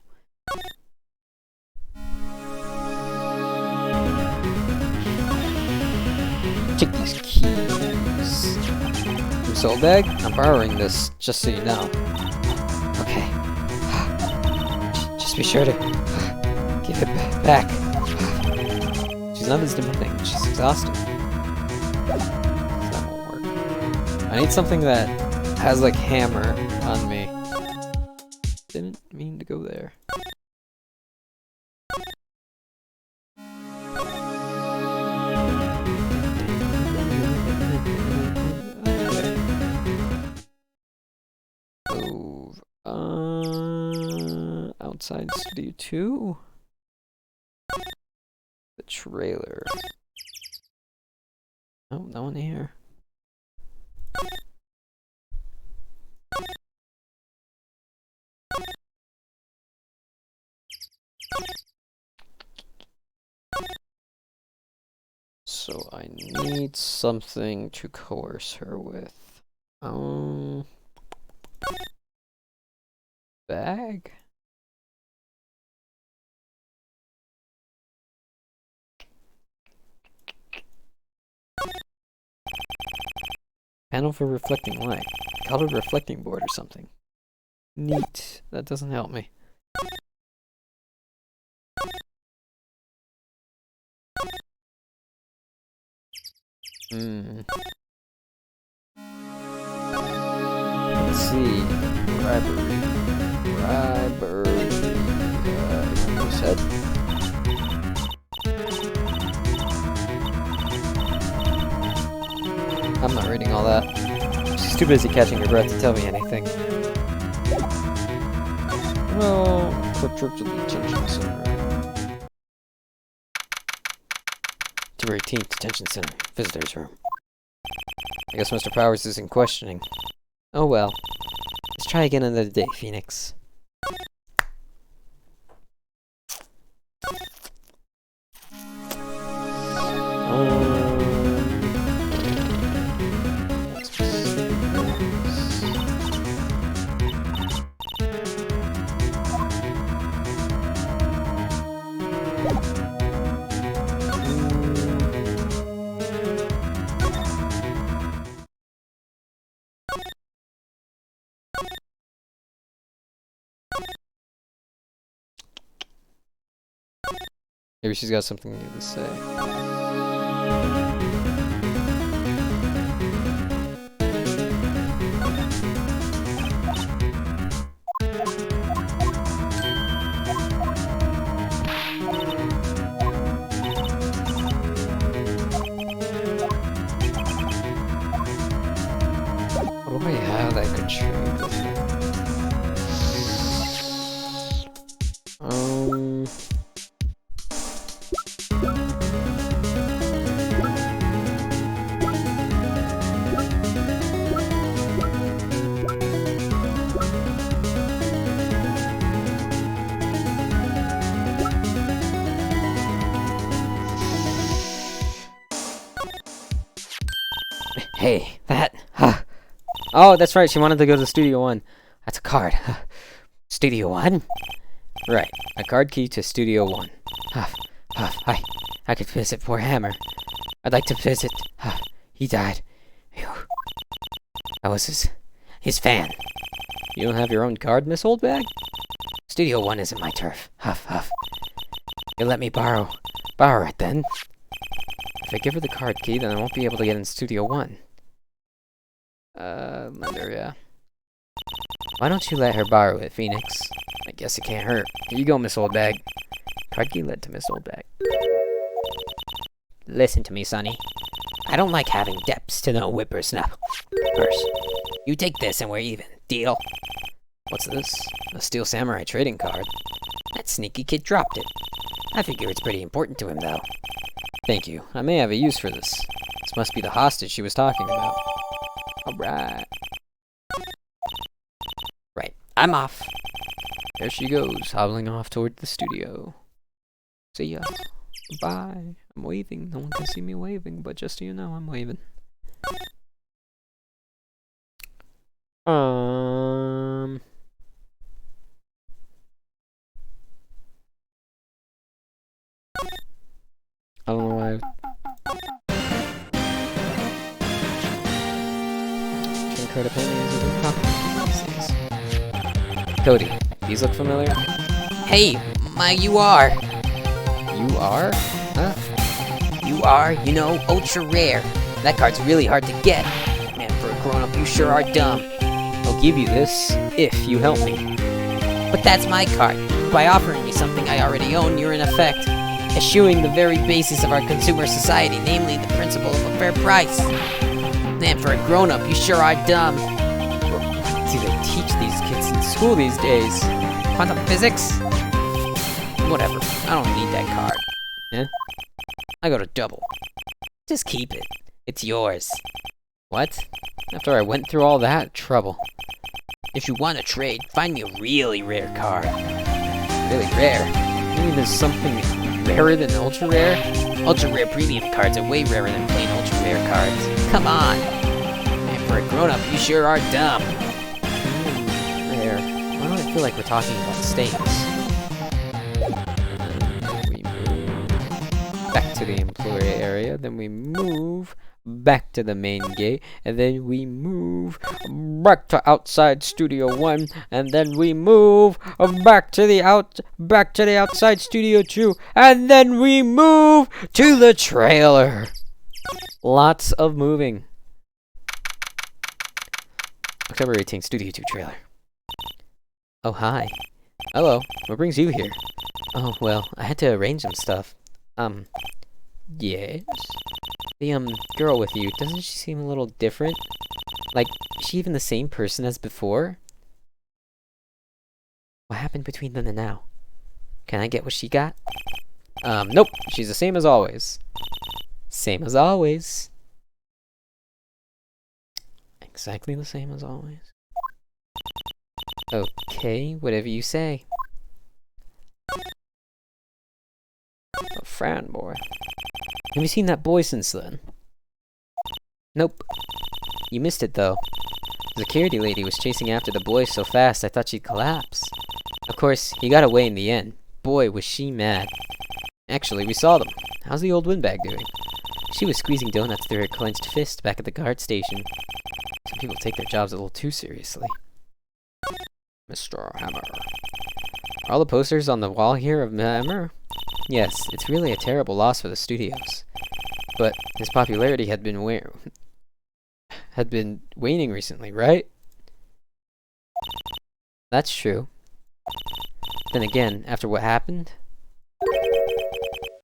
Check these keys. Miss Oldbag, I'm borrowing this, just so you know. Okay. Just be sure to give it back. She's not as demanding, she's exhausted. That won't work. I need something that has, like, hammer on me. Didn't mean to go there. Move. Outside Studio 2? The trailer. Oh, no one here. So I need something to coerce her with. Bag? Panel for reflecting light. Colored reflecting board or something. Neat. That doesn't help me. Let's see. Bribery. You said? I'm not reading all She's too busy catching her breath to tell me anything. Well, quick trip to the detention center. 218th Detention Center, visitor's room. I guess Mr. Powers is in questioning. Oh well. Let's try again another day, Phoenix. Maybe she's got something new to say. What do I have that I could trade with her? Hey, that. Oh, that's right. She wanted to go to Studio One. That's a card. Studio One? Right. A card key to Studio One. I could visit poor Hammer. I'd like to visit. He died. Phew. I was his fan. You don't have your own card, Miss Oldbag? Studio One isn't my turf. You'll let me borrow it then? If I give her the card key, then I won't be able to get in Studio One. Lender, yeah. Why don't you let her borrow it, Phoenix? I guess it can't hurt. Here you go, Miss Oldbag. Card key led to Miss Oldbag. Listen to me, Sonny. I don't like having debts to no whippersnappers. You take this and we're even. Deal? What's this? A Steel Samurai trading card. That sneaky kid dropped it. I figure it's pretty important to him, though. Thank you. I may have a use for this. This must be the hostage she was talking about. Alright. Right. I'm off. There she goes, hobbling off toward the studio. See ya. Bye. I'm waving. No one can see me waving, but just so you know, I'm waving. I don't know why. Cody, these look familiar? Hey, you are. You are? Huh? You are, ultra rare. That card's really hard to get. Man, for a grown-up, you sure are dumb. I'll give you this, if you help me. But that's my card. By offering me something I already own, you're in effect eschewing the very basis of our consumer society, namely the principle of a fair price. Man, for a grown-up, you sure are dumb. What do they teach these kids in school these days? Quantum physics? Whatever, I don't need that card. Eh? I got a double. Just keep it. It's yours. What? After I went through all that trouble. If you want to trade, find me a really rare card. Really rare? You mean there's something rarer than ultra rare? Ultra rare premium cards are way rarer than plain ultra rare cards. Come on! And for a grown-up, you sure are dumb. Rare. Why do I feel like we're talking about steaks? We move back to the employee area, then we move back to the main gate, and then we move back to outside Studio 1, and then we move back to the outside Studio 2, and then we move to the trailer. Lots of moving. October 18th, Studio 2 trailer. Oh, hi. Hello. What brings you here? Oh, well, I had to arrange some stuff. Yes? The, girl with you, doesn't she seem a little different? Like, she even the same person as before? What happened between then and now? Can I get what she got? Nope. She's the same as always. Same as always. Exactly the same as always. Okay, whatever you say. A Fran boy. Have you seen that boy since then? Nope. You missed it though. The security lady was chasing after the boy so fast I thought she'd collapse. Of course, he got away in the end. Boy, was she mad. Actually, we saw them. How's the old windbag doing? She was squeezing donuts through her clenched fist back at the guard station. Some people take their jobs a little too seriously. Mr. Hammer. Are all the posters on the wall here of Hammer? Yes, it's really a terrible loss for the studios. But his popularity had been waning recently, right? That's true. Then again, after what happened?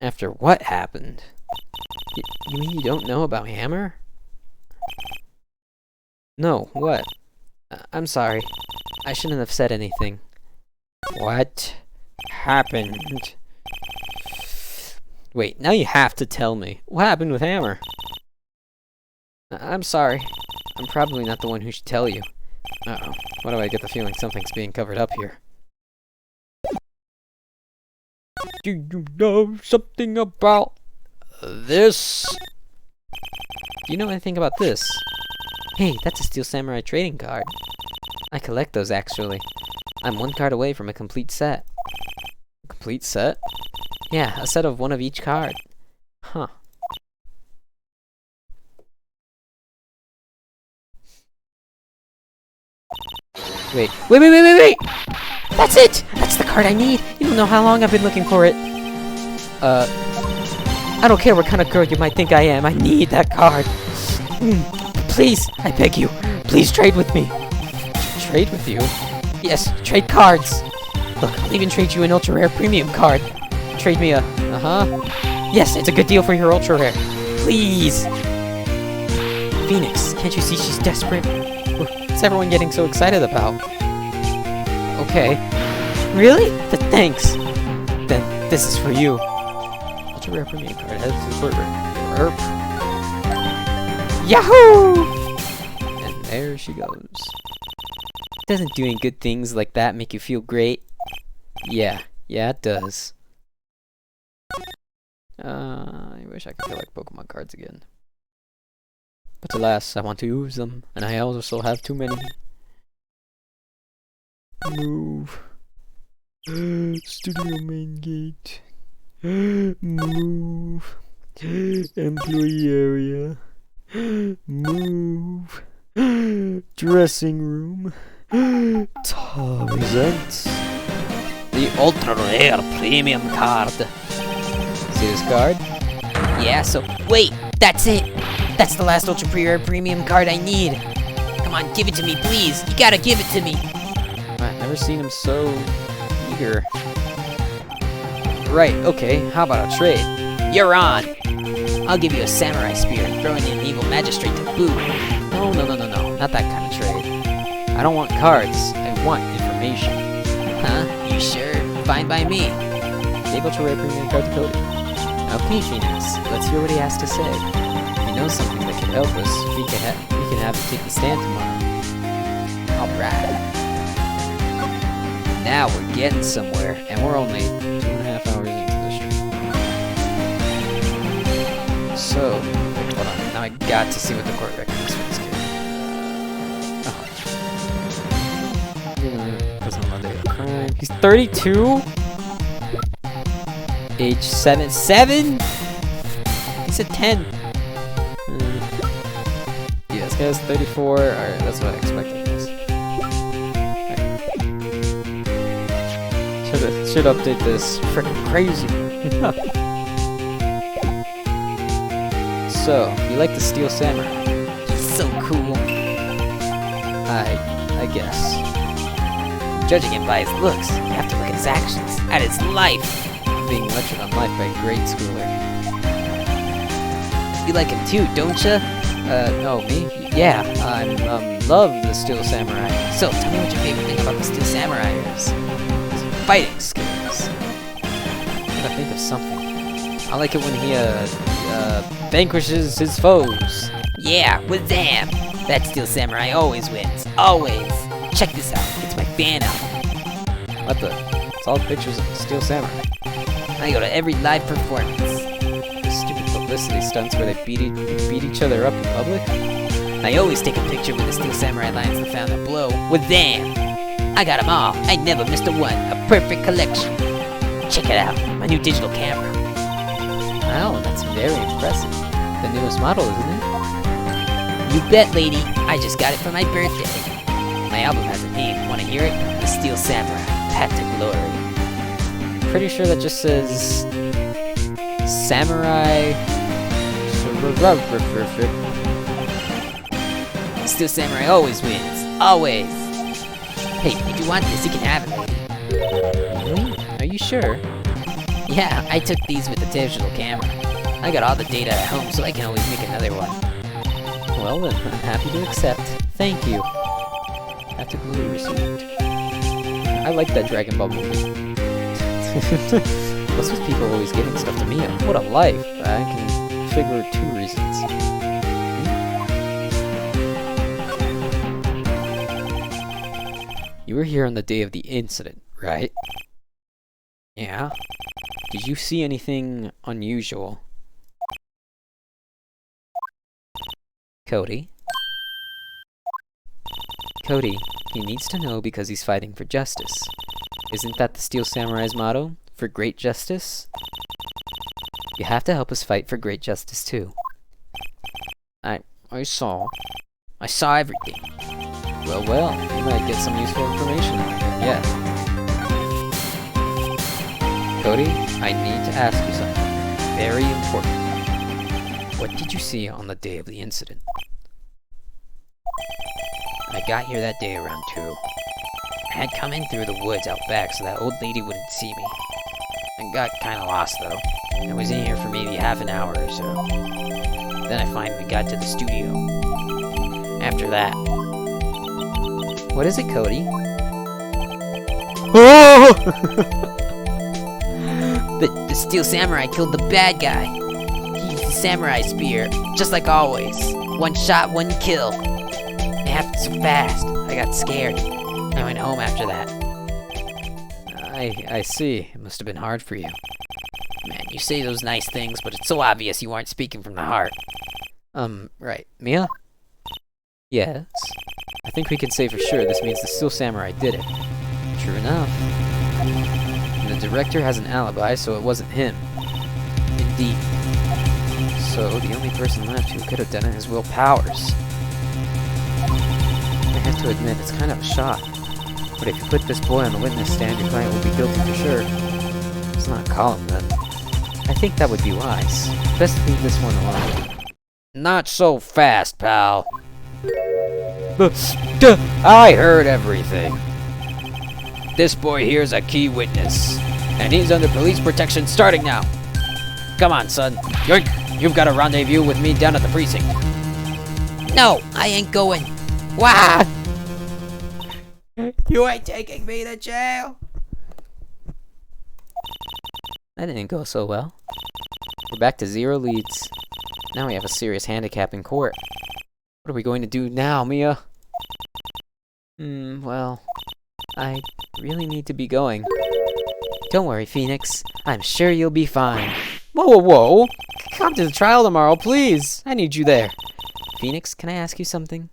After what happened? You mean you don't know about Hammer? No, what? I'm sorry. I shouldn't have said anything. What happened? Wait, now you have to tell me. What happened with Hammer? I'm sorry. I'm probably not the one who should tell you. Uh-oh. Why do I get the feeling something's being covered up here? Do you know something about this? Do you know anything about this? Hey, that's a Steel Samurai trading card. I collect those, actually. I'm one card away from a complete set. A complete set? Yeah, a set of one of each card. Huh. Wait. That's it! That's the card I need! You don't know how long I've been looking for it. I don't care what kind of girl you might think I am. I need that card. Please, I beg you. Please trade with me. Trade with you? Yes, trade cards. Look, I'll even trade you an ultra rare premium card. Trade me a... Yes, it's a good deal for your ultra rare. Please. Phoenix, can't you see she's desperate? What's everyone getting so excited about? Okay. Really? Thanks. Then this is for you. Ultra rare premium card has support rare. Yahoo! And there she goes. Doesn't doing good things like that make you feel great? Yeah, it does. I wish I could collect Pokemon cards again. But alas, I want to use them, and I also have too many. Move. Studio main gate. Move. Employee area. Move. Dressing room. Presents The ultra rare premium card. See this card? Yeah, so wait, that's it. That's the last ultra rare premium card I need. Come on, give it to me, please. You gotta give it to me. I've never seen him so eager. Right, okay, how about a trade? You're on. I'll give you a samurai spear and throw in an evil magistrate to boot. No, not that kind of trade. I don't want cards, I want information. Huh? You sure? Fine by me. Able to rare premium card to Cody. Okay, Phoenix, let's hear what he has to say. If he knows something that could help us, we can have him take the stand tomorrow. Alright. Now we're getting somewhere. And we're only 2.5 hours into the stream. So, hold on, now I got to see what the court record is for this kid. Prison on the day of crime. He's 32? Age 7? He said 10. Yeah, this guy's 34. Alright, that's what I expected. Should update this. Freaking crazy. So, you like the Steel Samurai? So cool. I guess. Judging him by his looks, you have to look at his actions, at his life. Being lectured on life by a grade schooler. You like him too, don't ya? No, me? Yeah, I love the Steel Samurai. So, tell me what your favorite thing about the Steel Samurai is. Fighting skills. I'm gonna think of something. I like it when he vanquishes his foes. Yeah, with them. That Steel Samurai always wins. Always. Check this out. It's my fan album. What the? It's all pictures of the Steel Samurai. I go to every live performance. Stupid publicity stunts where they beat each other up in public. I always take a picture with the Steel Samurai lions that found a blow with them. I got them all. I never missed a one. A perfect collection. Check it out. My new digital camera. Wow, that's very impressive. The newest model, isn't it? You bet, lady. I just got it for my birthday. My album has a name. Want to hear it? The Steel Samurai. Path to Glory. Pretty sure that just says Samurai. Steel Samurai always wins. Always. Hey, if you want this, you can have it, lady. Really? Are you sure? Yeah, I took these with the digital camera. I got all the data at home, so I can always make another one. Well then, I'm happy to accept. Thank you. Tactically received. I like that Dragon Ball movie. What's with people always giving stuff to Mia? What a life! I can figure 2 reasons. You were here on the day of the incident, right? Yeah? Did you see anything unusual? Cody? Cody, he needs to know because he's fighting for justice. Isn't that the Steel Samurai's motto? For great justice? You have to help us fight for great justice too. I saw everything. Well, you might get some useful information out of it, yeah. Cody, I need to ask you something. Very important. What did you see on the day of the incident? I got here that day around 2. I had come in through the woods out back so that old lady wouldn't see me. I got kinda lost though. I was in here for maybe half an hour or so. Then I finally got to the studio. After that... What is it, Cody? The Steel Samurai killed the bad guy. He used the samurai spear, just like always. 1 shot, 1 kill. It happened so fast, I got scared. I went home after that. I see. It must have been hard for you. Man, you say those nice things, but it's so obvious you aren't speaking from the heart. Right. Mia? Yes? I think we can say for sure this means the Steel Samurai did it. True enough. And the director has an alibi, so it wasn't him. Indeed. So, the only person left who could have done it is Will Powers. I have to admit, it's kind of a shock. But if you put this boy on the witness stand, your client will be guilty for sure. Let's not call him then. I think that would be wise. Best leave this one alone. Not so fast, pal. I heard everything. This boy here's a key witness, and he's under police protection starting now. Come on, son. You've got a rendezvous with me down at the precinct. No, I ain't going. Wah! You ain't taking me to jail. That didn't go so well. We're back to 0 leads. Now we have a serious handicap in court. What are we going to do now, Mia? Well, I really need to be going. Don't worry, Phoenix. I'm sure you'll be fine. Whoa! Come to the trial tomorrow, please! I need you there. Phoenix, can I ask you something?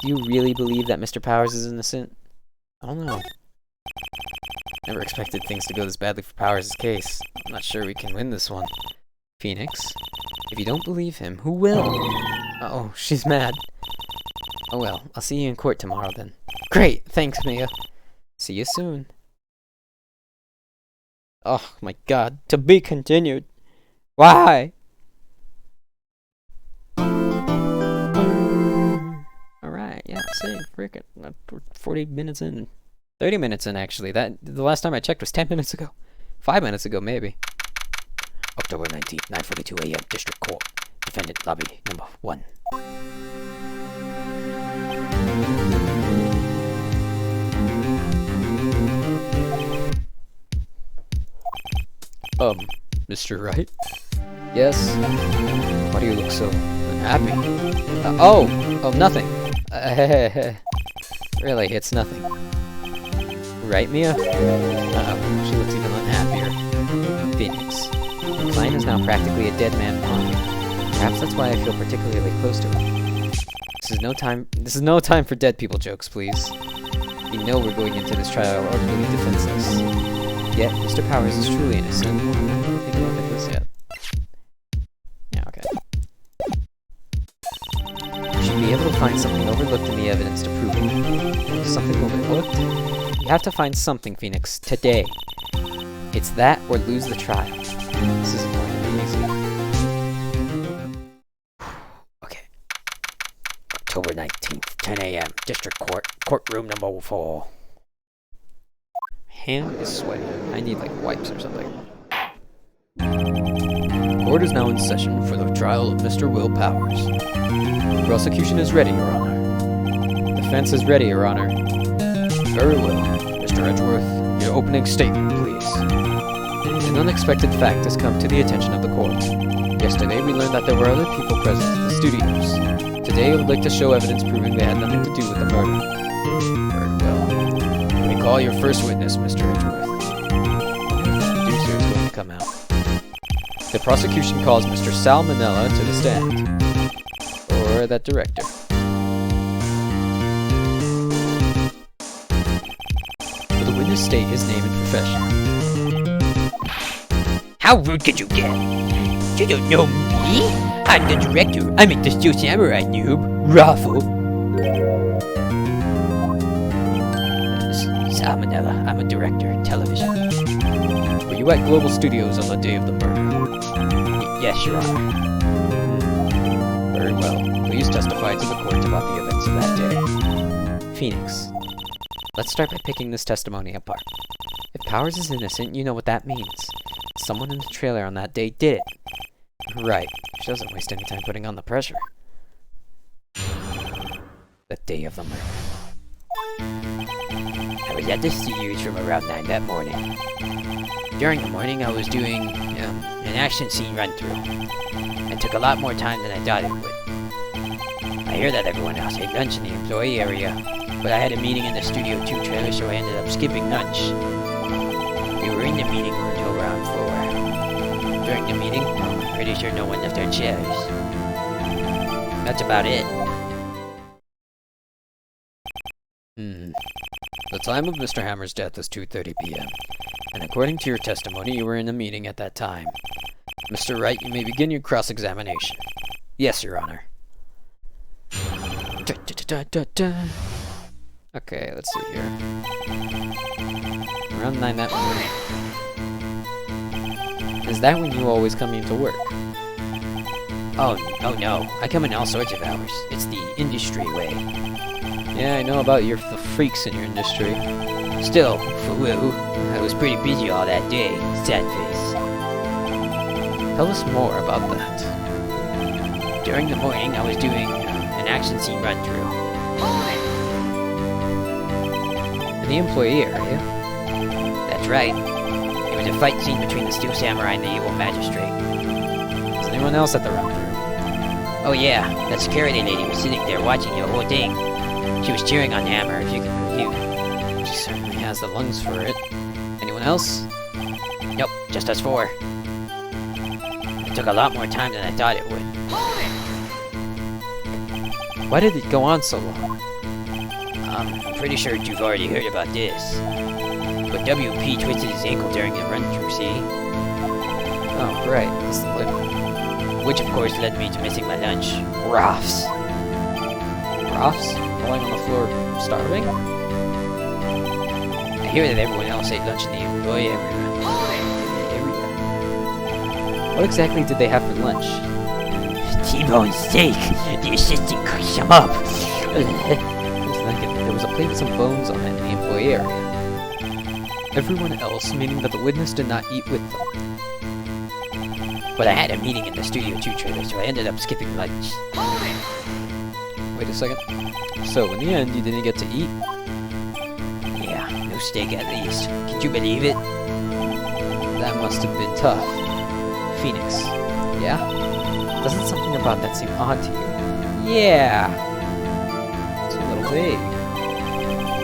Do you really believe that Mr. Powers is innocent? I don't know. Never expected things to go this badly for Powers' case. I'm not sure we can win this one. Phoenix, if you don't believe him, who will? Uh-oh, she's mad. Oh well, I'll see you in court tomorrow then. Great, thanks, Mia. See you soon. Oh my god, to be continued. Why? Alright, yeah, see, frickin' 40 minutes in. 30 minutes in, actually. The last time I checked was 10 minutes ago. 5 minutes ago, maybe. October 19th, 9:42 a.m. District Court. Defendant Lobby Number 1. Mr. Wright? Yes? Why do you look so unhappy? Oh, nothing. Really, it's nothing. Right, Mia? She looks even unhappier. Phoenix. The client is now practically a dead man upon me. Perhaps that's why I feel particularly close to him. This is no time for dead people jokes, please. We know we're going into this trial utterly defenseless. Yet, Mr. Powers is truly innocent. Take a look at this yet. Yeah, okay. You should be able to find something overlooked in the evidence to prove it. Something overlooked? You have to find something, Phoenix, today. It's that or lose the trial. This isn't going to be easy. Okay. October 19th, 10 a.m. District Court, courtroom number 4. Hand is sweaty. I need, like, wipes or something. Court is now in session for the trial of Mr. Will Powers. The prosecution is ready, Your Honor. Defense is ready, Your Honor. Very well. Mr. Edgeworth, your opening statement, please. An unexpected fact has come to the attention of the court. Yesterday, we learned that there were other people present at the studios. Today, I would like to show evidence proving they had nothing to do with the murder. Very well. We call your first witness, Mr. Edgeworth. The producer is going to come out. The prosecution calls Mr. Sal Manella to the stand. Or that director. Will the witness state his name and profession? How rude could you get? You don't know me? I'm the director. I'm at the Steel Samurai, noob. Raffle. Salmonella. I'm a director. Television. Were you at Global Studios on the day of the murder? Yes, Your Honor. Very well. Please testify to the court about the events of that day. Phoenix. Let's start by picking this testimony apart. If Powers is innocent, you know what that means. Someone in the trailer on that day did it. Right. She doesn't waste any time putting on the pressure. The day of the murder. I was at the studios from around 9 that morning. During the morning, I was doing an action scene run-through. It took a lot more time than I thought it would. I hear that everyone else ate lunch in the employee area, but I had a meeting in the Studio 2 trailer, so I ended up skipping lunch. We were in the meeting room until around 4. During the meeting, I'm pretty sure no one left their chairs. That's about it. The time of Mr. Hammer's death was 2:30 p.m. And according to your testimony, you were in a meeting at that time. Mr. Wright, you may begin your cross-examination. Yes, Your Honor. Okay, let's see here. Around 9 that morning. Is that when you always come into work? Oh no. I come in all sorts of hours. It's the industry way. Yeah, I know about the freaks in your industry. Still, for Will, I was pretty busy all that day. Sad face. Tell us more about that. During the morning, I was doing an action scene run-through. In the employee area? That's right. It was a fight scene between the Steel Samurai and the evil magistrate. Was anyone else at the run-through? Oh yeah, that security lady was sitting there watching the whole thing. She was cheering on Hammer, if you can review. She certainly has the lungs for it. Anyone else? Nope, just us 4. It took a lot more time than I thought it would. Why did it go on so long? I'm pretty sure you've already heard about this. But WP twisted his ankle during the run-through, see? Oh, right. That's the lip. Which of course led me to missing my lunch. Roths. Roths? Lying on the floor, starving? I hear that everyone else ate lunch in the employee area. What exactly did they have for lunch? T-bone steak! The assistant cooked some up! There was a plate with some bones on it in the employee area. Everyone else, meaning that the witness did not eat with them. But I had a meeting in the Studio 2 trailer, so I ended up skipping lunch. Wait a second. So, in the end, you didn't get to eat? Yeah, no steak at least. Could you believe it? That must have been tough. Phoenix. Yeah? Doesn't something about that seem odd to you? Yeah! It's a little vague.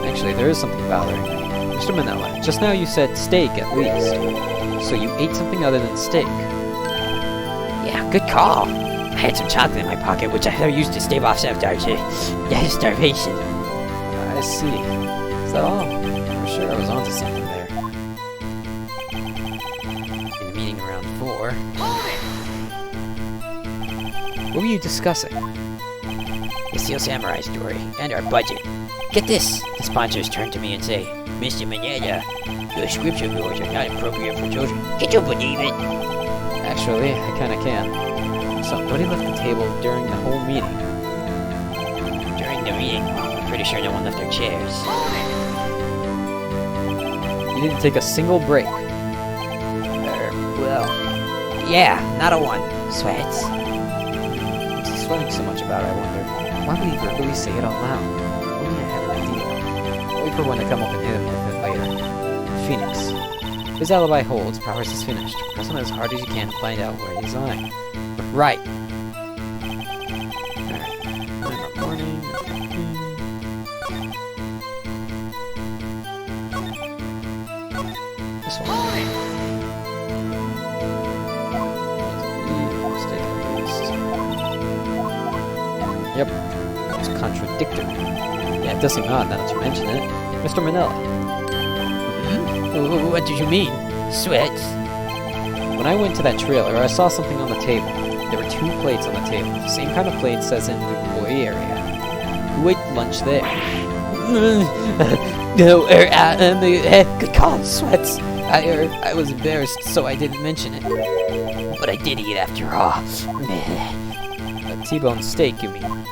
Actually, there is something bothering me. Mr. Manila, just now you said steak at least. So you ate something other than steak. Yeah, good call. I had some chocolate in my pocket, which I used to stave off starvation. I see. Is that all? I'm sure I was onto something there. In the meeting around 4, What were you discussing? the Steel Samurai story, and our budget. Get this! The sponsors turn to me and say, Mr. Manila, your scripture rules are not appropriate for children. Can you believe it? Actually, I kinda can. Somebody left the table during the whole meeting. During the meeting, I'm pretty sure no one left their chairs. You didn't take a single break. Well, yeah, not a one. Sweats. What's he sweating so much about, I wonder? Why would he verbally say it out loud? Only I had an idea. Wait for one to come up and hit him with it later. Phoenix. His alibi holds, Powers is finished. Press on as hard as you can to find out where he's lying. Right. Alright. In the morning. This one. Yep. It's contradictory. Yeah, it does seem odd now that you mention it. Mr. Manila. What did you mean? Sweats? When I went to that trailer, I saw something on the table. There were 2 plates on the table. The same kind of plates as in the employee area. Who ate lunch there? Good call, Sweats. I was embarrassed, so I didn't mention it. But I did eat after all. A T-bone steak, you mean?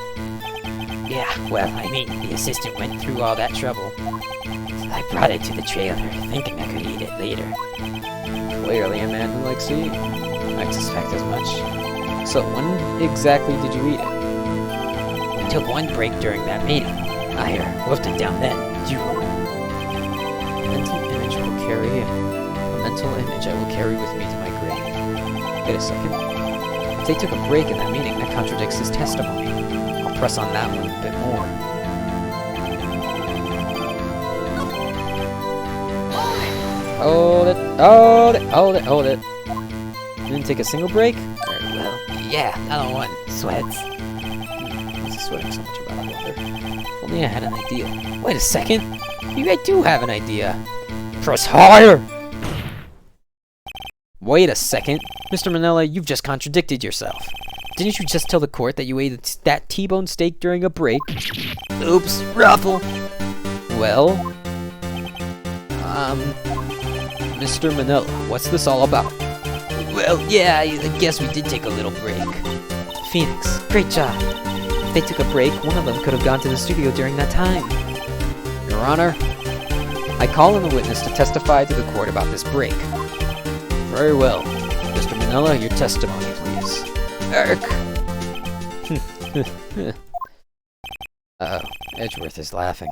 Yeah, well, I mean, the assistant went through all that trouble. I brought it to the trailer, thinking I could eat it later. Clearly a man who likes to eat. I'd suspect as much. So, when exactly did you eat it? We took one break during that meeting. I wolfed it down then. Mental image will carry a mental image I will carry with me to my grave. Wait a second. If they took a break in that meeting, that contradicts his testimony. I'll press on that one a bit more. Hold it. You didn't take a single break? Well, yeah, not on one. Sweats. What's he sweating so much about, I wonder? If only I had an idea. Wait a second! Maybe I do have an idea. Press harder! Wait a second. Mr. Manila, you've just contradicted yourself. Didn't you just tell the court that you ate that T-bone steak during a break? Oops, ruffle. Well, Mr. Manila, what's this all about? Well, yeah, I guess we did take a little break. Phoenix, great job. If they took a break, one of them could have gone to the studio during that time. Your Honor, I call in a witness to testify to the court about this break. Very well. Mr. Manila, your testimony, please. Uh-oh, Edgeworth is laughing.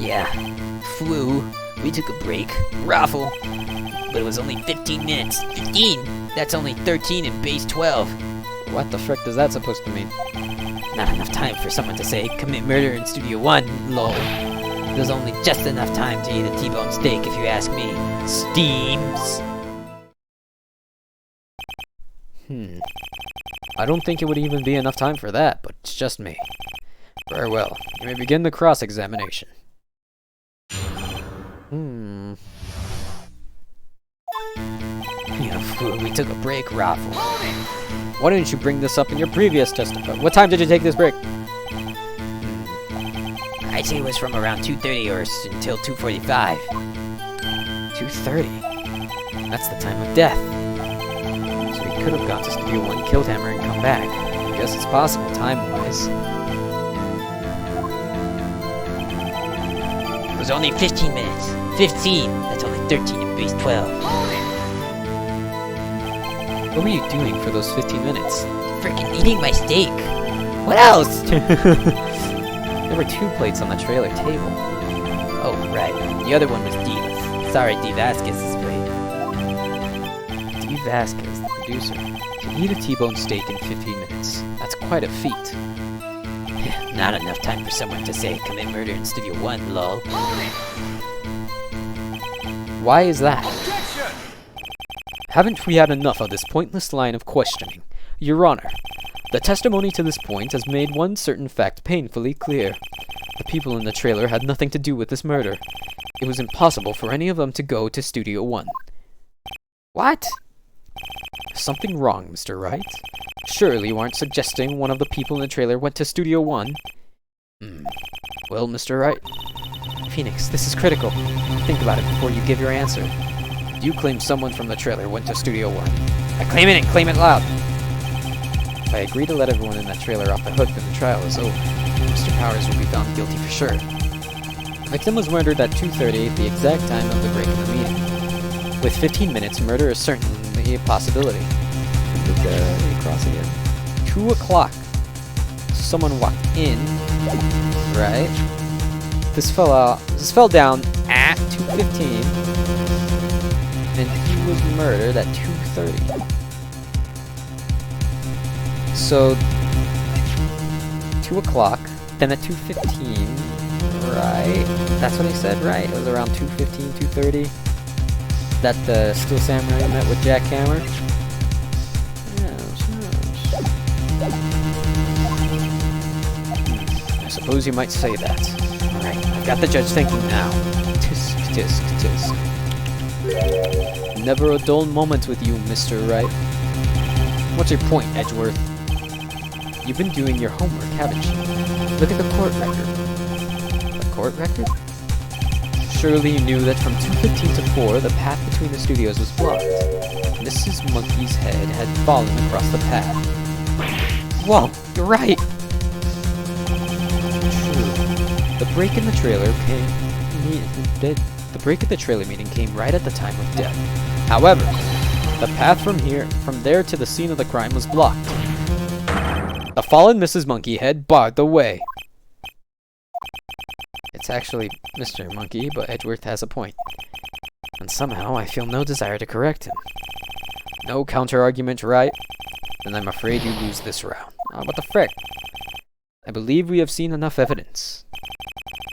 Yeah, flew. We took a break. Raffle. But it was only 15 minutes. 15! That's only 13 in base 12. What the frick is that supposed to mean? Not enough time for someone to say, commit murder in Studio 1, lol. There's only just enough time to eat a T-bone steak, if you ask me. Steams. I don't think it would even be enough time for that, but it's just me. Very well. You may begin the cross-examination. Yeah, fool, we took a break, Raffle. Why didn't you bring this up in your previous testimony? What time did you take this break? I'd say it was from around 2:30 or until 2:45. 2:30. That's the time of death. So he could have gone to Studio 1, killed Hammer, and come back. I guess it's possible, time-wise. It was only 15 minutes. 15! That's only 13 in base 12. What were you doing for those 15 minutes? Freaking eating my steak. What else? There were 2 plates on the trailer table. Oh, right. The other one was Diva's. Sorry, D. Vasquez's plate. D. Vasquez, the producer, can eat a T-bone steak in 15 minutes. That's quite a feat. Not enough time for someone to say commit murder in Studio 1, lol. Why is that? Haven't we had enough of this pointless line of questioning? Your Honor, the testimony to this point has made one certain fact painfully clear. The people in the trailer had nothing to do with this murder. It was impossible for any of them to go to Studio 1. What? Something wrong, Mr. Wright? Surely you aren't suggesting one of the people in the trailer went to Studio 1? Well, Mr. Wright? Phoenix, this is critical. Think about it before you give your answer. You claim someone from the trailer went to Studio 1. I claim it and claim it loud. If I agree to let everyone in that trailer off the hook when the trial is over, Mr. Powers will be found guilty for sure. The victim was murdered at 2:30, the exact time of the break in the meeting. With 15 minutes, murder is certainly a possibility. Cross again. 2 o'clock. Someone walked in, right? This fell down at 2:15, and he was murdered at 2:30. So 2 o'clock, then at 2:15, right? That's what I said, right? It was around 2:15, 2:30 that the Steel Samurai met with Jack Hammer. I suppose you might say that. Alright, I've got the judge thinking now. Tisk, tisk, tisk. Never a dull moment with you, Mr. Wright. What's your point, Edgeworth? You've been doing your homework, haven't you? Look at the court record. The court record? Surely you knew that from 2:15 to 4, the path between the studios was blocked. Mrs. Monkey's head had fallen across the path. Whoa, you're right! The break in the trailer meeting came right at the time of death. However, the path from there to the scene of the crime was blocked. The fallen Mrs. Monkeyhead barred the way. It's actually Mr. Monkey, but Edgeworth has a point. And somehow I feel no desire to correct him. No counter-argument, right? Then I'm afraid you lose this round. Oh, what the frick? I believe we have seen enough evidence.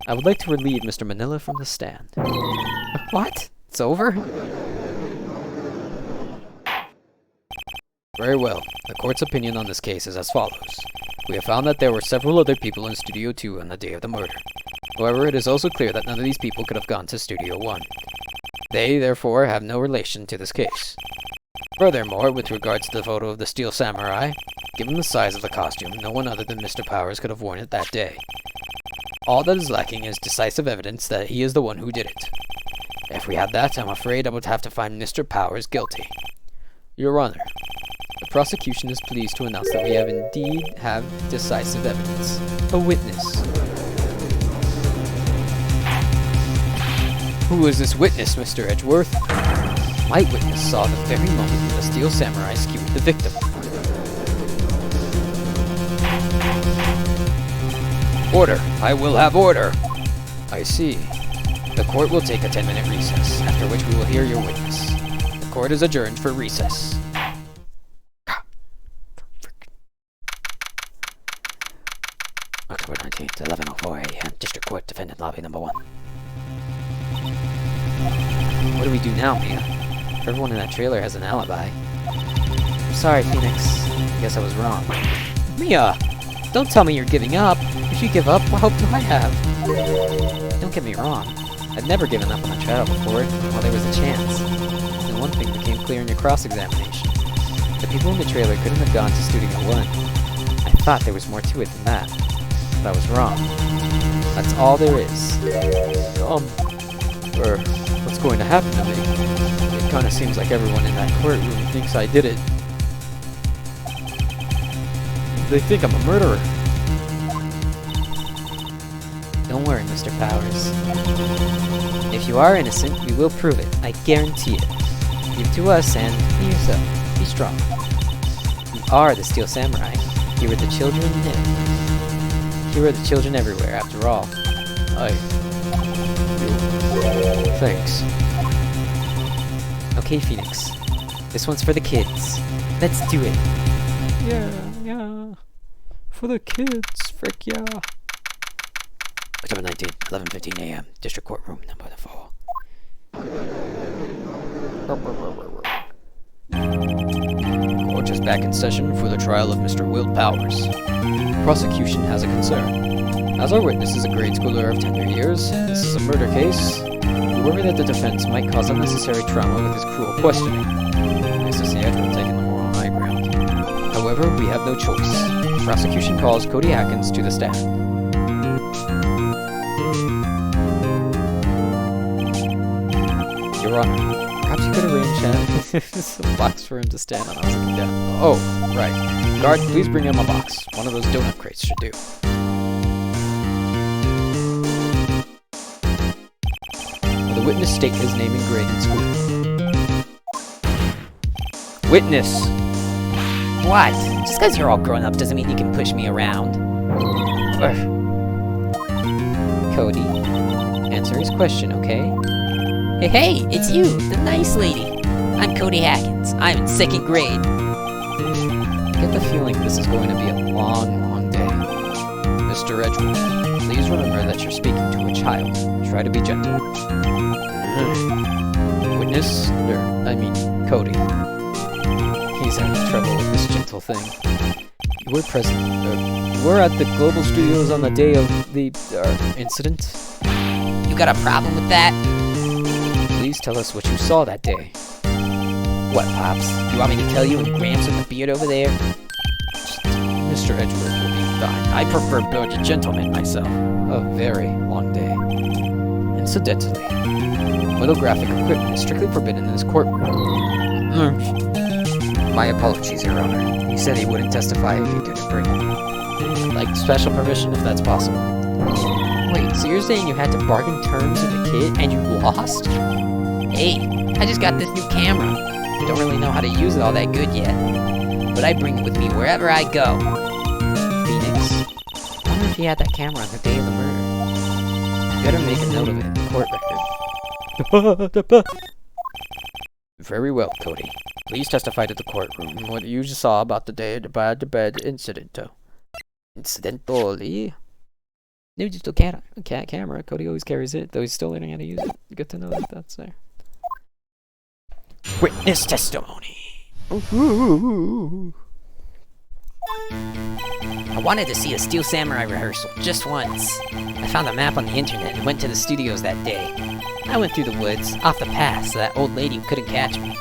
I would like to relieve Mr. Manila from the stand. What? It's over? Very well. The court's opinion on this case is as follows. We have found that there were several other people in Studio 2 on the day of the murder. However, it is also clear that none of these people could have gone to Studio 1. They, therefore, have no relation to this case. Furthermore, with regards to the photo of the Steel Samurai, given the size of the costume, no one other than Mr. Powers could have worn it that day. All that is lacking is decisive evidence that he is the one who did it. If we had that, I'm afraid I would have to find Mr. Powers guilty. Your Honor, the prosecution is pleased to announce that we have indeed decisive evidence. A witness. Who is this witness, Mr. Edgeworth? My witness saw the very moment when the Steel Samurai skewered the victim. Order! I will have order! I see. The court will take a 10-minute recess, after which we will hear your witness. The court is adjourned for recess. October 19th, 11:04 a.m. District Court, Defendant Lobby Number 1. What do we do now, Mia? Everyone in that trailer has an alibi. I'm sorry, Phoenix. I guess I was wrong. Mia! Don't tell me you're giving up. If you give up, what hope do I have? Don't get me wrong. I've never given up on a trial before, while there was a chance. And one thing became clear in your cross-examination. The people in the trailer couldn't have gone to Studio 1. I thought there was more to it than that. But I was wrong. That's all there is. What's going to happen to me? It kinda seems like everyone in that courtroom thinks I did it. They think I'm a murderer. Don't worry, Mr. Powers. If you are innocent, we will prove it. I guarantee it. Give it to us and be yourself. Be strong. We are the Steel Samurai. Here are the children Here are the children everywhere, after all. Thanks. Okay, Phoenix. This one's for the kids. Let's do it. Yeah. For the kids, frick yeah. October 19th, 11:15 a.m. District Courtroom, number 4. Court is back in session for the trial of Mr. Will Powers. Prosecution has a concern. As our witness is a grade schooler of tender years, this is a murder case. We worry that the defense might cause unnecessary trauma with his cruel questioning. Mr. Seattle taking the moral high ground. However, we have no choice. Prosecution calls Cody Atkins to the stand. Your Honor, perhaps you could arrange some box for him to stand on. I was looking down. Oh, right. Guard, please bring him a box. One of those donut crates should do. Will the witness state his name and grade in school? Witness! What? Just because you're all grown up doesn't mean you can push me around. Cody, answer his question, okay? Hey, it's you, the nice lady. I'm Cody Atkins. I'm in 2nd grade. I get the feeling this is going to be a long, long day. Mr. Edgewood, please remember that you're speaking to a child. Try to be gentle. Witness, Cody. He's having trouble with this gentle thing. You were present. You were at the Global Studios on the day of the incident. You got a problem with that? Please tell us what you saw that day. What, Pops? You want me to tell you and Gramps with the beard over there? Mr. Edgeworth will be fine. I prefer being a gentleman myself. A very long day. Incidentally, photographic equipment is strictly forbidden in this courtroom. My apologies, Your Honor. He said he wouldn't testify if he didn't bring it. I'd like special permission if that's possible. Wait, so you're saying you had to bargain terms with the kid and you lost? Hey, I just got this new camera. Don't really know how to use it all that good yet. But I bring it with me wherever I go. Phoenix, I wonder if he had that camera on the day of the murder. You better make a note of it in the court record. Very well, Cody. Please testify to the courtroom what you saw about the day of the bad incident. Incidentally? New digital camera. Cody always carries it, though he's still learning how to use it. Good to know that that's there. Witness testimony. I wanted to see a Steel Samurai rehearsal just once. I found a map on the internet and went to the studios that day. I went through the woods, off the path, so that old lady couldn't catch me.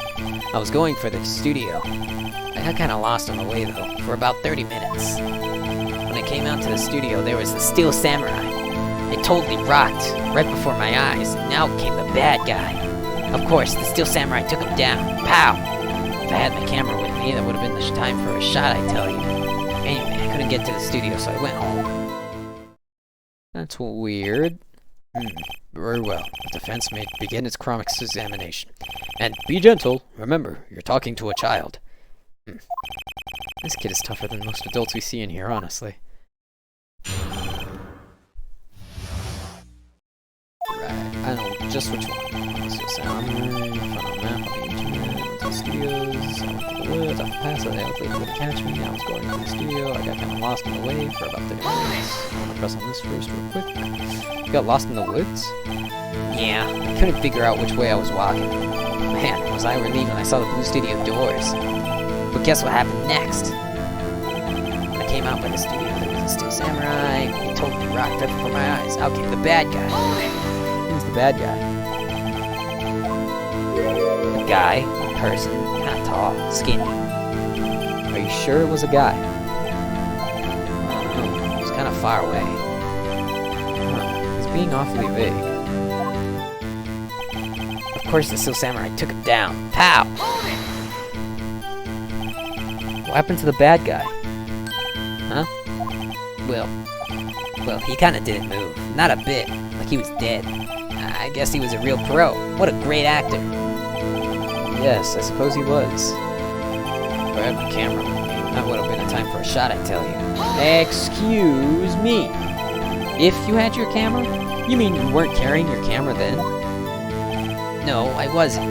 I was going for the studio. I got kinda lost on the way though, for about 30 minutes. When I came out to the studio, there was the Steel Samurai. It totally rocked, right before my eyes. Now came the bad guy. Of course, the Steel Samurai took him down. Pow! If I had my camera with me, that would have been the time for a shot, I tell you. Anyway, I couldn't get to the studio, so I went home. That's weird. Very well. The defense may begin its cross-examination. And be gentle. Remember, you're talking to a child. This kid is tougher than most adults we see in here, honestly. Right, I know just which one. Let's just found a map on the internet, went to the studios, I went to the woods, off the pass, so they couldn't catch me. I was going to the studio, I got kind of lost on the way for about 30 minutes. I'm gonna press on this first real quick. You got lost in the woods? Yeah, I couldn't figure out which way I was walking. Man, was I relieved when I saw the Blue Studio doors. But guess what happened next? When I came out by the studio, there was a Steel Samurai. He totally rocked right before my eyes. Out came the bad guy. Who's the bad guy? A guy, a person, not tall, skinny. Are you sure it was a guy? I don't know, he was kind of far away. He's being awfully vague. Of course, the Steel Samurai took him down. Pow! What happened to the bad guy? Huh? Well, he kinda didn't move. Not a bit. Like he was dead. I guess he was a real pro. What a great actor. Yes, I suppose he was. I had my camera with me, that would have been a time for a shot, I tell you. Excuse me. If you had your camera? You mean you weren't carrying your camera then? No, I wasn't.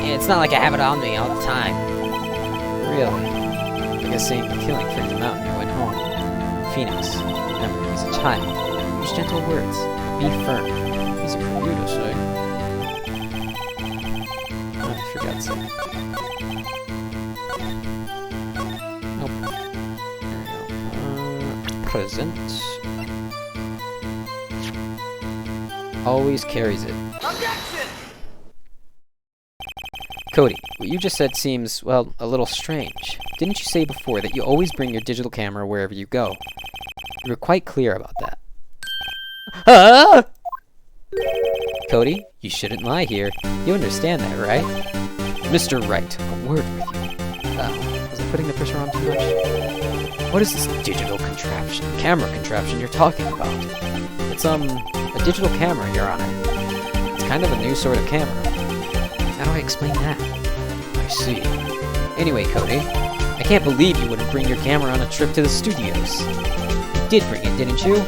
It's not like I have it on me all the time. Really? I guess saying the killing freaked him out and he went home. Phoenix, remember, he's a child. Use gentle words. Be firm. Easy for you to say. Oh, for God's sake. Nope. Present. Always carries it. Cody, what you just said seems, well, a little strange. Didn't you say before that you always bring your digital camera wherever you go? You were quite clear about that. Ah! Cody, you shouldn't lie here. You understand that, right? Mr. Wright, a word with you. Was I putting the pressure on too much? What is this digital camera contraption you're talking about? It's, a digital camera, Your Honor. It's kind of a new sort of camera. How do I explain that? I see. Anyway, Cody, I can't believe you wouldn't bring your camera on a trip to the studios. You did bring it, didn't you?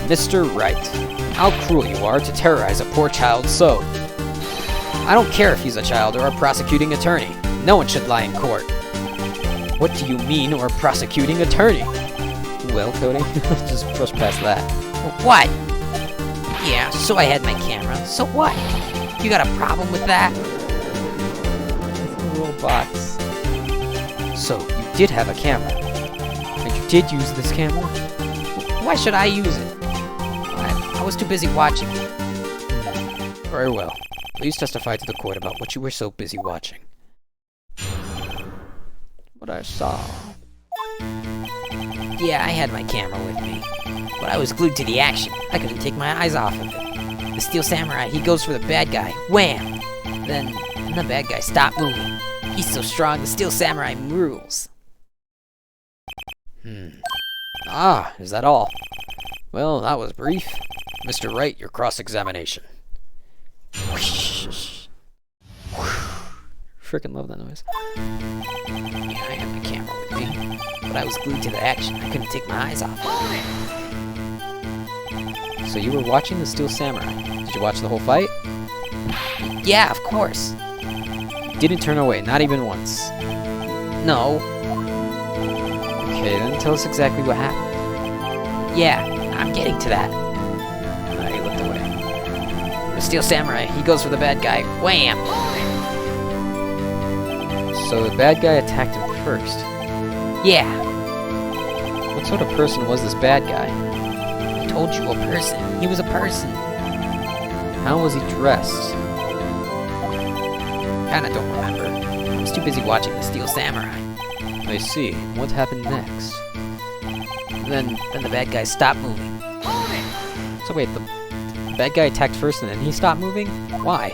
Mr. Wright, how cruel you are to terrorize a poor child so. I don't care if he's a child or a prosecuting attorney. No one should lie in court. What do you mean, or prosecuting attorney? Well, Cody, just push past that. What? Yeah, so I had my camera. So what? You got a problem with that? It's a little box. So, you did have a camera. And you did use this camera? Why should I use it? I was too busy watching. Very well. Please testify to the court about what you were so busy watching. What I saw. Yeah, I had my camera with me. But I was glued to the action. I couldn't take my eyes off of it. The Steel Samurai, he goes for the bad guy. Wham! Then the bad guy stopped moving. He's so strong, the Steel Samurai rules. Ah, is that all? Well, that was brief. Mr. Wright, your cross-examination. Frickin' love that noise. Yeah, I had my camera with me. But I was glued to the action. I couldn't take my eyes off it. So you were watching the Steel Samurai. Did you watch the whole fight? Yeah, of course. You didn't turn away, not even once. No. Okay, then tell us exactly what happened. Yeah, I'm getting to that. He looked away. The Steel Samurai, he goes for the bad guy. Wham! So the bad guy attacked him first. Yeah, What sort of person was this bad guy? I told you, a person. He was a person. How was he dressed? Kinda don't remember. I was too busy watching the Steel Samurai. I see. What happened next? Then the bad guy stopped moving. So wait, the bad guy attacked first and then he stopped moving? Why?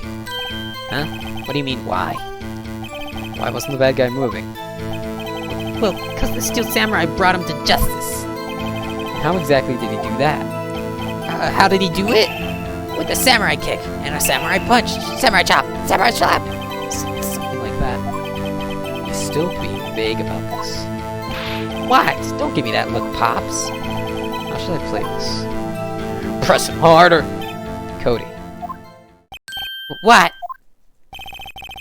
Huh? What do you mean, why? Why wasn't the bad guy moving? Well, because the Steel Samurai brought him to justice. How exactly did he do that? How did he do it? With a samurai kick and a samurai punch. Samurai chop. Samurai slap. Something like that. He's still being vague about this. What? Don't give me that look, Pops. How should I play this? Press him harder! Cody, What?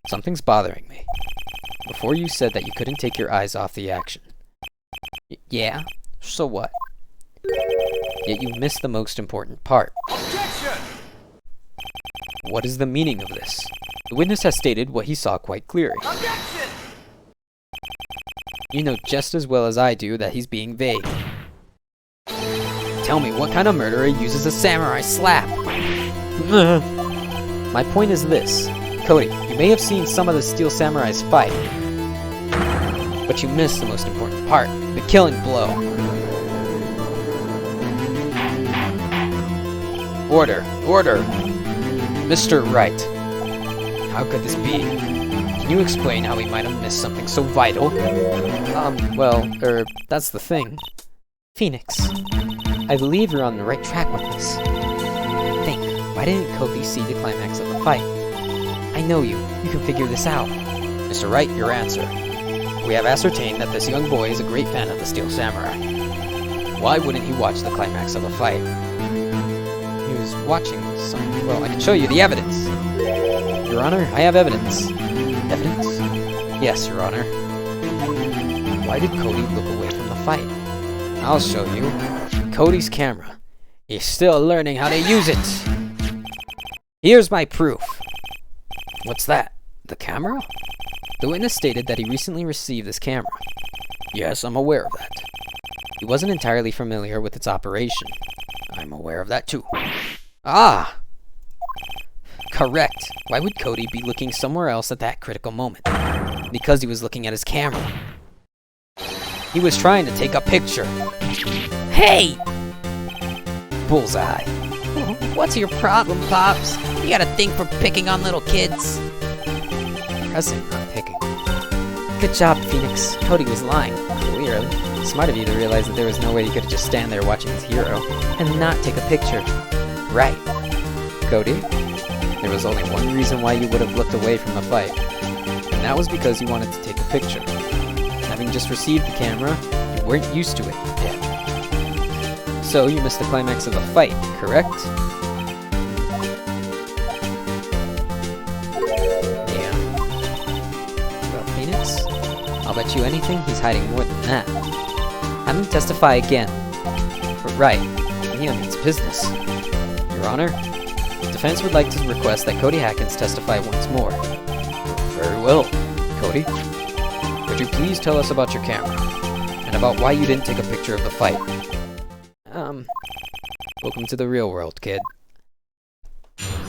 something's bothering me. Before you said that you couldn't take your eyes off the action. Yeah? So what? Yet you missed the most important part. Objection! What is the meaning of this? The witness has stated what he saw quite clearly. Objection! You know just as well as I do that he's being vague. Tell me, what kind of murderer uses a samurai slap? My point is this. Cody, you may have seen some of the Steel Samurai's fight, but you missed the most important part, the killing blow. Order! Order! Mr. Wright. How could this be? Can you explain how we might have missed something so vital? That's the thing. Phoenix, I believe you're on the right track with this. Think, why didn't Cody see the climax of the fight? I I know you. You can figure this out. Mr. Wright, your answer. We have ascertained that this young boy is a great fan of the Steel Samurai. Why wouldn't he watch the climax of a fight? He was watching some... Well, I can show you the evidence. Your Honor, I have evidence. Evidence? Yes, Your Honor. Why did Cody look away from the fight? I'll show you. Cody's camera. He's still learning how to use it. Here's my proof. What's that? The camera? The witness stated that he recently received this camera. Yes, I'm aware of that. He wasn't entirely familiar with its operation. I'm aware of that too. Ah! Correct. Why would Cody be looking somewhere else at that critical moment? Because he was looking at his camera. He was trying to take a picture. Hey! Bullseye. What's your problem, Pops? You got a thing for picking on little kids? Pressing, not picking. Good job, Phoenix. Cody was lying. Clearly. Smart of you to realize that there was no way he could just stand there watching his hero and not take a picture. Right. Cody, there was only one reason why you would have looked away from the fight. And that was because you wanted to take a picture. Having just received the camera, you weren't used to it yet. So you missed the climax of the fight, correct? Yeah. Well, Phoenix, I'll bet you anything he's hiding more than that. Have him testify again. But right, Neo means business. Your Honor, the defense would like to request that Cody Hackins testify once more. Very well. Cody, could you please tell us about your camera? And about why you didn't take a picture of the fight? Welcome to the real world, kid.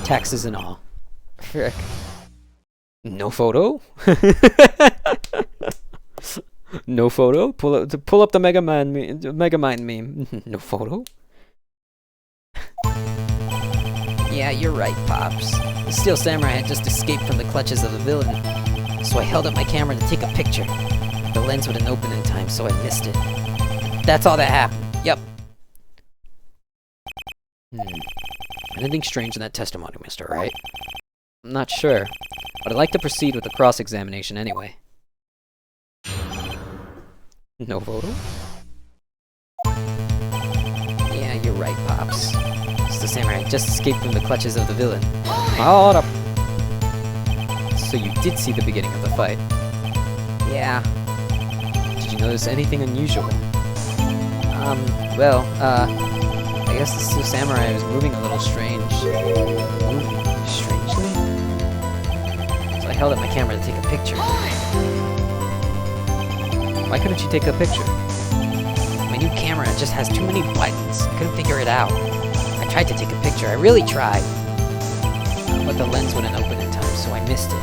Taxes and all. Frick. No photo? No photo? Pull up the Megamind meme. No photo? Yeah, you're right, Pops. The Steel Samurai had just escaped from the clutches of the villain, so I held up my camera to take a picture. The lens wouldn't open in time, so I missed it. That's all that happened. Yep. Anything strange in that testimony, Mr. Wright? I'm not sure, but I'd like to proceed with the cross-examination anyway. No photo? Yeah, you're right, Pops. The Samurai just escaped from the clutches of the villain. Hold up! So you did see the beginning of the fight? Yeah. Did you notice anything unusual? I guess the Steel Samurai was moving a little strange. Moving strangely? So I held up my camera to take a picture. Why couldn't you take a picture? My new camera just has too many buttons. I couldn't figure it out. I tried to take a picture. I really tried. But the lens wouldn't open in time, so I missed it.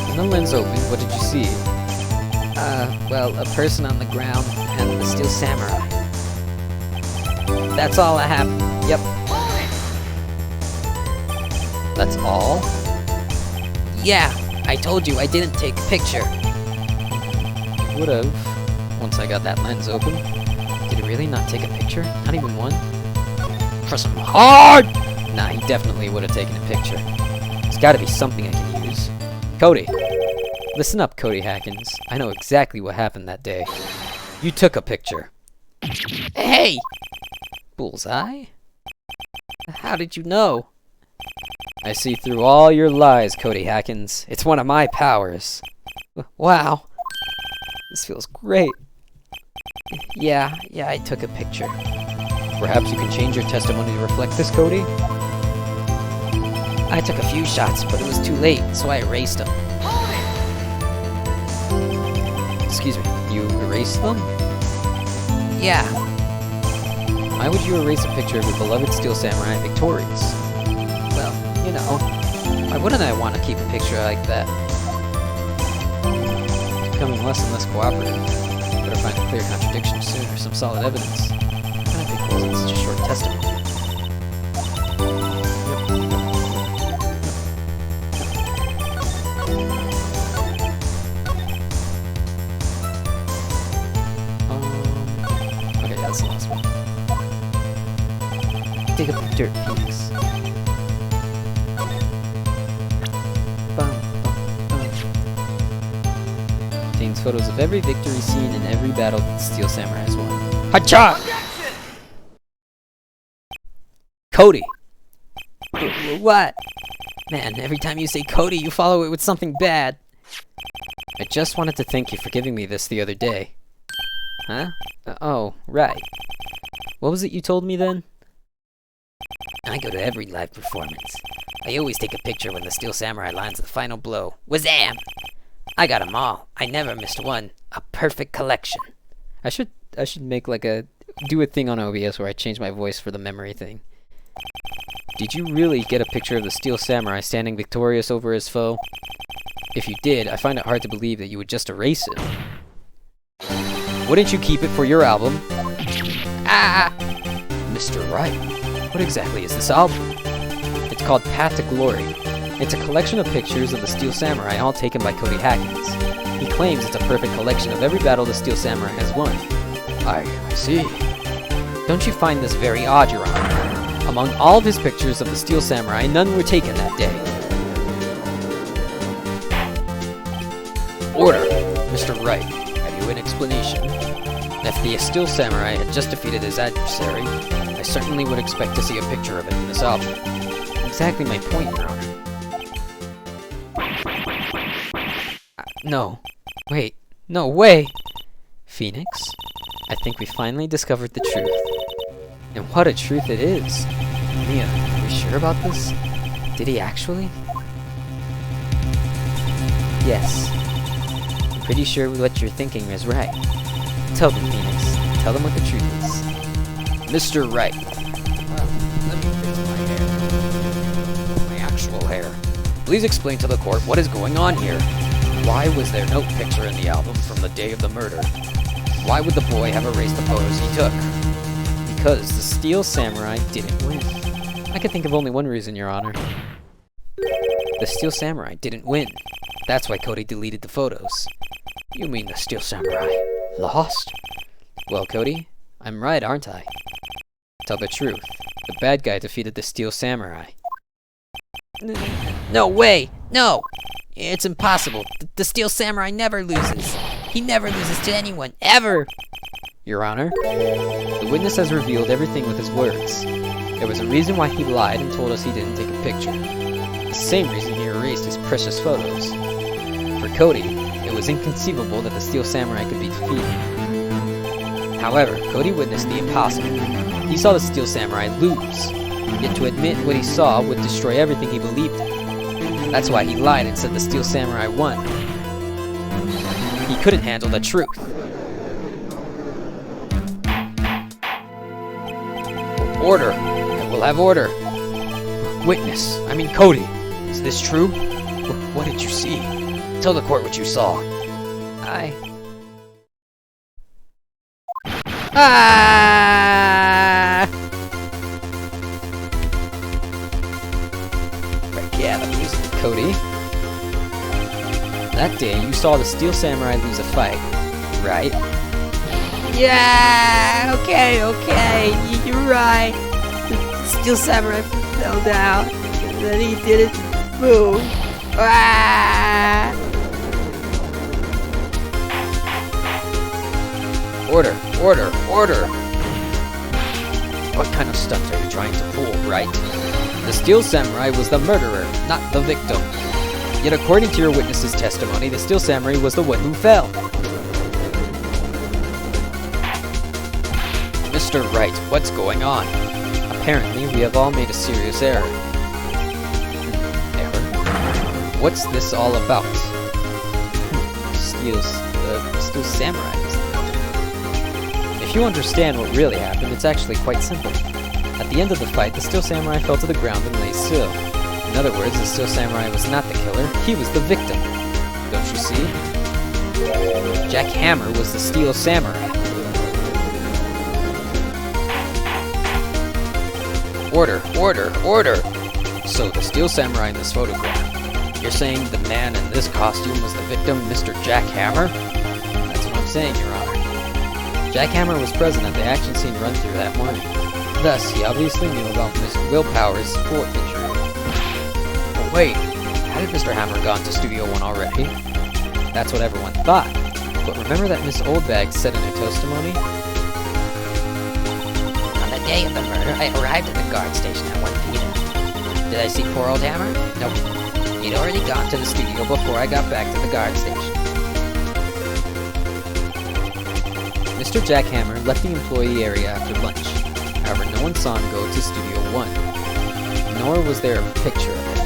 When the lens opened, what did you see? A person on the ground and the Steel Samurai. That's all that happened. Yep. That's all? Yeah, I told you I didn't take a picture. Would've, once I got that lens open. Did he really not take a picture? Not even one? Press him hard! Nah, he definitely would've taken a picture. There's gotta be something I can use. Cody! Listen up, Cody Hackins. I know exactly what happened that day. You took a picture. Hey! Bullseye? How did you know? I see through all your lies, Cody Hackins. It's one of my powers. Wow. This feels great. Yeah, I took a picture. Perhaps you can change your testimony to reflect this, Cody? I took a few shots, but it was too late, so I erased them. Excuse me, you erased them? Yeah. Why would you erase a picture of your beloved Steel Samurai victorious? Well, you know, why wouldn't I want to keep a picture like that? It's becoming less and less cooperative. Better find a clear contradiction soon or some solid evidence. Kind of big holes in such a short testimony. Okay, yeah, that's the last one. Dig up the dirt, Phoenix. photos of every victory scene and every battle that the Steel Samurai has won. Hacha! Cody! What? Man, every time you say Cody, you follow it with something bad. I just wanted to thank you for giving me this the other day. Huh? Oh, right. What was it you told me then? I go to every live performance. I always take a picture when the Steel Samurai lands the final blow. Wazam! I got 'em all. I never missed one. A perfect collection. I should make like do a thing on OBS where I change my voice for the memory thing. Did you really get a picture of the Steel Samurai standing victorious over his foe? If you did, I find it hard to believe that you would just erase it. Wouldn't you keep it for your album? Ah! Mr. Wright, what exactly is this album? It's called Path to Glory. It's a collection of pictures of the Steel Samurai, all taken by Cody Hackins. He claims it's a perfect collection of every battle the Steel Samurai has won. I see. Don't you find this very odd, Your Honor? Among all of his pictures of the Steel Samurai, none were taken that day. Order! Mr. Wright, have you an explanation? If the Steel Samurai had just defeated his adversary, I certainly would expect to see a picture of it in this album. Exactly my point, Your Honor. No. Wait. No way! Phoenix, I think we finally discovered the truth. And what a truth it is! Mia, are you sure about this? Did he actually? Yes. I'm pretty sure what you're thinking is right. Tell them, Phoenix. Tell them what the truth is. Mr. Wright. Let me fix my hair. My actual hair. Please explain to the court what is going on here. Why was there no picture in the album from the day of the murder? Why would the boy have erased the photos he took? Because the Steel Samurai didn't win. I can think of only one reason, Your Honor. The Steel Samurai didn't win. That's why Cody deleted the photos. You mean the Steel Samurai lost? Well, Cody, I'm right, aren't I? Tell the truth. The bad guy defeated the Steel Samurai. No way! No! It's impossible. The Steel Samurai never loses. He never loses to anyone, ever! Your Honor, the witness has revealed everything with his words. There was a reason why he lied and told us he didn't take a picture. The same reason he erased his precious photos. For Cody, it was inconceivable that the Steel Samurai could be defeated. However, Cody witnessed the impossible. He saw the Steel Samurai lose. Yet to admit what he saw would destroy everything he believed in. That's why he lied and said the Steel Samurai won. He couldn't handle the truth. Order! I will have order! Witness, I mean Cody, is this true? What did you see? Tell the court what you saw. Yeah, the music. Cody, that day you saw the Steel Samurai lose a fight, right? Yeah! Okay. You're right. The Steel Samurai fell down. And then he didn't move. Ah! Order! What kind of stunt are you trying to pull, right? The Steel Samurai was the murderer, not the victim. Yet according to your witness's testimony, the Steel Samurai was the one who fell. Mr. Wright, what's going on? Apparently, we have all made a serious error. Error? What's this all about? The Steel Samurai was the victim. If you understand what really happened, it's actually quite simple. At the end of the fight, the Steel Samurai fell to the ground and lay still. In other words, the Steel Samurai was not the killer, he was the victim. Don't you see? Jack Hammer was the Steel Samurai. Order! So the Steel Samurai in this photograph, you're saying the man in this costume was the victim, Mr. Jack Hammer? That's what I'm saying, Your Honor. Jack Hammer was present at the action scene run-through that morning. Thus, he obviously knew about Miss Willpower's foot injury. But wait, hadn't Mr. Hammer gone to Studio One already? That's what everyone thought. But remember that Miss Oldbag said in her testimony? On the day of the murder, I arrived at the guard station at 1 p.m. Did I see poor old Hammer? Nope. He'd already gone to the studio before I got back to the guard station. Mr. Jack Hammer left the employee area after lunch. However, no one saw him go to Studio 1. Nor was there a picture of him.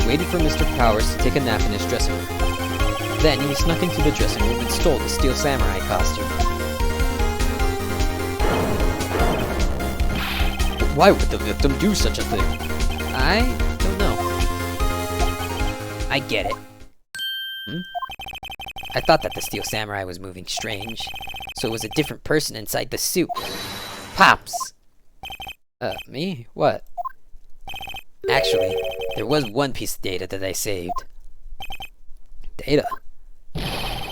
He waited for Mr. Powers to take a nap in his dressing room. Then he snuck into the dressing room and stole the Steel Samurai costume. But why would the victim do such a thing? I don't know. I get it. I thought that the Steel Samurai was moving strange, so it was a different person inside the suit. Pops! Me? What? Actually, there was one piece of data that I saved. Data?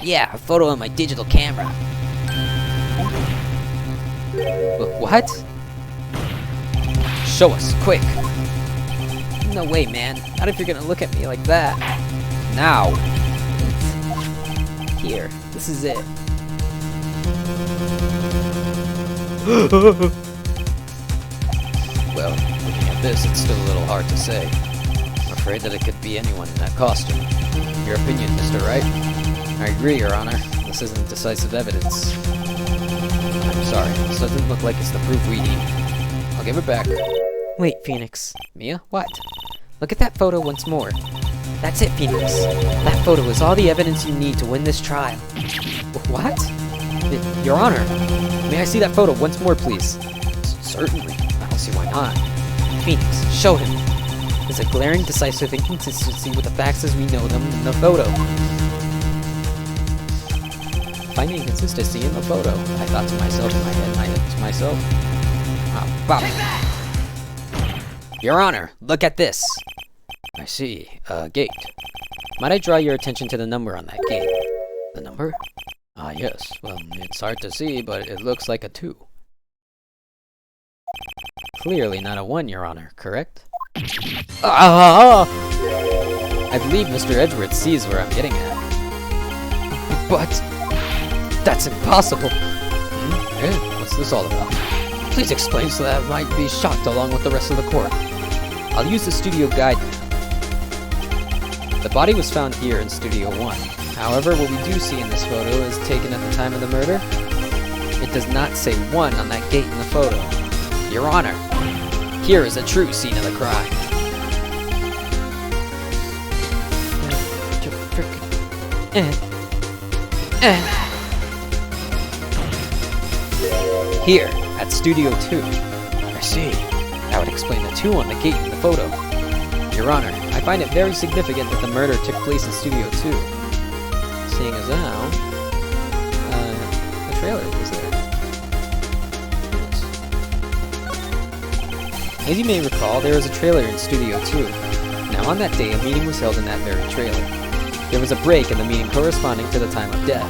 Yeah, a photo on my digital camera. What? Show us, quick! No way, man. Not if you're gonna look at me like that. Now! Here, this is it. Well, looking at this, it's still a little hard to say. I'm afraid that it could be anyone in that costume. Your opinion, Mr. Wright? I agree, Your Honor. This isn't decisive evidence. I'm sorry, this doesn't look like it's the proof we need. I'll give it back. Wait, Phoenix. Mia, what? Look at that photo once more. That's it, Phoenix. That photo is all the evidence you need to win this trial. What? Your Honor, may I see that photo once more, please? Certainly. I don't see why not. Phoenix, show him. There's a glaring, decisive inconsistency with the facts as we know them in the photo. Finding inconsistency in the photo. I thought to myself in my head, to myself. Bob. Your Honor, look at this. I see. Gate. Might I draw your attention to the number on that gate? The number? Ah, yes. Well, it's hard to see, but it looks like a 2. Clearly not a 1, Your Honor, correct? I believe Mr. Edgeworth sees where I'm getting at. But that's impossible. What's this all about? Please explain so that I might be shocked along with the rest of the court. I'll use the studio guide now. The body was found here in Studio 1. However, what we do see in this photo is taken at the time of the murder. It does not say 1 on that gate in the photo. Your Honor, here is a true scene of the crime. Here, at Studio 2. I see. That would explain the 2 on the gate in the photo. Your Honor, I find it very significant that the murder took place in Studio 2. Seeing as how, the trailer was there. Yes. As you may recall, there was a trailer in Studio 2. Now on that day, a meeting was held in that very trailer. There was a break in the meeting corresponding to the time of death.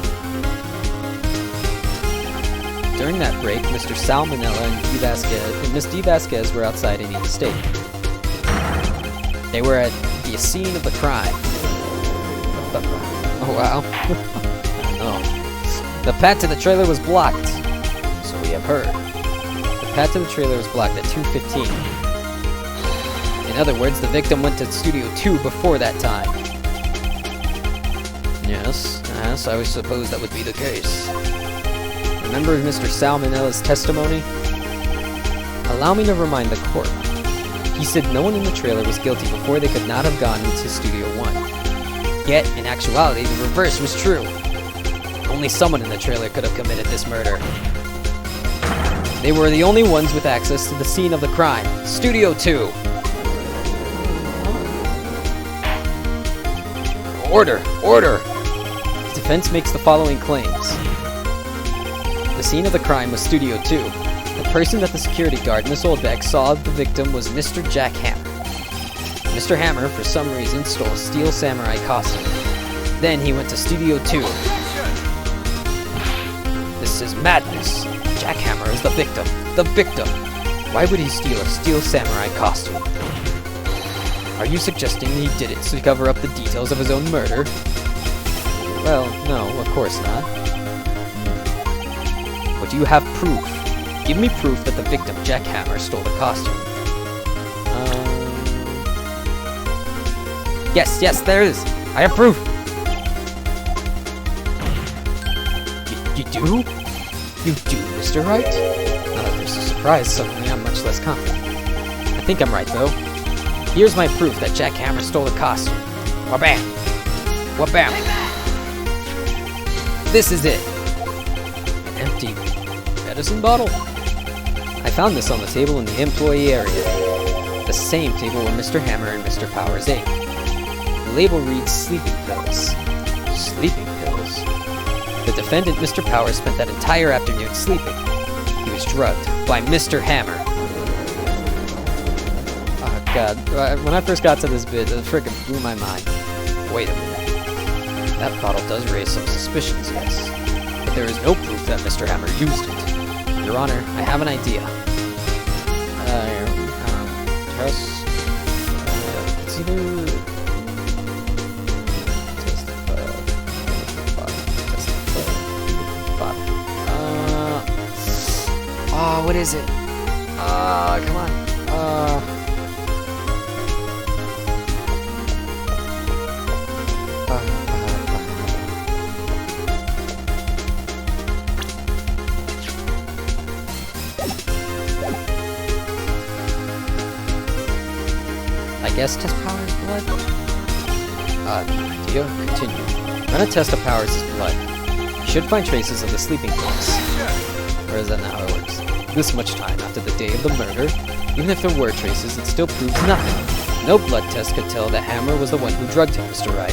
During that break, Mr. Salmonella and Miss D. Vasquez were outside eating steak. They were at the scene of the crime. Oh wow. No. The path to the trailer was blocked. So we have heard. The path to the trailer was blocked at 2:15. In other words, the victim went to Studio 2 before that time. Yes, I would suppose that would be the case. Remember Mr. Salmonella's testimony? Allow me to remind the court. He said no one in the trailer was guilty before they could not have gone into Studio 1. Yet, in actuality, the reverse was true. Only someone in the trailer could have committed this murder. They were the only ones with access to the scene of the crime, Studio 2. Order! Order! The defense makes the following claims. The scene of the crime was Studio 2. The person that the security guard, Miss Oldbeck, saw the victim was Mr. Jack Hammer. Mr. Hammer, for some reason, stole a Steel Samurai costume. Then he went to Studio 2. This is madness. Jack Hammer is the victim. The victim! Why would he steal a Steel Samurai costume? Are you suggesting he did it to cover up the details of his own murder? Well, no, of course not. But do you have proof? Give me proof that the victim, Jack Hammer, stole the costume. Yes, there is. I have proof. You do? You do, Mr. Wright? Now that there's a surprise, suddenly I'm much less confident. I think I'm right, though. Here's my proof that Jack Hammer stole the costume. Wabam! Wabam! This is it! An empty medicine bottle? I found this on the table in the employee area. The same table where Mr. Hammer and Mr. Powers ate. The label reads sleeping pills. Sleeping pills? The defendant, Mr. Powers, spent that entire afternoon sleeping. He was drugged by Mr. Hammer. Oh god, when I first got to this bit, it frickin' blew my mind. Wait a minute. That bottle does raise some suspicions, yes. But there is no proof that Mr. Hammer used it. Your Honor, I have an idea. It's either... what is it? Come on. I guess test Powers' blood? Idea? Continue. Run a test of Powers' blood. You should find traces of the sleeping pills. Or is that not how it works? This much time after the day of the murder, even if there were traces, it still proves nothing. No blood test could tell that Hammer was the one who drugged him, Mr. Wright.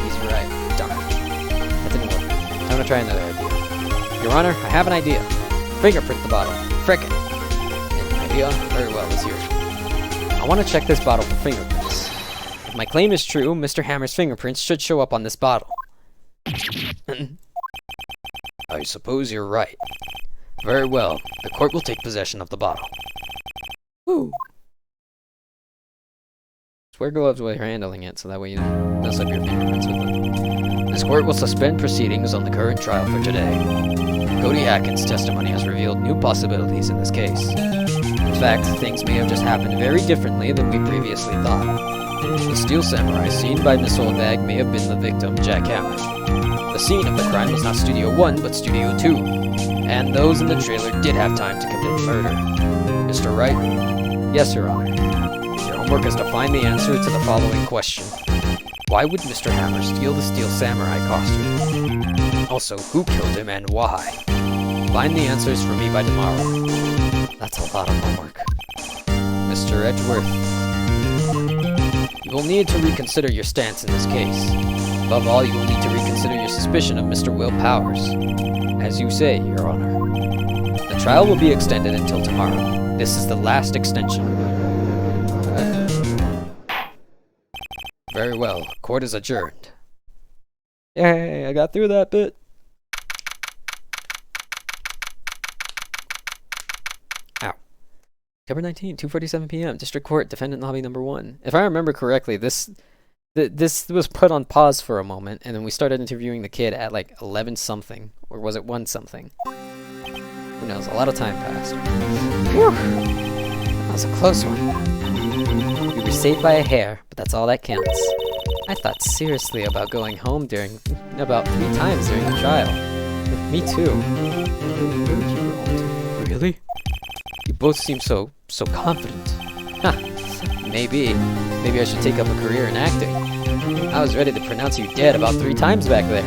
He's right. Darn. That didn't work. Time to try another idea. Your Honor, I have an idea. Fingerprint the bottle. Frickin'. An idea? Very well, let's hear it. I want to check this bottle for fingerprints. If my claim is true, Mr. Hammer's fingerprints should show up on this bottle. I suppose you're right. Very well. The court will take possession of the bottle. Woo! Wear gloves while you're handling it, so that way you don't mess up your fingerprints with them. This court will suspend proceedings on the current trial for today. Cody Atkins' testimony has revealed new possibilities in this case. In fact, things may have just happened very differently than we previously thought. The Steel Samurai seen by Miss Oldbag may have been the victim, Jack Hammer. The scene of the crime was not Studio 1, but Studio 2. And those in the trailer did have time to commit the murder. Mr. Wright? Yes, Your Honor. Your homework is to find the answer to the following question. Why would Mr. Hammer steal the Steel Samurai costume? Also, who killed him and why? Find the answers for me by tomorrow. That's a lot of homework. Mr. Edgeworth. You will need to reconsider your stance in this case. Above all, you will need to reconsider your suspicion of Mr. Will Powers. As you say, Your Honor. The trial will be extended until tomorrow. This is the last extension. Very well. Court is adjourned. Yay, I got through that bit. Ow. October 19, 2:47 p.m. District Court, Defendant Lobby Number 1. If I remember correctly, this was put on pause for a moment, and then we started interviewing the kid at like 11 something, or was it 1 something? Who knows? A lot of time passed. Whew. That was a close one. We were saved by a hair, but that's all that counts. I thought seriously about going home about 3 times during the trial. Me too. Really? You both seem so confident. Huh. Maybe I should take up a career in acting. I was ready to pronounce you dead about 3 times back there.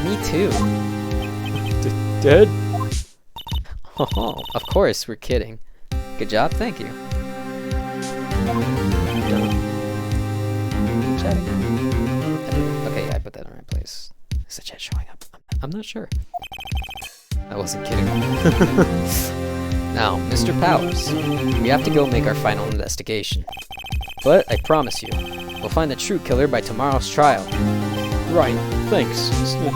Me too. Dead? Oh, of course, we're kidding. Good job, thank you. Chatting. Okay, yeah, I put that in the right place. Is the chat showing up? I'm not sure. I wasn't kidding. Now, Mr. Powers, we have to go make our final investigation. But I promise you, we'll find the true killer by tomorrow's trial. Right, thanks, Sniff.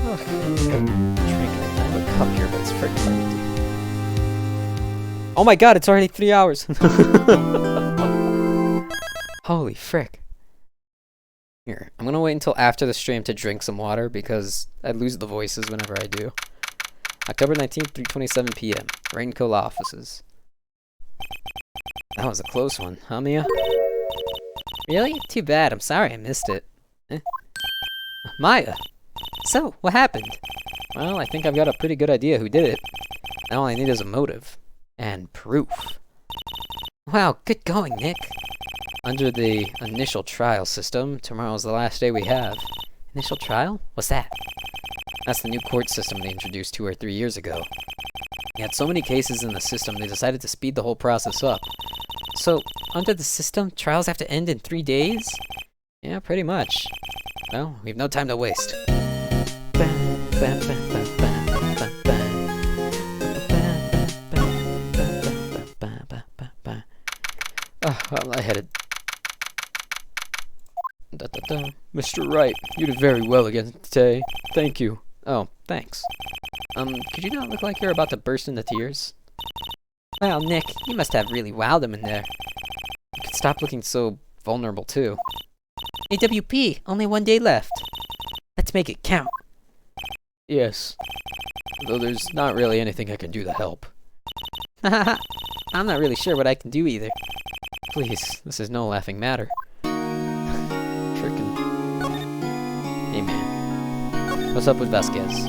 Ugh, I'm drinking it out of a cup here, but it's freaking empty. Oh my god, it's already 3 hours! Holy frick. Here, I'm gonna wait until after the stream to drink some water because I lose the voices whenever I do. October 19th, 3:27 p.m. Raincola offices. That was a close one, huh, Mia? Really? Too bad. I'm sorry I missed it. Maya! So, what happened? Well, I think I've got a pretty good idea who did it. Now all I need is a motive. And proof. Wow, good going, Nick. Under the initial trial system, tomorrow's the last day we have. Initial trial? What's that? That's the new court system they introduced 2 or 3 years ago. They had so many cases in the system, they decided to speed the whole process up. So, under the system, trials have to end in 3 days? Yeah, pretty much. Well, we've no time to waste. I'm lightheaded. Mr. Wright, you did very well again today. Thank you. Oh, thanks. Could you not look like you're about to burst into tears? Wow, Nick, you must have really wowed him in there. You could stop looking so vulnerable, too. AWP, only 1 day left. Let's make it count. Yes. Though there's not really anything I can do to help. Hahaha, I'm not really sure what I can do either. Please, this is no laughing matter. Frickin'. Hey man, what's up with Vasquez?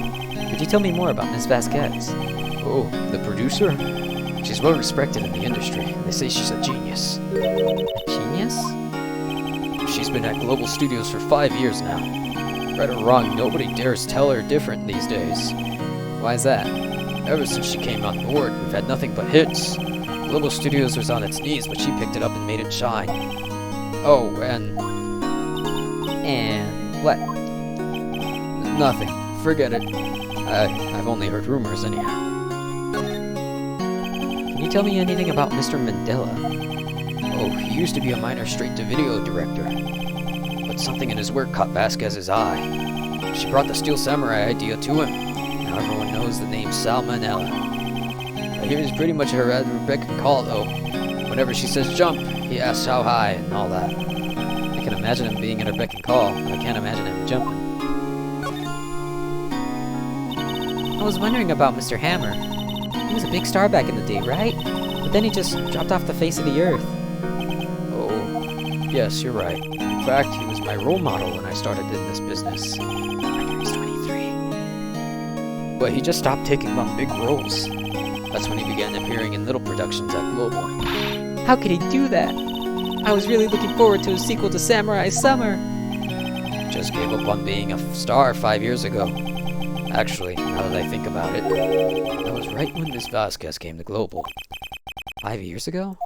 Could you tell me more about Miss Vasquez? Oh, the producer? She's well respected in the industry. They say she's a genius. A genius? She's been at Global Studios for 5 years now. Right or wrong, nobody dares tell her different these days. Why's that? Ever since she came on board, we've had nothing but hits. Global Studios was on its knees, but she picked it up and made it shine. Oh, and what? nothing. Forget it. I've only heard rumors anyhow. Can you tell me anything about Mr. Mandela? Oh, he used to be a minor straight-to-video director. But something in his work caught Vasquez's eye. She brought the Steel Samurai idea to him. Now everyone knows the name Salmonella. I hear he's pretty much her at beck and call, though. Whenever she says jump, he asks how high and all that. I can imagine him being at her beck and call, but I can't imagine him jumping. I was wondering about Mr. Hammer. He was a big star back in the day, right? But then he just dropped off the face of the earth. Oh, yes, you're right. In fact, he was my role model when I started in this business. I know he's 23. But he just stopped taking on big roles. That's when he began appearing in little productions at Global. How could he do that? I was really looking forward to a sequel to Samurai Summer. Just gave up on being a star 5 years ago. Actually, now that I think about it, that was right when Miss Vasquez came to Global. 5 years ago?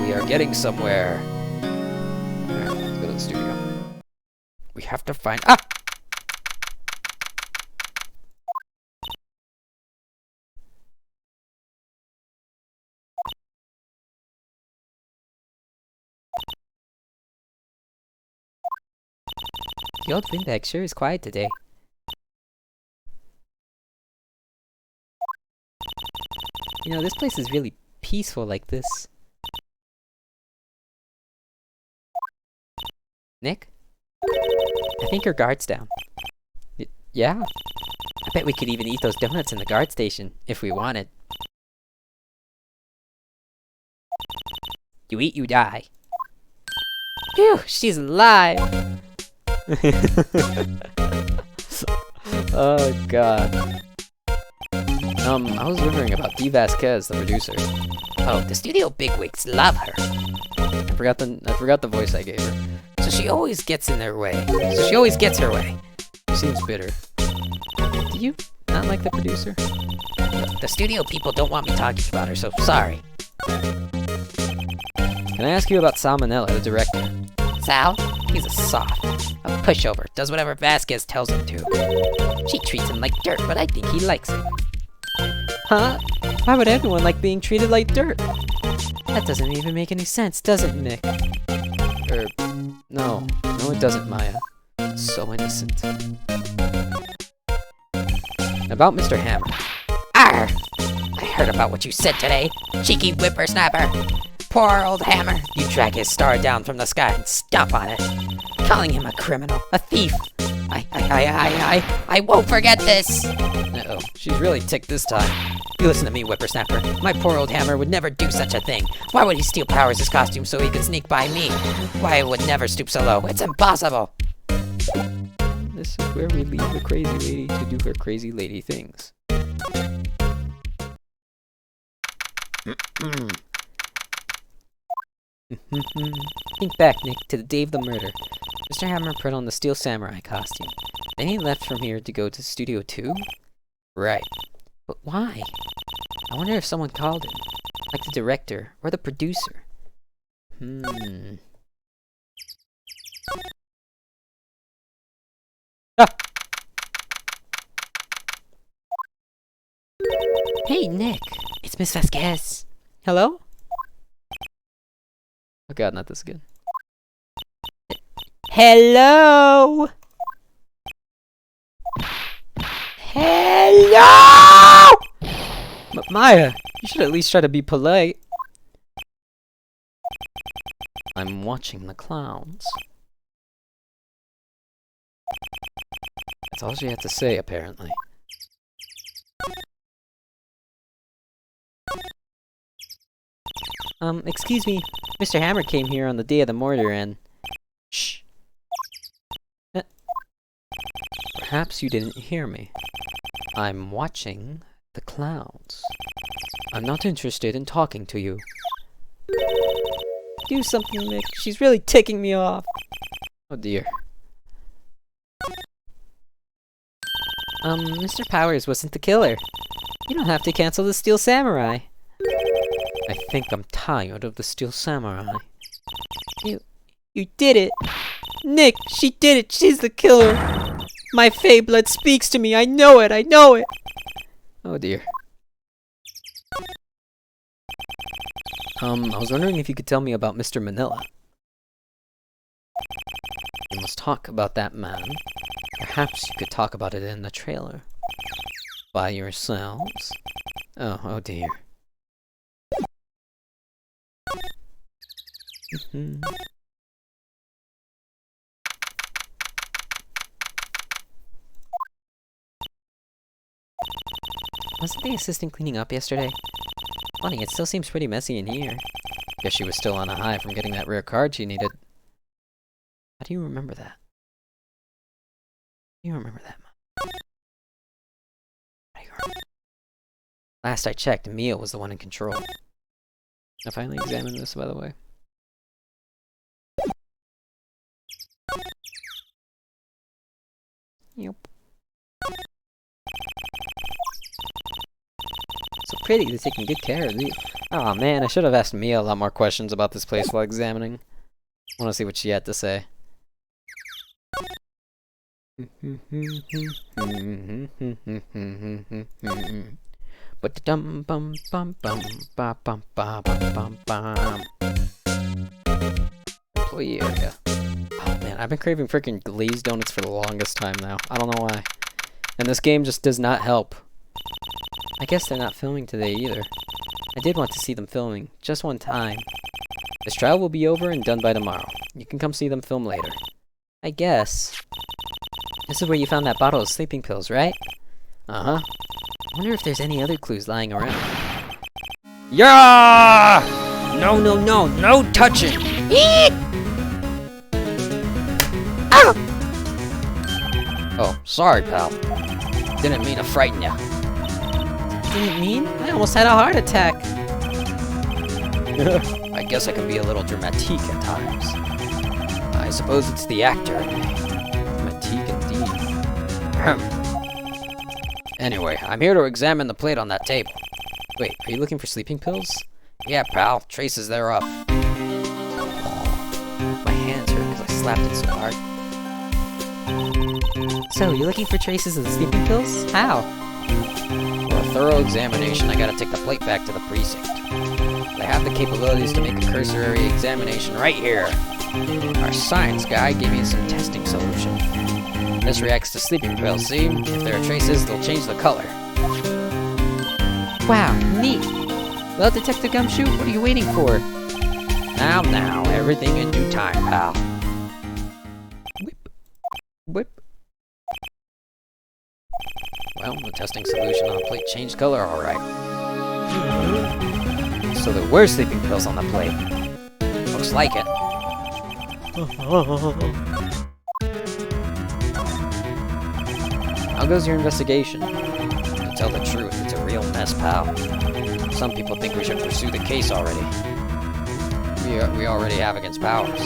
We are getting somewhere. Alright, let's go to the studio. We have to find... Ah! The old Finback sure is quiet today. You know, this place is really peaceful like this. Nick? I think your guard's down. Yeah? I bet we could even eat those donuts in the guard station, if we wanted. You eat, you die. Phew, she's alive! Oh god. I was wondering about Dee Vasquez, the producer. Oh, the studio bigwigs love her. I forgot the voice I gave her. So she always gets in their way. So she always gets her way. She seems bitter. Do you not like the producer? The studio people don't want me talking about her, so sorry. Can I ask you about Salmonella, the director? Sal, he's a soft, a pushover, does whatever Vasquez tells him to. She treats him like dirt, but I think he likes it. Huh? Why would everyone like being treated like dirt? That doesn't even make any sense, does it, Nick? No, it doesn't, Maya. It's so innocent. About Mr. Hammer. Arr! I heard about what you said today, cheeky whippersnapper. Poor old Hammer. You drag his star down from the sky and stomp on it. Calling him a criminal, a thief. I won't forget this. Uh-oh, she's really ticked this time. You listen to me, whippersnapper. My poor old Hammer would never do such a thing. Why would he steal Powers' costume so he could sneak by me? Why, it would never stoop so low. It's impossible. This is where we leave the crazy lady to do her crazy lady things. Think back, Nick, to the day of the murder. Mr. Hammer put on the Steel Samurai costume. Then he left from here to go to Studio 2? Right. But why? I wonder if someone called him. Like the director or the producer. Hey, Nick. It's Miss Vasquez. Hello? Oh god, not this again. Hello? Hello? Maya, you should at least try to be polite. I'm watching the clouds. That's all she had to say, apparently. Excuse me. Mr. Hammer came here on the day of the murder and... Shh. Perhaps you didn't hear me. I'm watching the clouds. I'm not interested in talking to you. Do something, Nick. She's really ticking me off. Oh dear. Mr. Powers wasn't the killer. You don't have to cancel the Steel Samurai. I think I'm tired of the Steel Samurai. You did it! Nick, she did it! She's the killer! My Fey blood speaks to me! I know it! I know it! Oh dear. I was wondering if you could tell me about Mr. Manila. We must talk about that man. Perhaps you could talk about it in the trailer. By yourselves. Oh dear. Wasn't the assistant cleaning up yesterday? Funny, it still seems pretty messy in here. Guess she was still on a high from getting that rare card she needed. How do you remember that? How do you remember that, Mom? How do you remember? Last I checked, Mia was the one in control. I finally examined this, by the way. Yep. So pretty, they're taking good care of you. Oh man, I should have asked Mia a lot more questions about this place while examining. I want to see what she had to say. But dum bum bum bum ba bum ba bum bum bum. Employee area. Oh man, I've been craving freaking glazed donuts for the longest time now. I don't know why. And this game just does not help. I guess they're not filming today either. I did want to see them filming, just one time. This trial will be over and done by tomorrow. You can come see them film later. I guess. This is where you found that bottle of sleeping pills, right? Uh-huh. I wonder if there's any other clues lying around. Yeah! No, no, no, no touching! Oh, sorry, pal. Didn't mean to frighten you. Didn't mean? I almost had a heart attack. I guess I can be a little dramatique at times. I suppose it's the actor in me. Dramatique indeed. Anyway, I'm here to examine the plate on that table. Wait, are you looking for sleeping pills? Yeah, pal. Traces thereof. My hands hurt because I slapped it so hard. So, you're looking for traces of the sleeping pills? How? For a thorough examination, I gotta take the plate back to the precinct. They have the capabilities to make a cursory examination right here. Our science guy gave me some testing solution. This reacts to sleeping pills, see? If there are traces, they'll change the color. Wow, neat! Well, Detective Gumshoe, what are you waiting for? Now, everything in due time, pal. Whip. Well, the testing solution on the plate changed color, alright. So there were sleeping pills on the plate. Looks like it. How goes your investigation? To tell the truth, it's a real mess, pal. Some people think we should pursue the case already. We already have against Powers.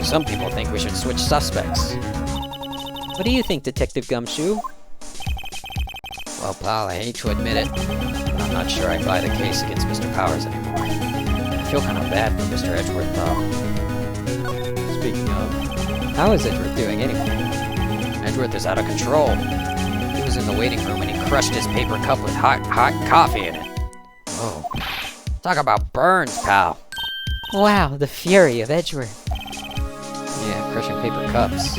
Some people think we should switch suspects. What do you think, Detective Gumshoe? Well, pal, I hate to admit it, but I'm not sure I buy the case against Mr. Powers anymore. I feel kind of bad for Mr. Edgeworth, though. Speaking of, how is Edgeworth doing anyway? Edgeworth is out of control. He was in the waiting room and he crushed his paper cup with hot coffee in it. Oh. Talk about burns, pal. Wow, the fury of Edgeworth. Yeah, crushing paper cups.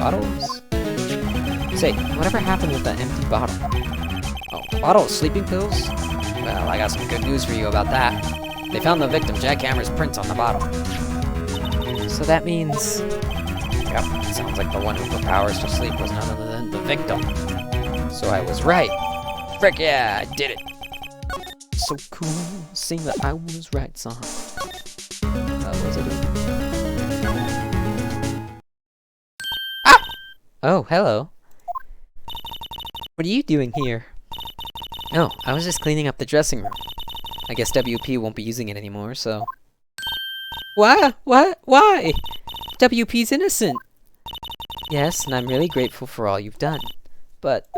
Bottles? Say, whatever happened with that empty bottle? Oh, bottle of sleeping pills? Well, I got some good news for you about that. They found the victim, Jack Hammer's prints on the bottle. So that means... Yep, sounds like the one who put Powers to sleep was none other than the victim. So I was right. Frick yeah, I did it. So cool, sing the I Was Right song. What was it? Ah! Oh, hello. What are you doing here? Oh, I was just cleaning up the dressing room. I guess WP won't be using it anymore, so... Why? Why? WP's innocent! Yes, and I'm really grateful for all you've done. But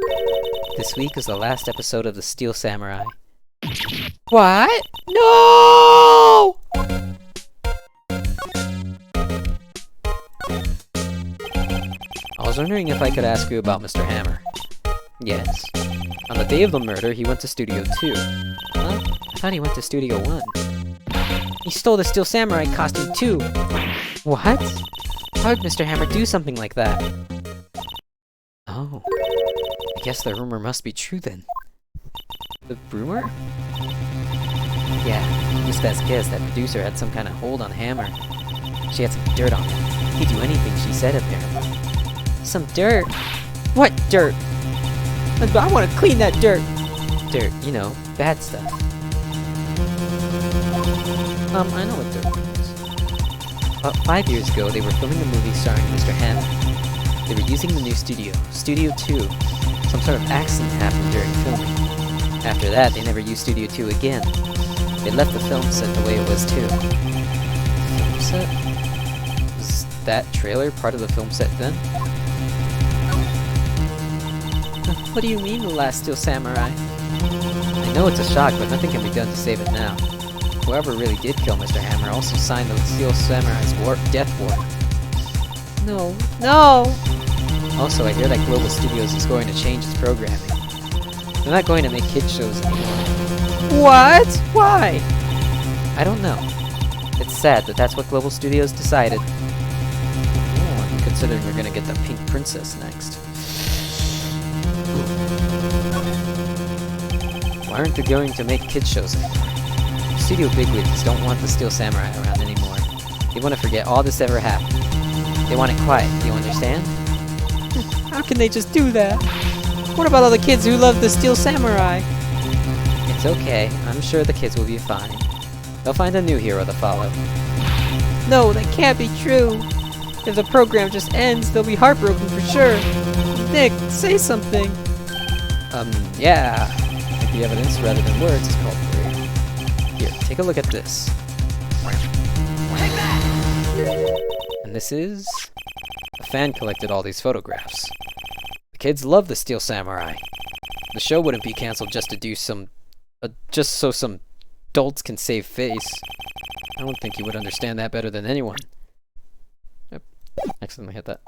this week is the last episode of the Steel Samurai. What? No! I was wondering if I could ask you about Mr. Hammer. Yes. On the day of the murder, he went to Studio 2. Huh? I thought he went to Studio 1. He stole the Steel Samurai costume too! What? How would Mr. Hammer do something like that? Oh. I guess the rumor must be true then. The rumor? Yeah, Miss Vasquez, that producer, had some kind of hold on Hammer. She had some dirt on him. He'd do anything she said, apparently. Some dirt? What dirt? I want to clean that dirt! Dirt, you know, bad stuff. I know what dirt means. About 5 years ago, they were filming a movie starring Mr. Hammer. They were using the new studio, Studio 2. Some sort of accident happened during filming. After that, they never used Studio 2 again. They left the film set the way it was too. Film set? Was that trailer part of the film set then? What do you mean, The Last Steel Samurai? I know it's a shock, but nothing can be done to save it now. Whoever really did kill Mr. Hammer also signed the Steel Samurai's death warrant. No. Also, I hear that Global Studios is going to change its programming. They're not going to make kids shows anymore. What? Why? I don't know. It's sad, but that's what Global Studios decided. Oh, considering we're gonna get the Pink Princess next. Why aren't they going to make kids shows anymore? Studio bigwigs don't want the Steel Samurai around anymore. They want to forget all this ever happened. They want it quiet, do you understand? How can they just do that? What about all the kids who love the Steel Samurai? It's okay. I'm sure the kids will be fine. They'll find a new hero to follow. No, that can't be true. If the program just ends, they'll be heartbroken for sure. Nick, say something. Yeah. If the evidence rather than words is called for. Here, take a look at this. And this is... A fan collected all these photographs. The kids love the Steel Samurai. The show wouldn't be cancelled just to do some... just so some adults can save face. I don't think you would understand that better than anyone. Yep, accidentally hit that.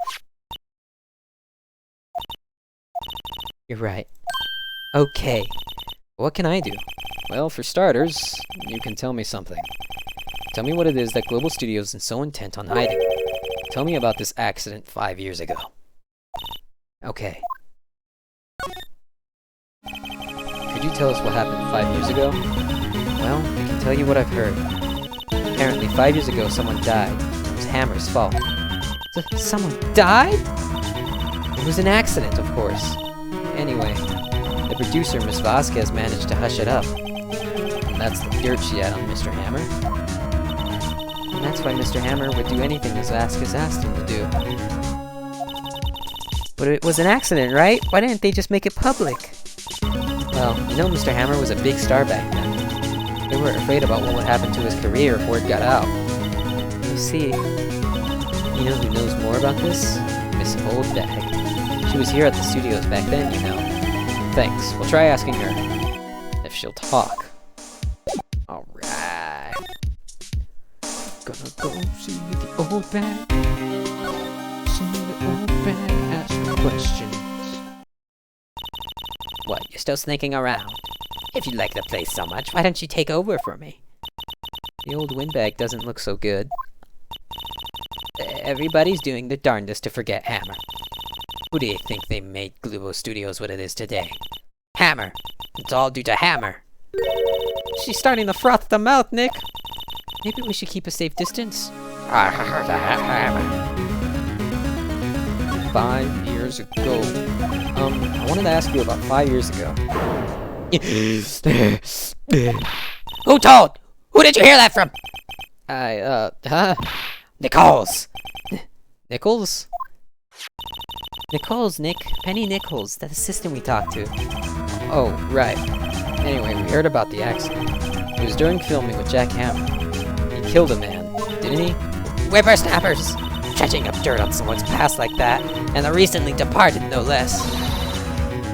You're right. Okay. What can I do? Well, for starters, you can tell me something. Tell me what it is that Global Studios is so intent on hiding. Tell me about this accident 5 years ago. Okay. Could you tell us what happened 5 years ago? Well, I can tell you what I've heard. Apparently, 5 years ago, someone died. It was Hammer's fault. Someone died? It was an accident, of course. Anyway, the producer, Miss Vasquez, managed to hush it up. And that's the dirt she had on Mr. Hammer. And that's why Mr. Hammer would do anything Miss Vasquez asked him to do. But it was an accident, right? Why didn't they just make it public? Well, you know Mr. Hammer was a big star back then. They were afraid about what would happen to his career if word got out. You see, you know who knows more about this? Miss Oldbag. She was here at the studios back then, you know. Thanks. We'll try asking her. If she'll talk. Alright. Gonna go see the old bag. See the old bag, ask her questions. What, you're still sneaking around? If you like the place so much, why don't you take over for me? The old windbag doesn't look so good. Everybody's doing their darndest to forget Hammer. Who do you think they made Globo Studios what it is today? Hammer! It's all due to Hammer! She's starting to froth the mouth, Nick! Maybe we should keep a safe distance. Hammer! 5 years ago. I wanted to ask you about 5 years ago. Who told? Who did you hear that from? Nichols! Nichols? Nichols, Nick. Penny Nichols, that assistant we talked to. Oh, right. Anyway, we heard about the accident. It was during filming with Jack Hammer. He killed a man, didn't he? Whippersnappers! Dredging up dirt on someone's past like that, and the recently departed, no less.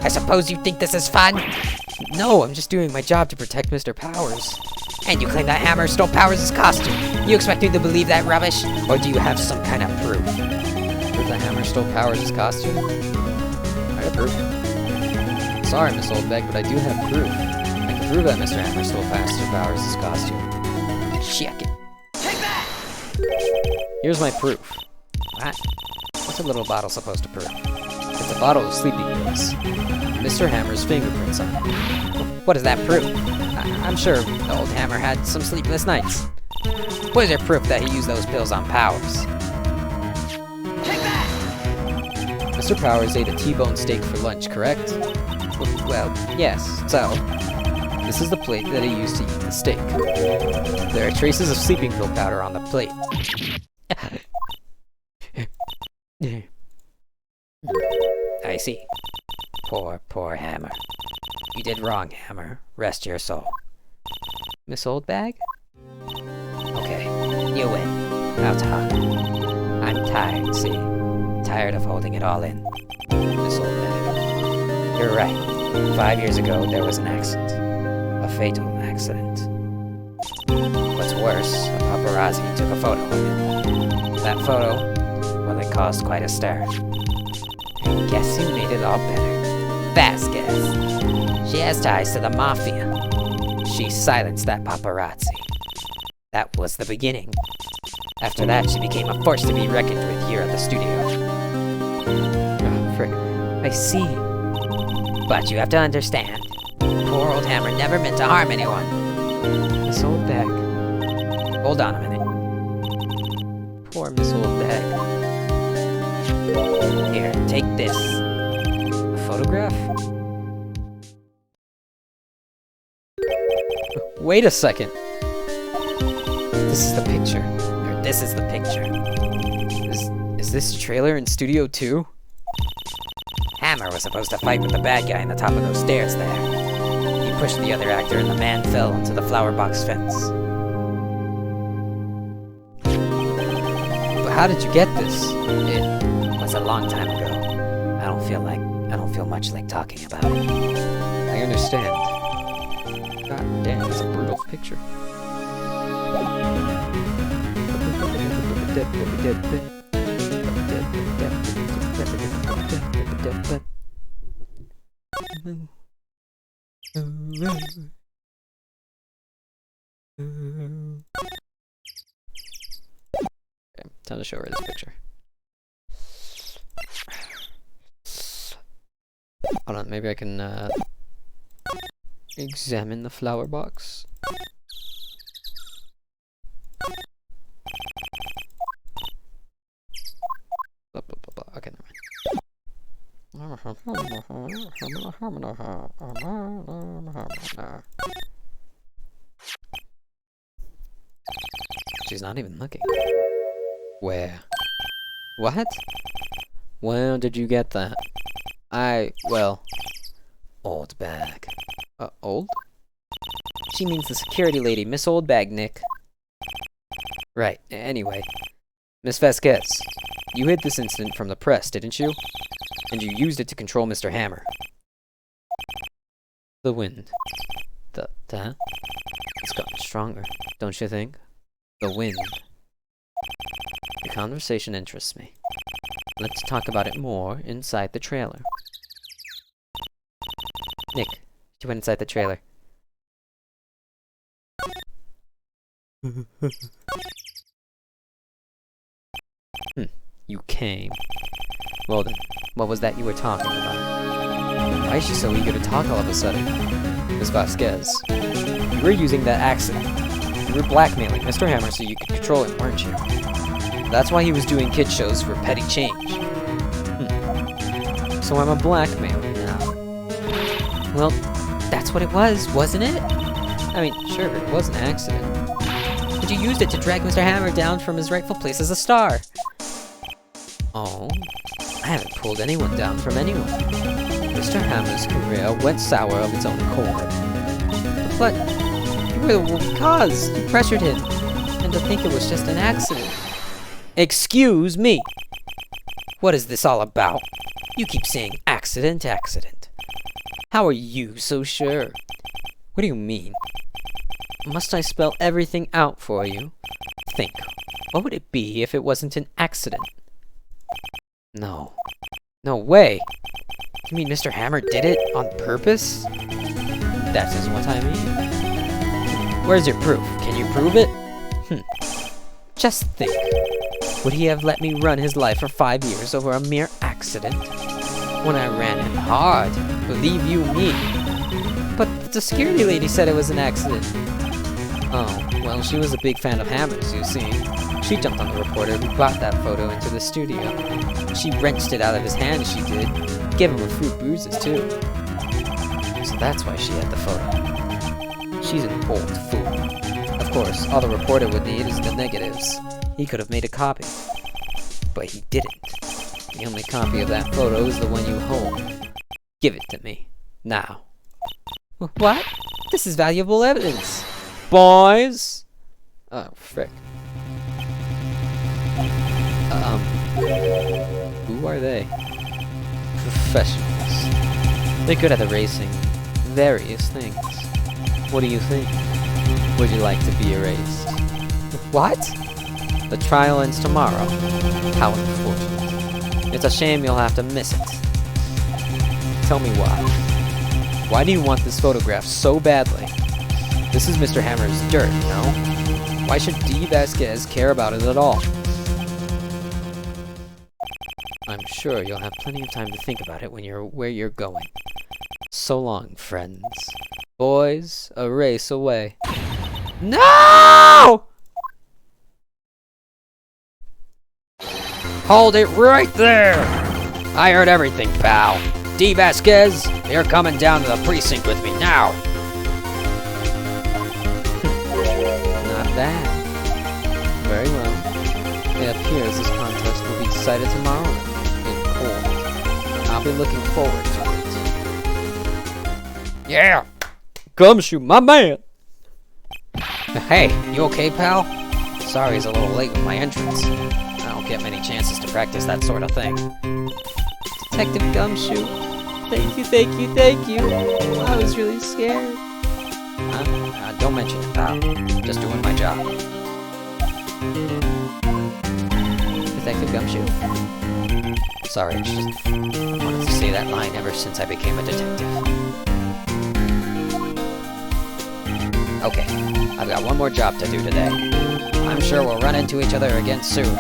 I suppose you think this is fun? No, I'm just doing my job to protect Mr. Powers. And you claim that Hammer stole Powers' costume. You expect me to believe that rubbish? Or do you have some kind of proof? Proof that Hammer stole Powers' costume? I have proof. Sorry, Miss Oldbeck, but I do have proof. I can prove that Mr. Hammer stole Pastor Powers' costume. Check it. Here's my proof. What? What's a little bottle supposed to prove? It's a bottle of sleeping pills. Mr. Hammer's fingerprints on it. What does that prove? I'm sure the old Hammer had some sleepless nights. What is your proof that he used those pills on Powers? Mr. Powers ate a T-bone steak for lunch, correct? Well, yes, so... This is the plate that he used to eat the steak. There are traces of sleeping pill powder on the plate. I see. Poor Hammer. You did wrong, Hammer. Rest your soul. Miss Oldbag? Okay, you win. Now talk. I'm tired, see? Tired of holding it all in. Miss Oldbag. You're right. 5 years ago, there was an accident. A fatal accident. What's worse, a paparazzi took a photo of it. That photo, well, it caused quite a stir. And guess who made it all better? Vasquez. She has ties to the mafia. She silenced that paparazzi. That was the beginning. After that, she became a force to be reckoned with here at the studio. Oh, frick. I see. But you have to understand, poor old Hammer never meant to harm anyone. Miss Oldbag. Hold on a minute. Poor Miss Oldbag. Here, take this. A photograph? Wait a second. This is the picture. Or this is the picture. Is this trailer in Studio 2? Hammer was supposed to fight with the bad guy on the top of those stairs there. He pushed the other actor and the man fell into the flower box fence. But how did you get this? It was a long time ago. I don't feel much like talking about it. I understand. God damn, it's a brutal picture. Okay, time to show her this picture. Hold on, maybe I can examine the flower box. She's not even looking. Where? What? Where did you get that? Well, old bag. Old? She means the security lady, Miss Oldbag, Nick. Right, anyway. Miss Vasquez, you hid this incident from the press, didn't you? And you used it to control Mr. Hammer. The wind. It's gotten stronger, don't you think? The wind. Your conversation interests me. Let's talk about it more inside the trailer. Nick, she went inside the trailer. You came. Well then, what was that you were talking about? Why is she so eager to talk all of a sudden? Miss Vasquez, you were using that accident. You were blackmailing Mr. Hammer so you could control him, weren't you? That's why he was doing kid shows for petty change. So I'm a blackmailer now. Well, that's what it was, wasn't it? I mean, sure, it was an accident. But you used it to drag Mr. Hammer down from his rightful place as a star. Oh, I haven't pulled anyone down from anyone. Mr. Hammer's career went sour of its own accord. But you were the cause. You pressured him. And to think it was just an accident. Excuse me! What is this all about? You keep saying accident, accident. How are you so sure? What do you mean? Must I spell everything out for you? Think, what would it be if it wasn't an accident? No. No way! You mean Mr. Hammer did it on purpose? That is what I mean. Where's your proof? Can you prove it? Just think. Would he have let me run his life for 5 years over a mere accident? When I ran him hard, believe you me. But the security lady said it was an accident. Oh, well, she was a big fan of Hammer's, you see. She jumped on the reporter who brought that photo into the studio. She wrenched it out of his hand, she did. Gave him a few bruises, too. So that's why she had the photo. She's an old fool. Of course, all the reporter would need is the negatives. He could have made a copy. But he didn't. The only copy of that photo is the one you hold. Give it to me. Now. What? This is valuable evidence. Boys! Oh, frick. Who are they? Professionals. They're good at erasing various things. What do you think? Would you like to be erased? What? The trial ends tomorrow. How unfortunate. It's a shame you'll have to miss it. Tell me why. Why do you want this photograph so badly? This is Mr. Hammer's dirt, no? Why should D. Vasquez care about it at all? I'm sure you'll have plenty of time to think about it when you're where you're going. So long, friends. Boys, a race away. No! Hold it right there! I heard everything, pal. D. Vasquez, you're coming down to the precinct with me now. Not bad. Very well. It appears this contest will be decided tomorrow in court. I'll be looking forward to it. Yeah! Gumshoe, my man! Hey, you okay, pal? Sorry it's a little late with my entrance. I don't get many chances to practice that sort of thing. Detective Gumshoe. Thank you, thank you, thank you. I was really scared. Don't mention it, pal. Just doing my job. Detective Gumshoe. Sorry, just wanted to say that line ever since I became a detective. Okay, I've got one more job to do today. I'm sure we'll run into each other again soon.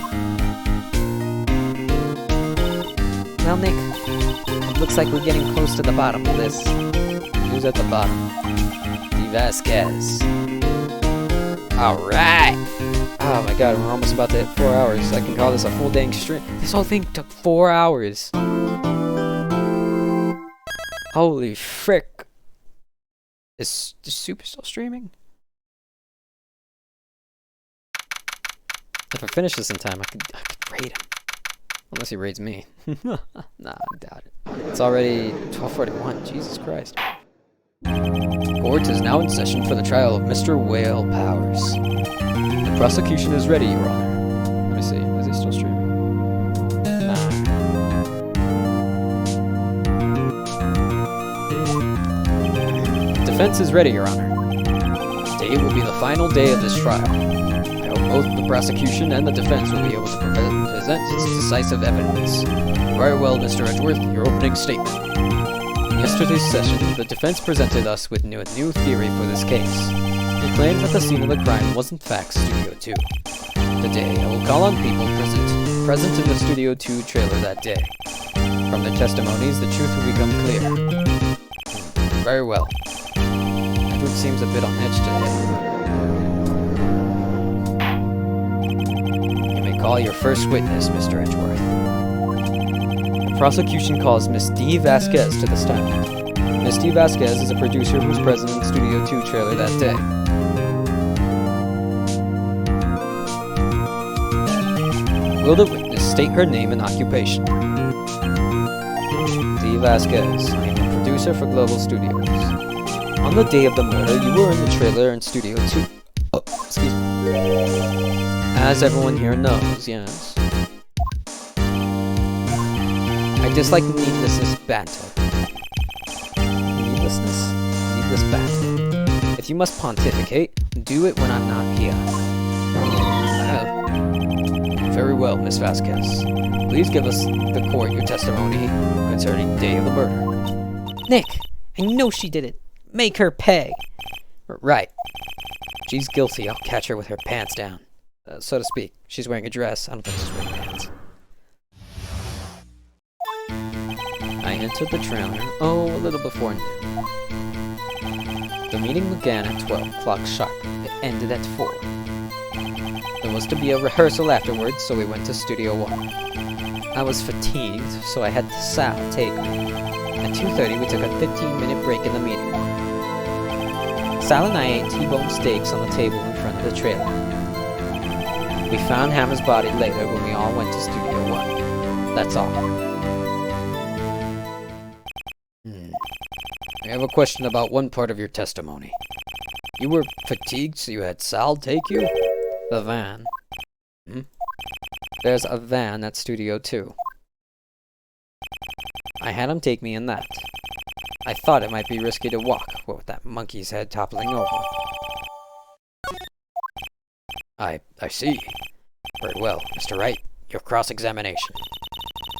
Well, Nick, it looks like we're getting close to the bottom of this. Who's at the bottom? D. Vasquez. Alright! Oh my god, we're almost about to hit 4 hours. I can call this a full dang stream. This whole thing took 4 hours. Holy frick. Is Super still streaming? If I finish this in time, I could raid him. Unless he raids me. Nah, I doubt it. It's already 12:41. Jesus Christ. Court is now in session for the trial of Mr. Whale Powers. The prosecution is ready, Your Honor. Let me see. Is he still streaming? Nah. Defense is ready, Your Honor. Today will be the final day of this trial. I hope both the prosecution and the defense will be able to present decisive evidence. Very well, Mr. Edgeworth, your opening statement. In yesterday's session, the defense presented us with a new theory for this case. They claimed that the scene of the crime was in fact Studio 2. Today, I will call on people present in the Studio 2 trailer that day. From their testimonies, the truth will become clear. Very well. Edward seems a bit on edge today. You may call your first witness, Mr. Edgeworth. The prosecution calls Miss D. Vasquez to the stand. Miss D. Vasquez is a producer who was present in Studio 2 trailer that day. Will the witness state her name and occupation? D. Vasquez. I am a producer for Global Studios. On the day of the murder, you were in the trailer in Studio 2. Oh, excuse me. As everyone here knows, yes. I dislike needless banter. Needless banter. If you must pontificate, do it when I'm not here. Very well, Miss Vasquez. Please give us the court your testimony concerning the day of the murder. Nick, I know she did it. Make her pay. Right. She's guilty. I'll catch her with her pants down. So to speak. She's wearing a dress. I don't think she's wearing pants. I entered the trailer, a little before noon. The meeting began at 12 o'clock sharp. It ended at 4. There was to be a rehearsal afterwards, so we went to Studio 1. I was fatigued, so I had Sal take me. At 2:30, we took a 15-minute break in the meeting. Sal and I ate T-bone steaks on the table in front of the trailer. We found Hammer's body later when we all went to Studio 1. That's all. I have a question about one part of your testimony. You were fatigued, so you had Sal take you? The van. There's a van at Studio 2. I had him take me in that. I thought it might be risky to walk, what with that monkey's head toppling over. I see. Very well, Mr. Wright, your cross-examination.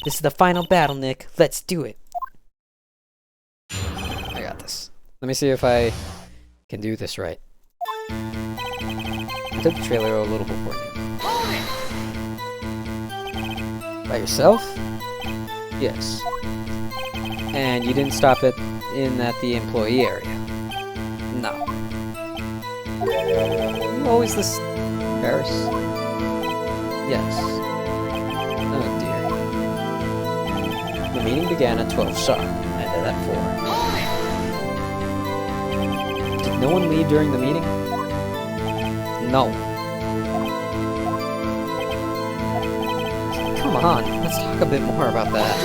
This is the final battle, Nick. Let's do it. I got this. Let me see if I can do this right. I did the trailer a little before noon. By yourself? Yes. And you didn't stop at the employee area? No. You always this Paris? Yes. Oh dear. The meeting began at 12 sharp, ended at 4. Did no one leave during the meeting? No. Come on, let's talk a bit more about that.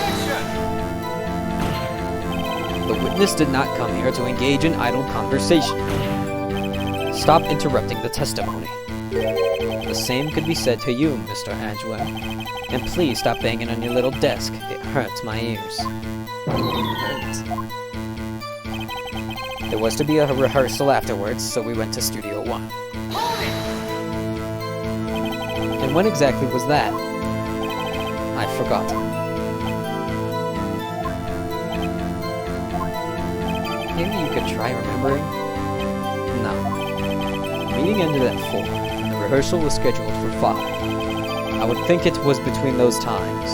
The witness did not come here to engage in idle conversation. Stop interrupting the testimony. The same could be said to you, Mr. Edgeworth. And please stop banging on your little desk. It hurts my ears. There was to be a rehearsal afterwards, so we went to Studio 1. And when exactly was that? I've forgotten. Maybe you could try remembering? No. The meeting ended at 4, and the rehearsal was scheduled for 5. I would think it was between those times.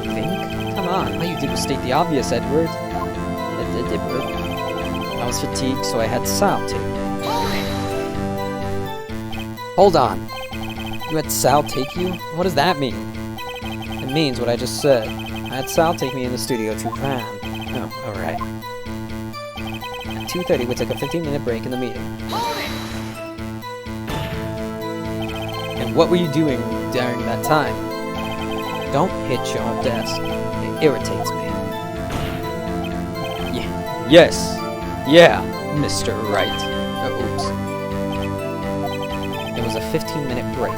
Think? Come on, all you did was state the obvious, Edward. Edward. I was fatigued, so I had Sal take me. Hold on. You had Sal take you? What does that mean? It means what I just said. I had Sal take me in the Studio 2 van. Oh, alright. At 2:30, we took a 15-minute break in the meeting. And what were you doing during that time? Don't hit your desk. It irritates me. Yeah. Yes. Yeah, Mr. Wright. Oops. It was a 15-minute break.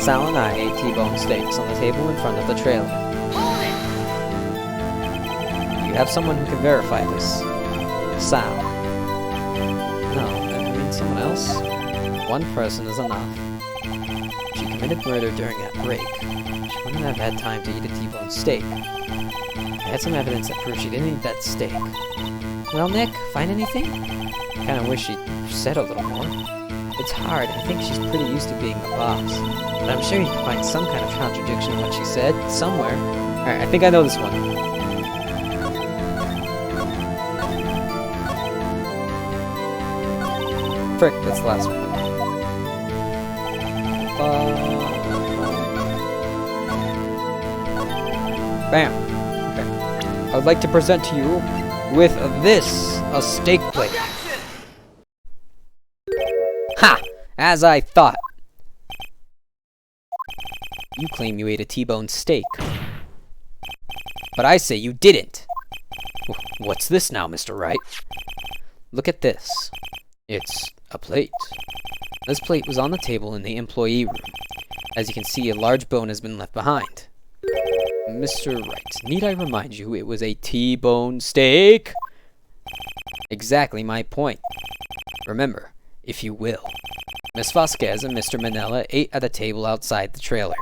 Sal and I ate T-bone steaks on the table in front of the trailer. You have someone who can verify this. Sal. No, I mean someone else? One person is enough. She committed murder during that break. She wouldn't have had time to eat a T-bone steak. I had some evidence that proved she didn't eat that steak. Well, Nick, find anything? I kinda wish she'd said a little more. It's hard. I think she's pretty used to being the boss. But I'm sure you can find some kind of contradiction in what she said, somewhere. Alright, I think I know this one. Frick, that's the last one. Bam. Okay. I would like to present to you with this, a steak plate. Ha! As I thought. You claim you ate a T-bone steak. But I say you didn't. What's this now, Mr. Wright? Look at this. It's a plate. This plate was on the table in the employee room. As you can see, a large bone has been left behind. Mr. Wright, need I remind you it was a T-bone steak? Exactly my point. Remember, if you will, Miss Vasquez and Mr. Manella ate at a table outside the trailer.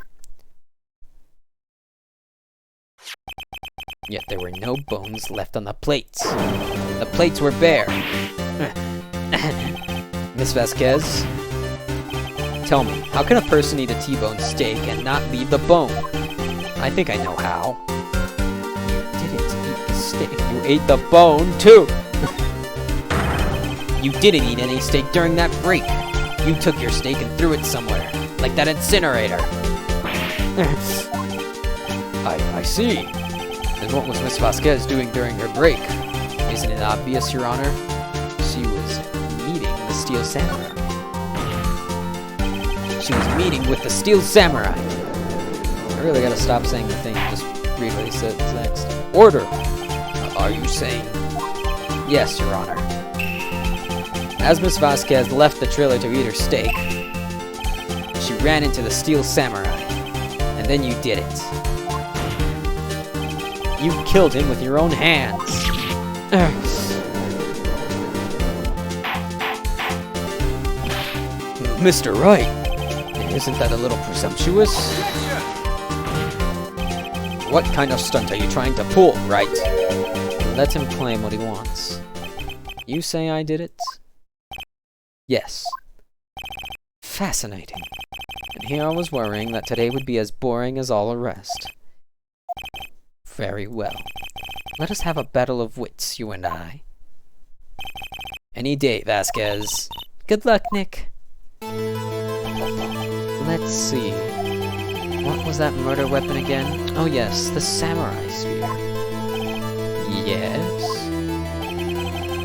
Yet there were no bones left on the plates. The plates were bare. Miss Vasquez, tell me, how can a person eat a T-bone steak and not leave the bone? I think I know how. You didn't eat the steak. You ate the bone, too! You didn't eat any steak during that break. You took your steak and threw it somewhere, like that incinerator. I see. Then what was Miss Vasquez doing during her break? Isn't it obvious, Your Honor? She was meeting the Steel Samurai. She was meeting with the Steel Samurai. I really gotta stop saying the thing, just read what he says next. Order! Are you saying? Yes, Your Honor. As Miss Vasquez left the trailer to eat her steak, she ran into the Steel Samurai, and then you did it. You killed him with your own hands. Mr. Wright, isn't that a little presumptuous? What kind of stunt are you trying to pull, Wright? Let him claim what he wants. You say I did it? Yes. Fascinating. And here I was worrying that today would be as boring as all the rest. Very well. Let us have a battle of wits, you and I. Any day, Vasquez. Good luck, Nick. Let's see. What was that murder weapon again? Oh yes, the samurai spear. Yes?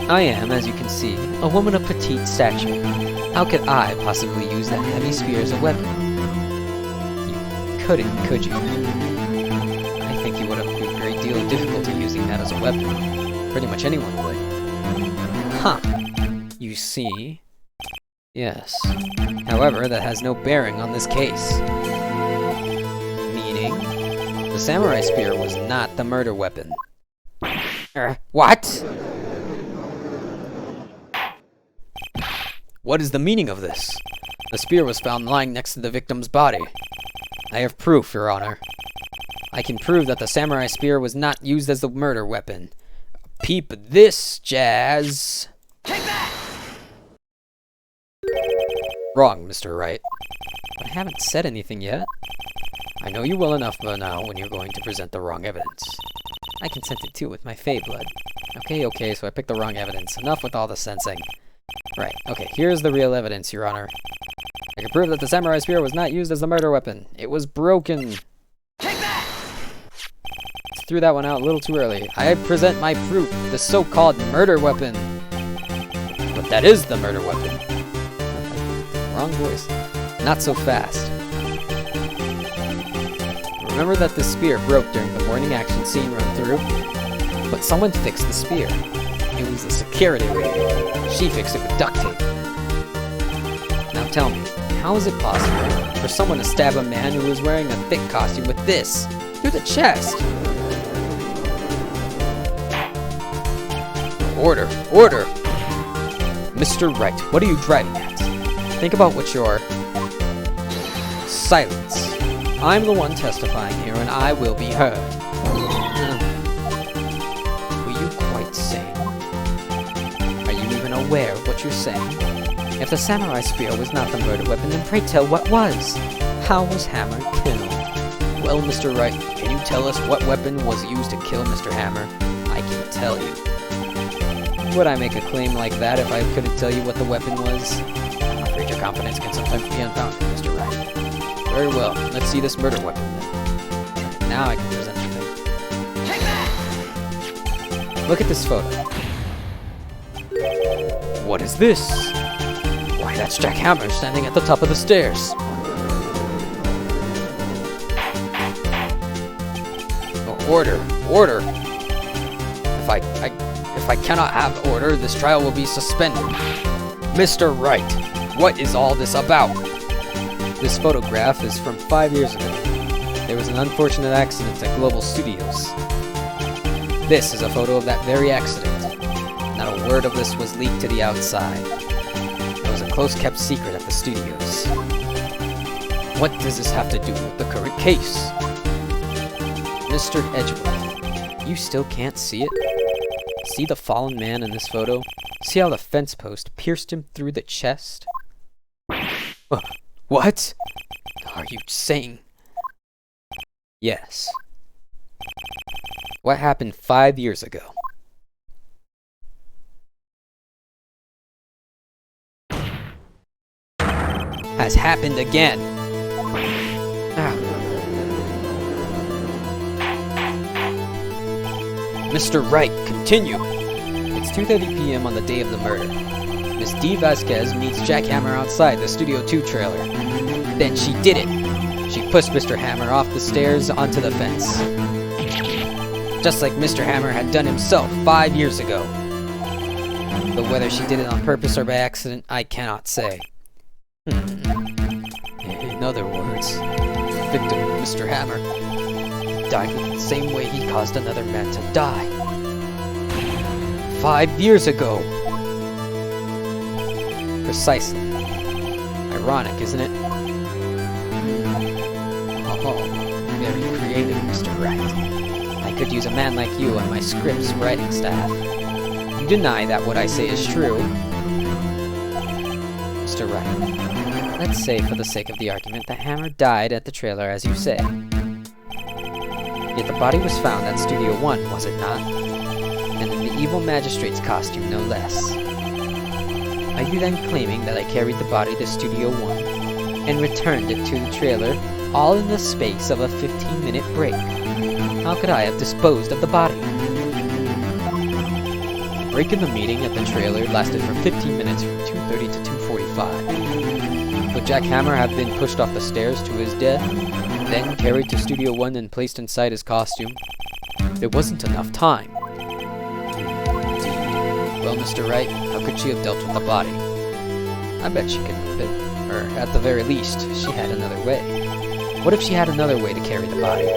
I am, as you can see, a woman of petite stature. How could I possibly use that heavy spear as a weapon? You couldn't, could you? I think you would have a great deal of difficulty using that as a weapon. Pretty much anyone would. Huh. You see? Yes. However, that has no bearing on this case. Meaning, the samurai spear was not the murder weapon. What? What is the meaning of this? The spear was found lying next to the victim's body. I have proof, Your Honor. I can prove that the samurai spear was not used as the murder weapon. Peep this, Jazz. Take that! Wrong, Mr. Wright. I haven't said anything yet. I know you well enough by now when you're going to present the wrong evidence. I can sense it too with my Fey blood. Okay, so I picked the wrong evidence. Enough with all the sensing. Right, okay, here's the real evidence, Your Honor. I can prove that the samurai spear was not used as the murder weapon. It was broken. Take that! threw that one out a little too early. I present my proof, the so-called murder weapon. But that is the murder weapon. Wrong voice. Not so fast. Remember that the spear broke during the morning action scene run through? But someone fixed the spear. It was the security lady. She fixed it with duct tape. Now tell me, how is it possible for someone to stab a man who was wearing a thick costume with this through the chest? Order! Order! Mr. Wright, what are you driving at? Think about what you're... Silence. I'm the one testifying here, and I will be heard. Were you quite sane? Are you even aware of what you're saying? If the samurai spear was not the murder weapon, then pray tell what was? How was Hammer killed? Well, Mr. Wright, can you tell us what weapon was used to kill Mr. Hammer? I can tell you. Would I make a claim like that if I couldn't tell you what the weapon was? I'm afraid your confidence can sometimes be unfounded, Mr. Wright. Very well, let's see this murder weapon then. Now I can present the thing. Look at this photo. What is this? Why, that's Jack Hammer standing at the top of the stairs. Oh, order! Order! If I cannot have order, this trial will be suspended. Mr. Wright, what is all this about? This photograph is from 5 years ago. There was an unfortunate accident at Global Studios. This is a photo of that very accident. Not a word of this was leaked to the outside. It was a close-kept secret at the studios. What does this have to do with the current case? Mr. Edgeworth, you still can't see it? See the fallen man in this photo? See how the fence post pierced him through the chest? What? Are you saying? Yes. What happened 5 years ago? Has happened again. Mr. Wright, continue. It's 2:30 p.m. on the day of the murder. Miss D. Vasquez meets Jack Hammer outside the Studio 2 trailer. Then she did it. She pushed Mr. Hammer off the stairs onto the fence. Just like Mr. Hammer had done himself 5 years ago. But whether she did it on purpose or by accident, I cannot say. In other words, the victim, Mr. Hammer, died the same way he caused another man to die. 5 years ago! Precisely. Ironic, isn't it? Oh, very creative, Mr. Wright. I could use a man like you on my script's writing staff. You deny that what I say is true. Mr. Wright, let's say for the sake of the argument that Hammer died at the trailer as you say. Yet the body was found at Studio 1, was it not? And in the evil magistrate's costume, no less. Are you then claiming that I carried the body to Studio 1 and returned it to the trailer, all in the space of a 15-minute break? How could I have disposed of the body? The break in the meeting at the trailer lasted for 15 minutes from 2:30 to 2:45. Could Jack Hammer have been pushed off the stairs to his death, then carried to Studio 1 and placed inside his costume? There wasn't enough time. Well, Mr. Wright, how could she have dealt with the body? I bet she could move it. Or, at the very least, she had another way. What if she had another way to carry the body,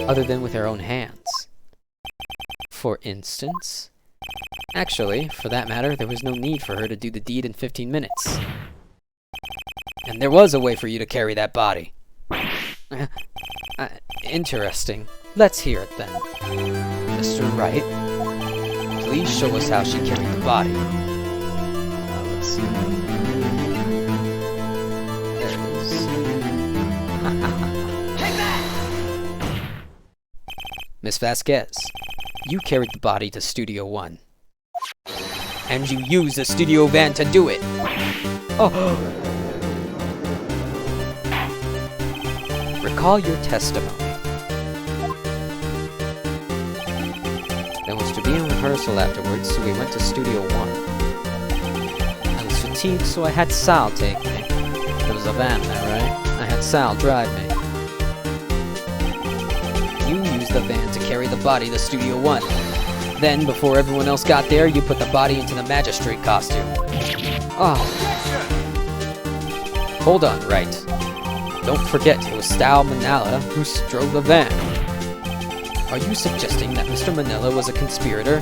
other than with her own hands? For instance? Actually, for that matter, there was no need for her to do the deed in 15 minutes. And there was a way for you to carry that body. Interesting. Let's hear it then. Mr. Wright, please show us how she carried the body. Let's see. There it is. Miss Vasquez, you carried the body to Studio 1. And you used the studio van to do it. Oh. Recall your testimony. There was to be a rehearsal afterwards, so we went to Studio One. I was fatigued, so I had Sal take me. There was a van there, right? I had Sal drive me. You used the van to carry the body to Studio One. Then, before everyone else got there, you put the body into the magistrate costume. Oh, Hold on, right. Don't forget it was Sal Manella who drove the van. Are you suggesting that Mr. Manella was a conspirator?